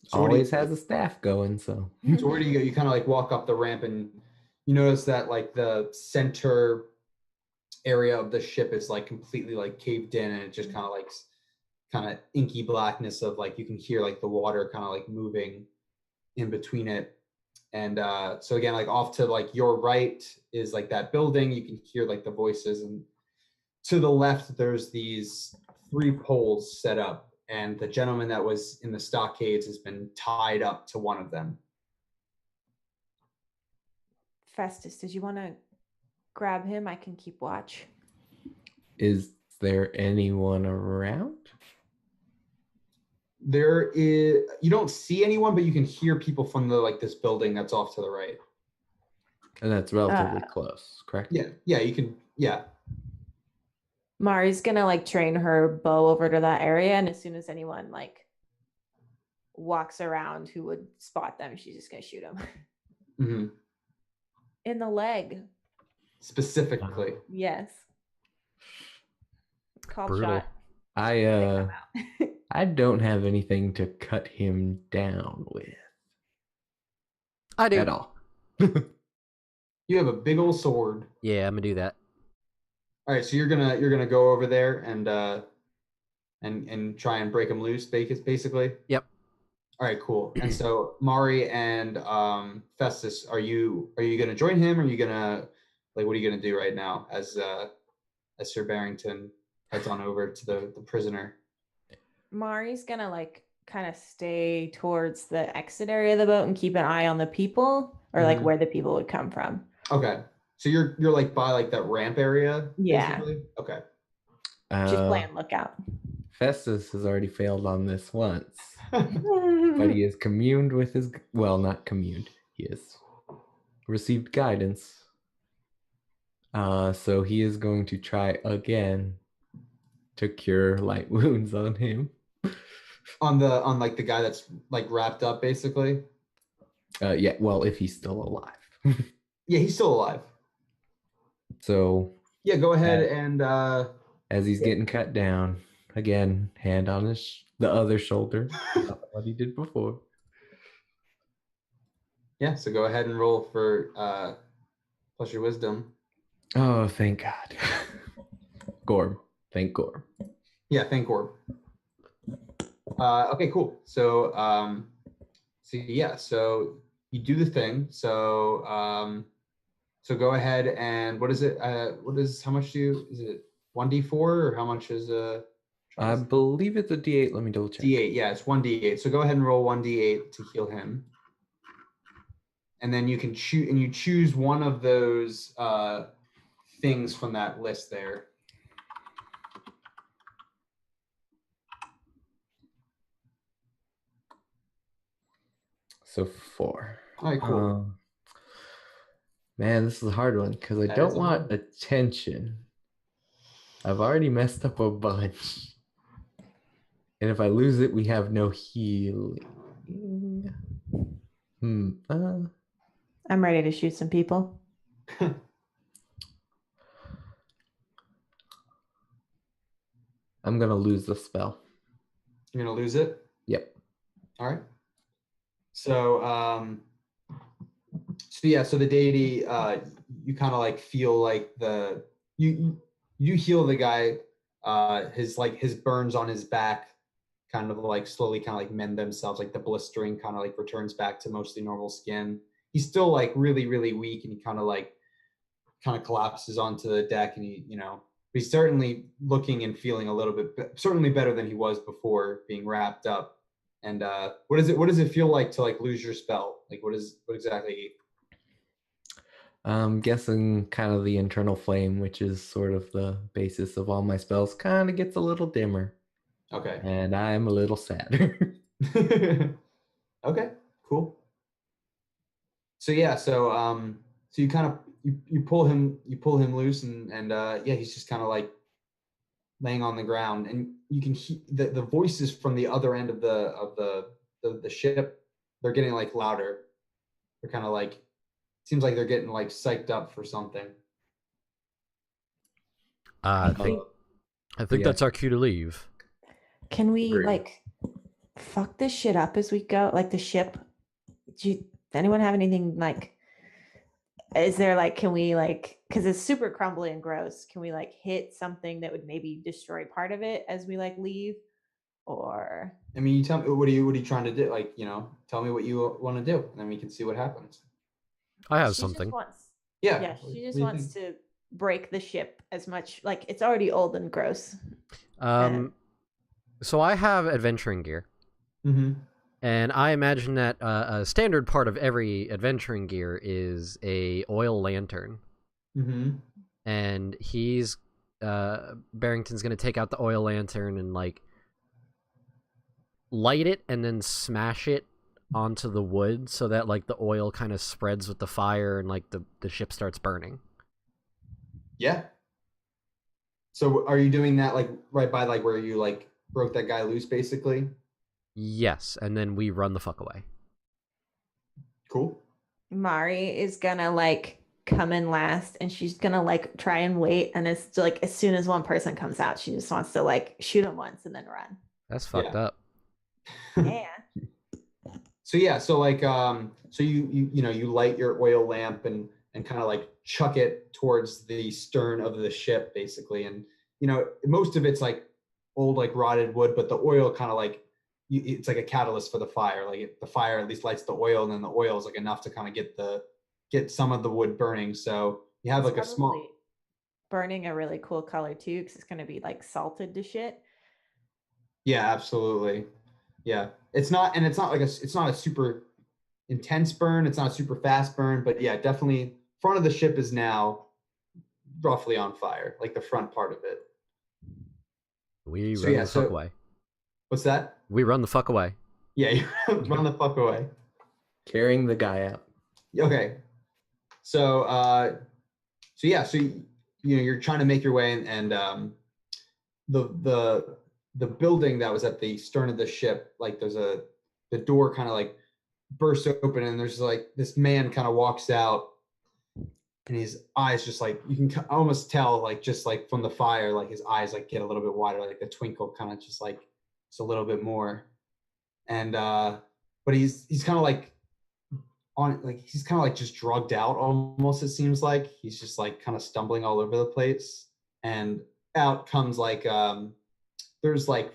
So Always has a staff going, so. So where do you go? You kind of like walk up the ramp and you notice that like the center area of the ship is like completely like caved in and it just kind of inky blackness of like you can hear like the water kind of like moving in between it. And so again, like off to like your right is like that building. You can hear like the voices, and to the left there's these 3 poles set up, and the gentleman that was in the stockades has been tied up to one of them. Festus, did you want to grab him? I can keep watch. Is there anyone around? There is, you don't see anyone, but you can hear people from the like this building that's off to the right. And that's relatively close, correct? Yeah, you can, yeah. Mari's gonna like train her bow over to that area, and as soon as anyone like walks around who would spot them, she's just gonna shoot them. Mm-hmm. In the leg. Specifically. Yes. Called Brutal. shot. I don't have anything to cut him down with. I do. At all. You have a big old sword. Yeah, I'm gonna do that. All right, so you're gonna go over there and try and break him loose, basically. Yep. All right, cool. And so Mari and Festus, are you gonna join him? Or are you gonna like what are you gonna do right now as Sir Barrington heads on over to the prisoner? Mari's gonna like kind of stay towards the exit area of the boat and keep an eye on the people, or like where the people would come from. Okay. So you're like by like that ramp area? Yeah. Basically? Okay. Just playing lookout. Festus has already failed on this once. But he has communed with his, well, not communed. He has received guidance. So he is going to try again to cure light wounds on him. On like the guy that's like wrapped up, basically. Yeah. Well, if he's still alive. Yeah, he's still alive. So. Yeah, go ahead and. As he's getting cut down, again, hand on the other shoulder, what he did before. Yeah. So go ahead and roll for plus your wisdom. Oh, thank God. Gorm. Thank Gorm. Yeah, thank Gorm. Okay, cool. So, so you do the thing. So, so go ahead and what is it? How much is it 1d4 or how much is I believe it's a d8. Let me double check. D8, yeah, it's 1d8. So go ahead and roll 1d8 to heal him. And then you can choose one of those things from that list there. So 4. All right, cool. Man, this is a hard one because I That don't is a want hard one. attention. I've already messed up a bunch. And if I lose it, we have no healing. I'm ready to shoot some people. I'm going to lose the spell. You're gonna lose it. Yep. All right. So so the deity, you kind of like feel like you heal the guy, his burns on his back kind of like slowly kind of like mend themselves, like the blistering kind of like returns back to mostly normal skin. He's still like really, really weak, and he kind of collapses onto the deck, and he's certainly looking and feeling a little bit certainly better than he was before being wrapped up. And what does it feel like to like lose your spell? Like what exactly? I'm guessing kind of the internal flame, which is sort of the basis of all my spells, kind of gets a little dimmer. Okay. And I'm a little sadder. Okay, cool. So yeah, so you kind of you pull him loose, and yeah, he's just kind of like laying on the ground, and you can hear the voices from the other end of the ship. They're getting like louder. They're kind of like, seems like they're getting like psyched up for something. I think that's our cue to leave. Can we like fuck this shit up as we go? Like the ship? Does anyone have anything like? Is there like, can we like, because it's super crumbly and gross, can we like hit something that would maybe destroy part of it as we like leave? Or I mean, you tell me, what are you trying to do? Like, tell me what you want to do, and then we can see what happens. I have she something. Just wants, Yeah. She just wants to break the ship as much, like it's already old and gross. So I have adventuring gear. Mm-hmm. And I imagine that a standard part of every adventuring gear is a oil lantern. Mm-hmm. And Barrington's gonna take out the oil lantern and like light it and then smash it onto the wood so that like the oil kind of spreads with the fire and like the ship starts burning. Yeah. So are you doing that like right by like where you like broke that guy loose basically? Yes, and then we run the fuck away. Cool. Mari is gonna like come in last, and she's gonna like try and wait, and it's like as soon as one person comes out, she just wants to like shoot him once and then run. That's fucked up. Yeah. So like so you light your oil lamp and kind of like chuck it towards the stern of the ship basically, and most of it's like old like rotted wood, but the oil kind of like it's like a catalyst for the fire. Like the fire at least lights the oil, and then the oil is like enough to kind of get some of the wood burning. So you have like a small burning a really cool color too, because it's going to be like salted to shit. Yeah, absolutely. Yeah, it's not like it's not a super intense burn. It's not a super fast burn, but yeah, definitely front of the ship is now roughly on fire, like the front part of it. We run the fuck away. What's that? We run the fuck away. Yeah, you run the fuck away. Carrying the guy out. Okay. So yeah, so you're trying to make your way, and the building that was at the stern of the ship, like the door kind of like bursts open, and there's like this man kind of walks out, and his eyes just like, you can almost tell like just like from the fire, like his eyes like get a little bit wider, like the twinkle kind of just like a little bit more. And but he's kind of like he's kind of like just drugged out almost, it seems like. He's just like kind of stumbling all over the place, and out comes like there's like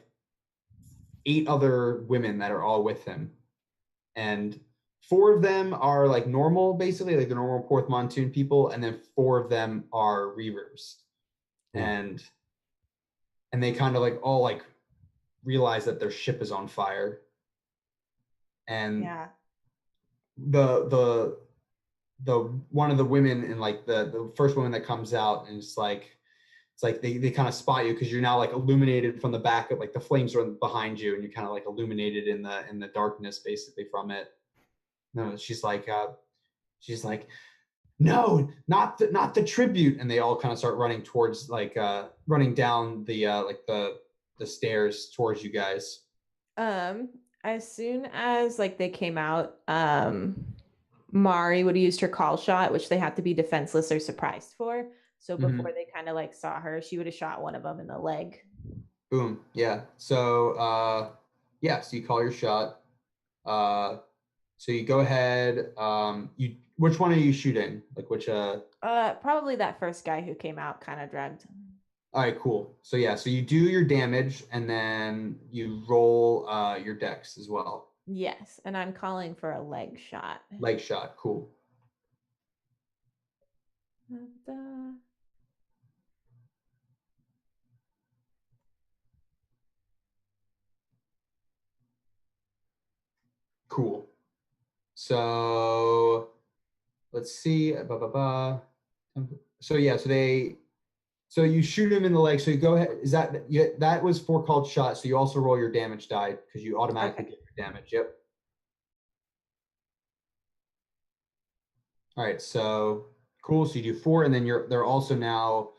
8 other women that are all with him, and 4 of them are like normal, basically like the normal Porth Montoon people, and then 4 of them are Reavers. And they kind of like all like realize that their ship is on fire, and yeah, the one of the women, and like the first woman that comes out, and it's like they kind of spot you because you're now like illuminated from the back of, like the flames are behind you, and you're kind of like illuminated in the darkness basically from it. no, she's like, no, not the tribute, and they all kind of start running towards running down the stairs towards you guys. As soon as like they came out, Mari would have used her call shot, which they have to be defenseless or surprised for. So before they kind of like saw her, she would have shot one of them in the leg. Boom. Yeah. So so you call your shot. So you go ahead. Which one are you shooting? Like which Probably that first guy who came out kind of dragged. All right, cool. So yeah, so you do your damage and then you roll your dex as well. Yes, and I'm calling for a leg shot. Leg shot, cool. Cool. So let's see. So yeah, so you shoot him in the leg. So you go ahead. That was 4 called shot. So you also roll your damage die because you automatically get your damage. Yep. All right. So cool. So you do 4, and then they're also now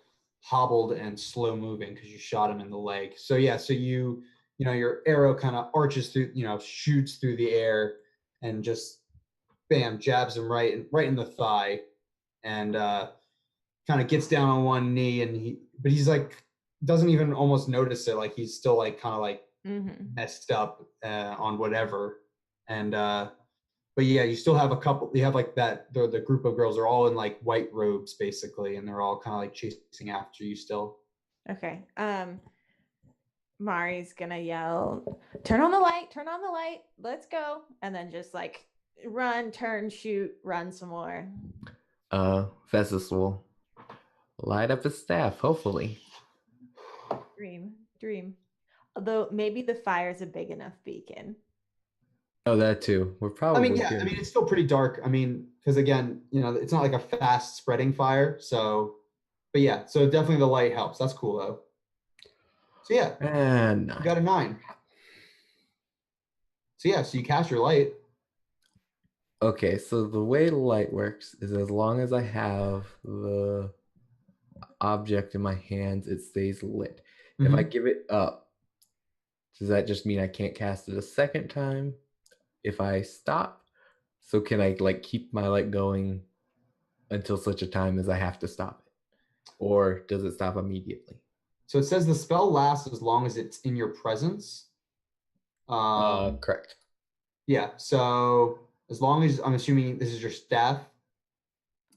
hobbled and slow moving because you shot him in the leg. So yeah. So your arrow kind of arches through, shoots through the air and just bam, jabs him right in the thigh, and kind of gets down on one knee, and he's like doesn't even almost notice it, like he's still like kind of like messed up on whatever, and but yeah, you still have you have like that the group of girls are all in like white robes basically, and they're all kind of like chasing after you still. Okay. Mari's gonna yell, turn on the light, let's go, and then just like run, turn, shoot, run some more. Festus will light up his staff, hopefully. Dream. Although maybe the fire's a big enough beacon. Oh, that too. We're probably good. It's still pretty dark. Because again, it's not like a fast spreading fire. So, but yeah, so definitely the light helps. That's cool though. So yeah, and you got a 9. So yeah, so you cast your light. Okay, so the way light works is as long as I have the object in my hands, it stays lit. If I give it up, does that just mean I can't cast it a second time if I stop? So can I like keep my light going until such a time as I have to stop it? Or does it stop immediately? So it says the spell lasts as long as it's in your presence. Correct. Yeah, so as long as, I'm assuming this is your staff?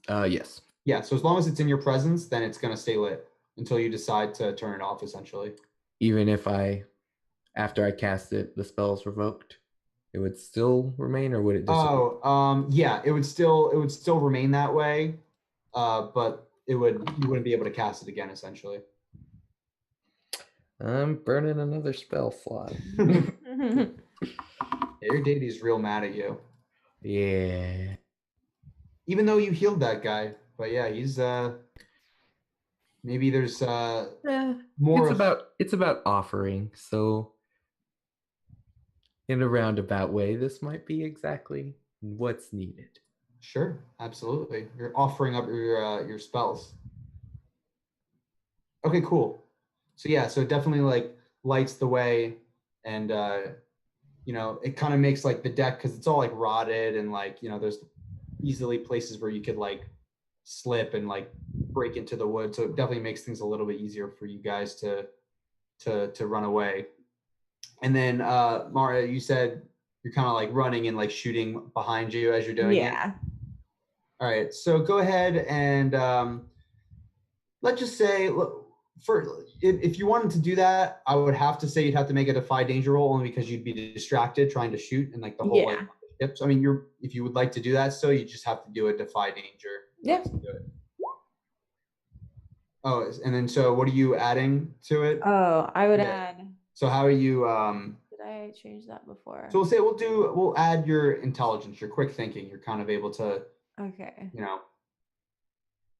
Yes. Yeah, so as long as it's in your presence, then it's going to stay lit until you decide to turn it off, essentially. Even if after I cast it, the spell is revoked, it would still remain, or would it disappear? Yeah, it would still remain that way, but you wouldn't be able to cast it again, essentially. I'm burning another spell slot. Yeah, your deity's real mad at you. Yeah. Even though you healed that guy, but yeah, he's maybe there's more. It's about offering. So in a roundabout way, this might be exactly what's needed. Sure, absolutely. You're offering up your spells. Okay, cool. So yeah, so it definitely like lights the way, and it kind of makes like the deck, because it's all like rotted and like there's easily places where you could like slip and like break into the wood. So it definitely makes things a little bit easier for you guys to run away. And then Mara, you said you're kind of like running and like shooting behind you as you're doing it. Yeah. All right, so go ahead and let's just say, if you wanted to do that, I would have to say you'd have to make a defy danger roll, only because you'd be distracted trying to shoot and like the whole like tip. So if you would like to do that, still you just have to do a defy danger. Yeah. Oh, and then so what are you adding to it? Oh, I would add. So how are you? Did I change that before? So we'll add your intelligence, your quick thinking. You're kind of able to. Okay. So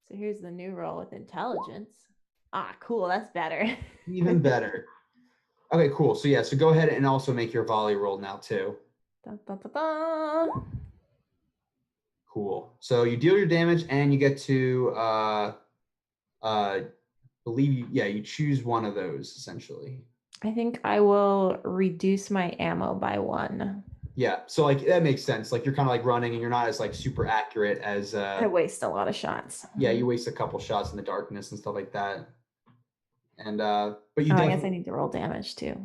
here's the new roll with intelligence. Ah, cool. That's better. Even better. Okay, cool. So yeah, so go ahead and also make your volley roll now too. Da, da, da, da. Cool. So you deal your damage, and you get to you choose one of those essentially. I think I will reduce my ammo by 1. Yeah. So like that makes sense. Like you're kind of like running, and you're not as like super accurate as I waste a lot of shots. yeah. You waste a couple shots in the darkness and stuff like that. And but you I definitely guess I need to roll damage too.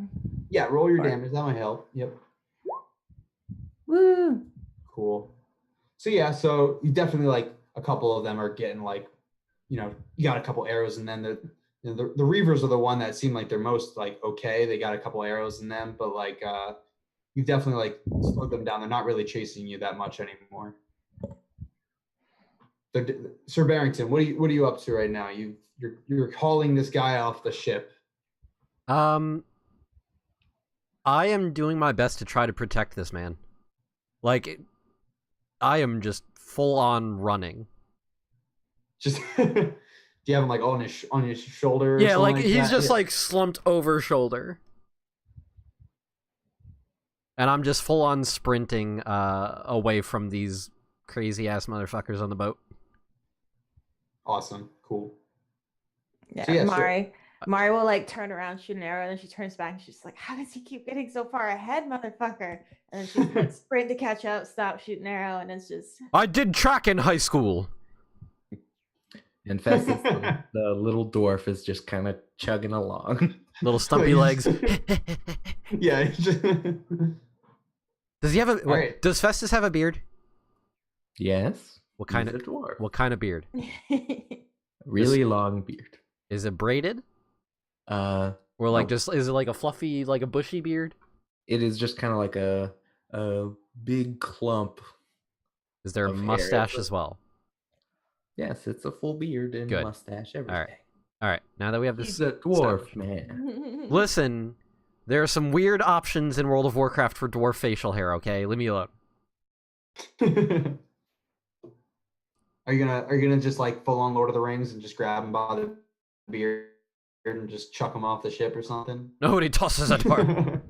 yeah, roll your Or- damage. That might help. Yep. Woo! Cool. So yeah, so you definitely like a couple of them are getting like, you got a couple arrows, and then the Reavers are the one that seem like they're most like okay. They got a couple arrows in them, but like you've definitely like slowed them down. They're not really chasing you that much anymore. So, Sir Barrington, what are you up to right now? You're hauling this guy off the ship. I am doing my best to try to protect this man. Like, I am just full on running. Just do you have him like on his shoulder? Or Yeah, like something he's that? just like slumped over shoulder. And I'm just full on sprinting away from these crazy ass motherfuckers on the boat. Awesome, cool. Yeah, So, yeah, Mari will like turn around, shoot an arrow, and then she turns back and she's like, "How does he keep getting so far ahead, motherfucker?" And then she's like, sprint to catch up, stop, shoot an arrow, and it's just I did track in high school. And Festus, the little dwarf, is just kind of chugging along. Little stumpy legs. Yeah. Does he have a? right. Does Festus have a beard? Yes. What kind he's of a dwarf? What kind of beard? Really long beard. Is it braided? Or like no. just is it like a fluffy, like a bushy beard? It is just kind of like a big clump. Is there a of hair. mustache as well? Yes, it's a full beard and Good. mustache, everything. All right. Now that we have this, He's a dwarf, man. listen, there are some weird options in World of Warcraft for dwarf facial hair. Okay, leave me alone. Are you gonna just like full on Lord of the Rings and just grab him by the beard and just chuck him off the ship or something? Nobody tosses a dwarf.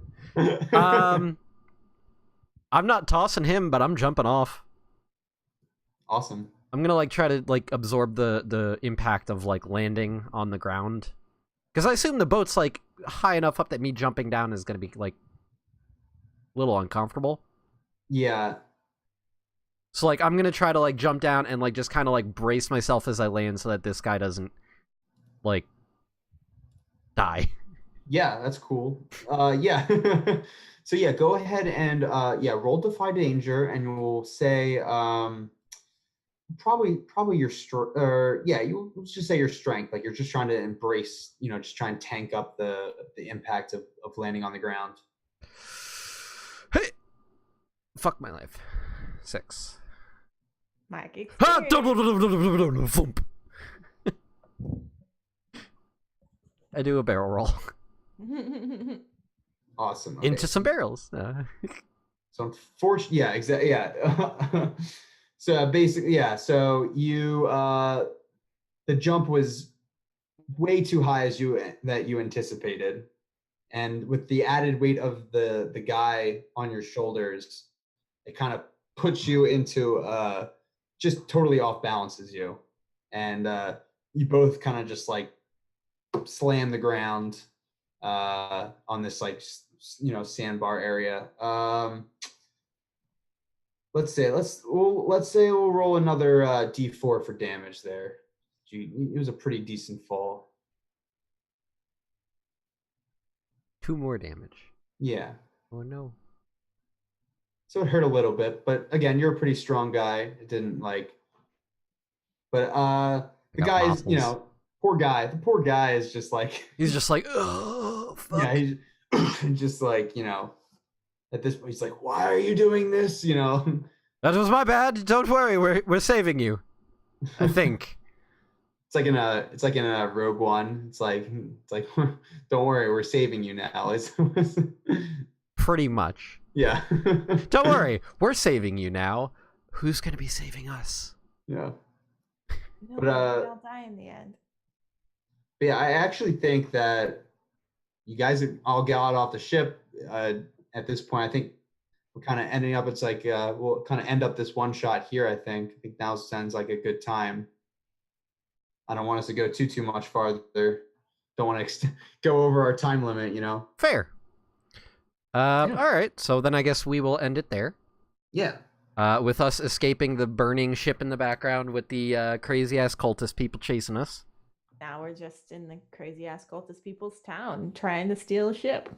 I'm not tossing him, but I'm jumping off. Awesome. I'm gonna like try to like absorb the impact of like landing on the ground, because I assume the boat's like high enough up that me jumping down is gonna be like a little uncomfortable. Yeah. So like I'm gonna try to like jump down and like just kind of like brace myself as I land so that this guy doesn't like die. Yeah, that's cool. Yeah. So yeah, go ahead and roll Defy Danger, and we'll say probably your let's just say your strength. Like you're just trying to embrace, just try and tank up the impact of landing on the ground. Hey, fuck my life. 6. Mike, Thump. I do a barrel roll Awesome. Okay. into some barrels. So unfortunately, yeah, exactly, yeah. So basically, yeah. So you, the jump was way too high as you anticipated, and with the added weight of the guy on your shoulders, it kind of puts you into just totally off balances you, and you both kind of just like slam the ground on this like sandbar area. Let's say we'll roll another D4 for damage there. It was a pretty decent fall. 2 more damage. Yeah. Oh no. So it hurt a little bit, but again, you're a pretty strong guy. It didn't like, but the guy is, poor guy. The poor guy is just like he's just like, oh fuck. Yeah, he's just like, at this point he's like, why are you doing this? That was my bad. Don't worry, we're saving you. I think. It's like in a Rogue One. It's like don't worry, we're saving you now. It's pretty much. Yeah. Don't worry, we're saving you now. Who's gonna be saving us? Yeah. No, but they'll die in the end. But yeah, I actually think that you guys all got off the ship at this point. I think we're kind of ending up. It's like we'll kind of end up this one shot here. I think now sounds like a good time. I don't want us to go too much farther. Don't want to go over our time limit, you know. Fair. All right, so then I guess we will end it there. Yeah. With us escaping the burning ship in the background with the crazy ass cultist people chasing us. Now we're just in the crazy ass cultist people's town trying to steal a ship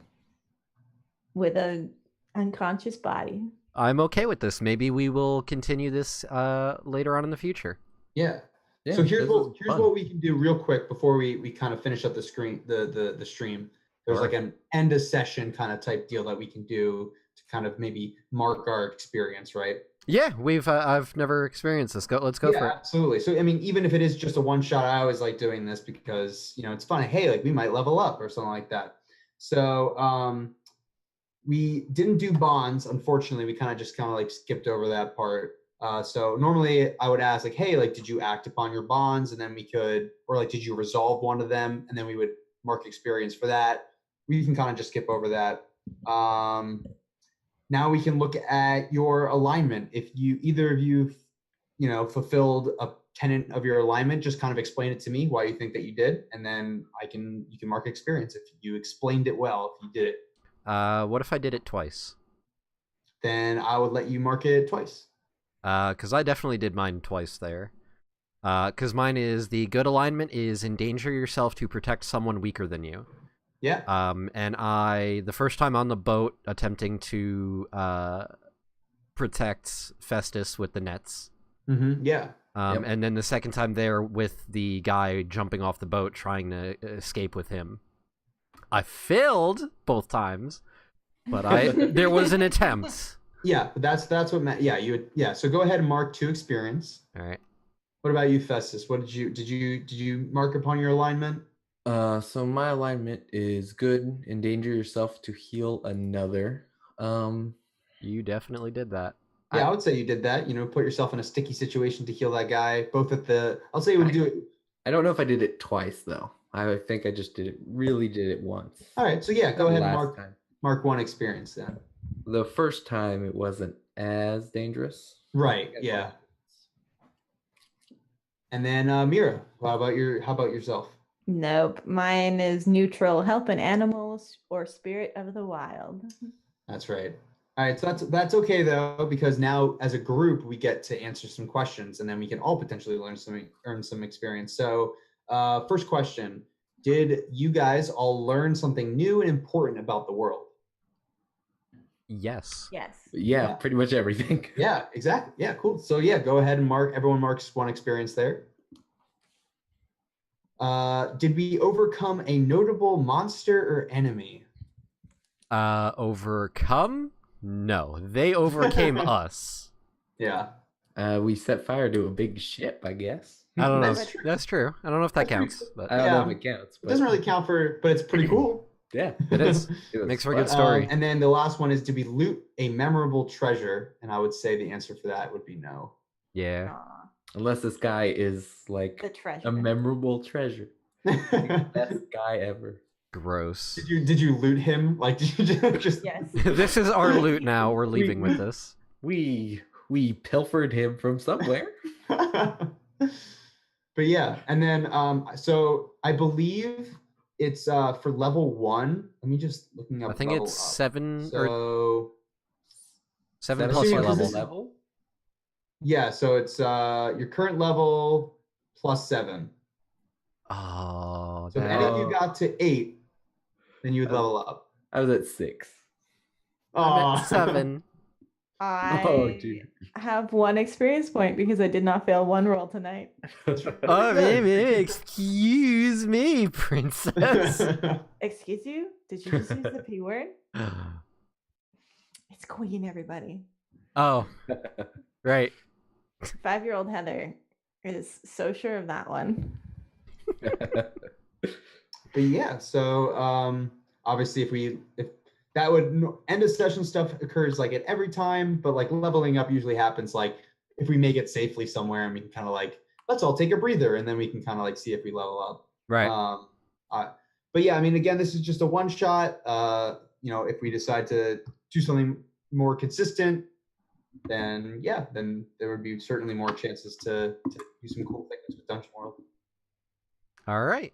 with a unconscious body. I'm okay with this. Maybe we will continue this later on in the future. Yeah. Yeah, so here's this was fun. what we can do real quick before we kind of finish up the screen the stream. There's like an end of session kind of type deal that we can do to kind of maybe mark our experience, right? Yeah, I've never experienced this. Let's go for it. Absolutely. So I mean, even if it is just a one shot, I always like doing this because it's fun. Hey, like we might level up or something like that. So we didn't do bonds, unfortunately. We kind of like skipped over that part. So normally I would ask like, hey, like, did you act upon your bonds? And then we could, or like, did you resolve one of them? And then we would mark experience for that. We can kind of just skip over that. Now we can look at your alignment. If either of you, fulfilled a tenet of your alignment, just kind of explain it to me why you think that you did. And then you can mark experience if you explained it well, if you did it. What if I did it twice? Then I would let you mark it twice. Because I definitely did mine twice there. Because mine is the good alignment is endanger yourself to protect someone weaker than you. Yeah. And the first time on the boat attempting to protect Festus with the nets. Mm-hmm. Yeah. Yep. And then the second time there with the guy jumping off the boat trying to escape with him. I failed both times, but there was an attempt. Yeah, but that's what Matt. Yeah, so go ahead and mark 2 experience. All right. What about you, Festus? What did you mark upon your alignment? So my alignment is good. Endanger yourself to heal another. You definitely did that. Yeah, I would say you did that. Put yourself in a sticky situation to heal that guy. Both at I'll say you would do it. I don't know if I did it twice though. I think I just did it once. All right, so yeah, go ahead and Last time. mark 1 experience then. The first time it wasn't as dangerous. Right. Yeah. And then Mira, how about yourself? Nope. Mine is neutral. Help an animal or spirit of the wild. That's right. All right, so that's okay though, because now as a group we get to answer some questions, and then we can all potentially earn some experience. So, first question: did you guys all learn something new and important about the world? Yes. Yes. Yeah, pretty much everything. Yeah, exactly. Yeah, cool. So yeah, go ahead and everyone marks 1 experience there. Did we overcome a notable monster or enemy? Overcome? No, they overcame us. Yeah. We set fire to a big ship, I guess. I don't know. That's true. That's true. I don't know if that That's pretty counts, cool. but I don't know if it counts. It doesn't really count but it's pretty cool. Yeah, it is. It was Makes for a fun. good story. And then the last one is, did we loot a memorable treasure? And I would say the answer for that would be no. Yeah. Aw, Unless this guy is like the treasure. a memorable treasure. Best guy ever. Gross. Did you loot him? Like, did you just? Yes. This is our loot now. We're leaving with this. We pilfered him from somewhere. But yeah, and then so I believe it's for level 1. Let me just looking up. I think level it's up. 7 or So 7 so plus yeah, your 'cause level. this- level. yeah, so it's your current level plus 7. Oh, So if any of you got to 8, then you would level up. I was at 6. I'm Aw. at 7. Oh, I dude. have 1 experience point because I did not fail 1 roll tonight. Oh, excuse me, princess. Excuse you? Did you just use the P word? It's Queen, everybody. Oh, right. 5-year-old Heather is so sure of that one. But yeah, so obviously if that would end of session stuff occurs like at every time, but like leveling up usually happens like if we make it safely somewhere and we can kind of like, let's all take a breather and then we can kind of like see if we level up. Right. But yeah, I mean, again, this is just a one shot. If we decide to do something more consistent, then yeah, then there would be certainly more chances to do some cool things with Dungeon World. All right.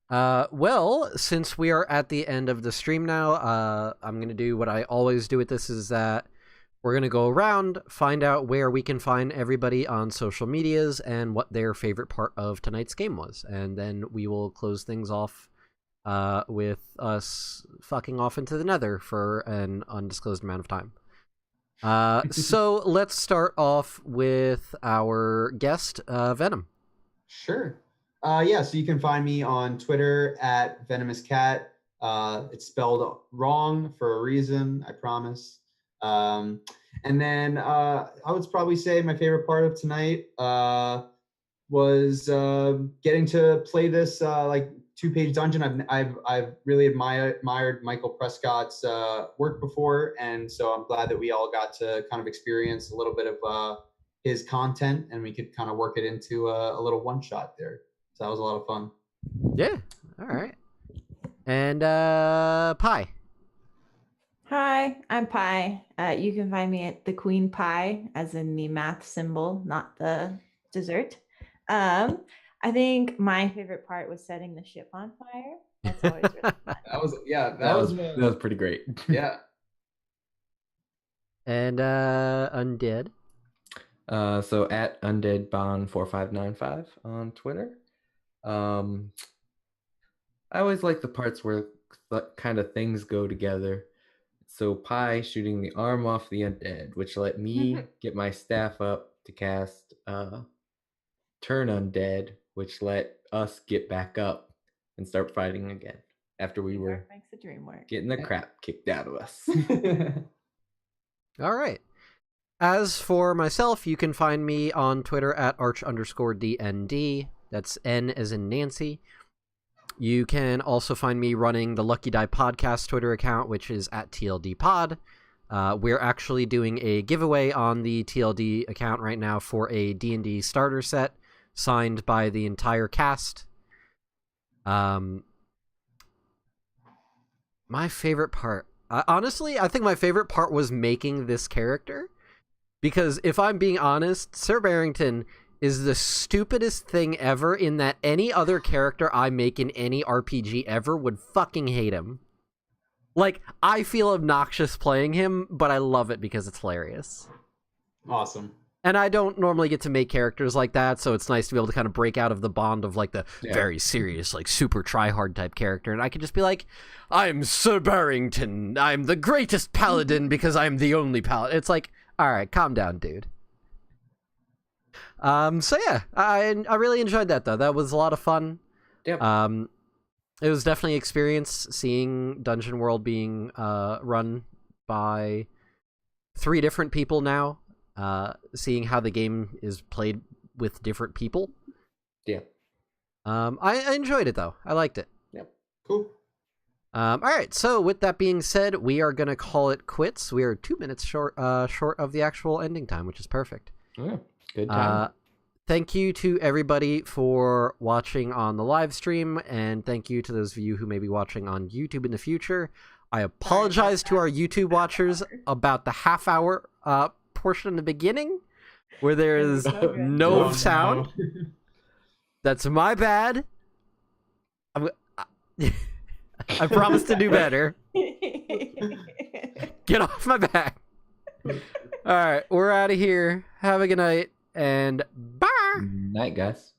Well, since we are at the end of the stream now, I'm going to do what I always do with this, is that we're going to go around, find out where we can find everybody on social medias and what their favorite part of tonight's game was. And then we will close things off with us fucking off into the nether for an undisclosed amount of time. So let's start off with our guest, Venom. Sure. Yeah, so you can find me on Twitter at VenomousCat. It's spelled wrong for a reason, I promise. And then I would probably say my favorite part of tonight was getting to play this like 2-page dungeon. I've really admired Michael Prescott's work before, and so I'm glad that we all got to kind of experience a little bit of his content, and we could kind of work it into a little one shot there. So that was a lot of fun. Yeah. All right. And Pi. Hi, I'm Pi. You can find me at the Queen Pie, as in the math symbol, not the dessert. I think my favorite part was setting the ship on fire. That's always really fun. That was pretty great. Yeah. And Undead. So at UndeadBond4595 on Twitter. I always like the parts where kind of things go together. So Pi shooting the arm off the undead, which let me get my staff up to cast Turn Undead, which let us get back up and start fighting again after we were makes the dream work. getting the crap kicked out of us. All right. As for myself, you can find me on Twitter at arch_DND. That's N as in Nancy. You can also find me running the Lucky Die Podcast Twitter account, which is at TLD Pod. We're actually doing a giveaway on the TLD account right now for a D&D starter set signed by the entire cast. My favorite part... honestly, I think my favorite part was making this character. Because if I'm being honest, Sir Barrington is the stupidest thing ever, in that any other character I make in any RPG ever would fucking hate him. Like, I feel obnoxious playing him, but I love it because it's hilarious. Awesome. And I don't normally get to make characters like that, so it's nice to be able to kind of break out of the bond of, like, the very serious, like, super try-hard type character. And I can just be like, I'm Sir Barrington. I'm the greatest paladin because I'm the only paladin. It's like, all right, calm down, dude. So yeah, I really enjoyed that, though. That was a lot of fun. Yep. It was definitely an experience seeing Dungeon World being run by 3 different people now. Seeing how the game is played with different people. Yeah. I enjoyed it, though. I liked it. Yep. Cool. All right, so with that being said, we are going to call it quits. We are 2 minutes short of the actual ending time, which is perfect. Yeah, good time. Thank you to everybody for watching on the live stream, and thank you to those of you who may be watching on YouTube in the future. I apologize to our YouTube watchers about the half-hour portion in the beginning where there is no sound. That's my bad. I promise to do better. Get off my back. All right, we're out of here. Have a good night, and bye. Night, guys.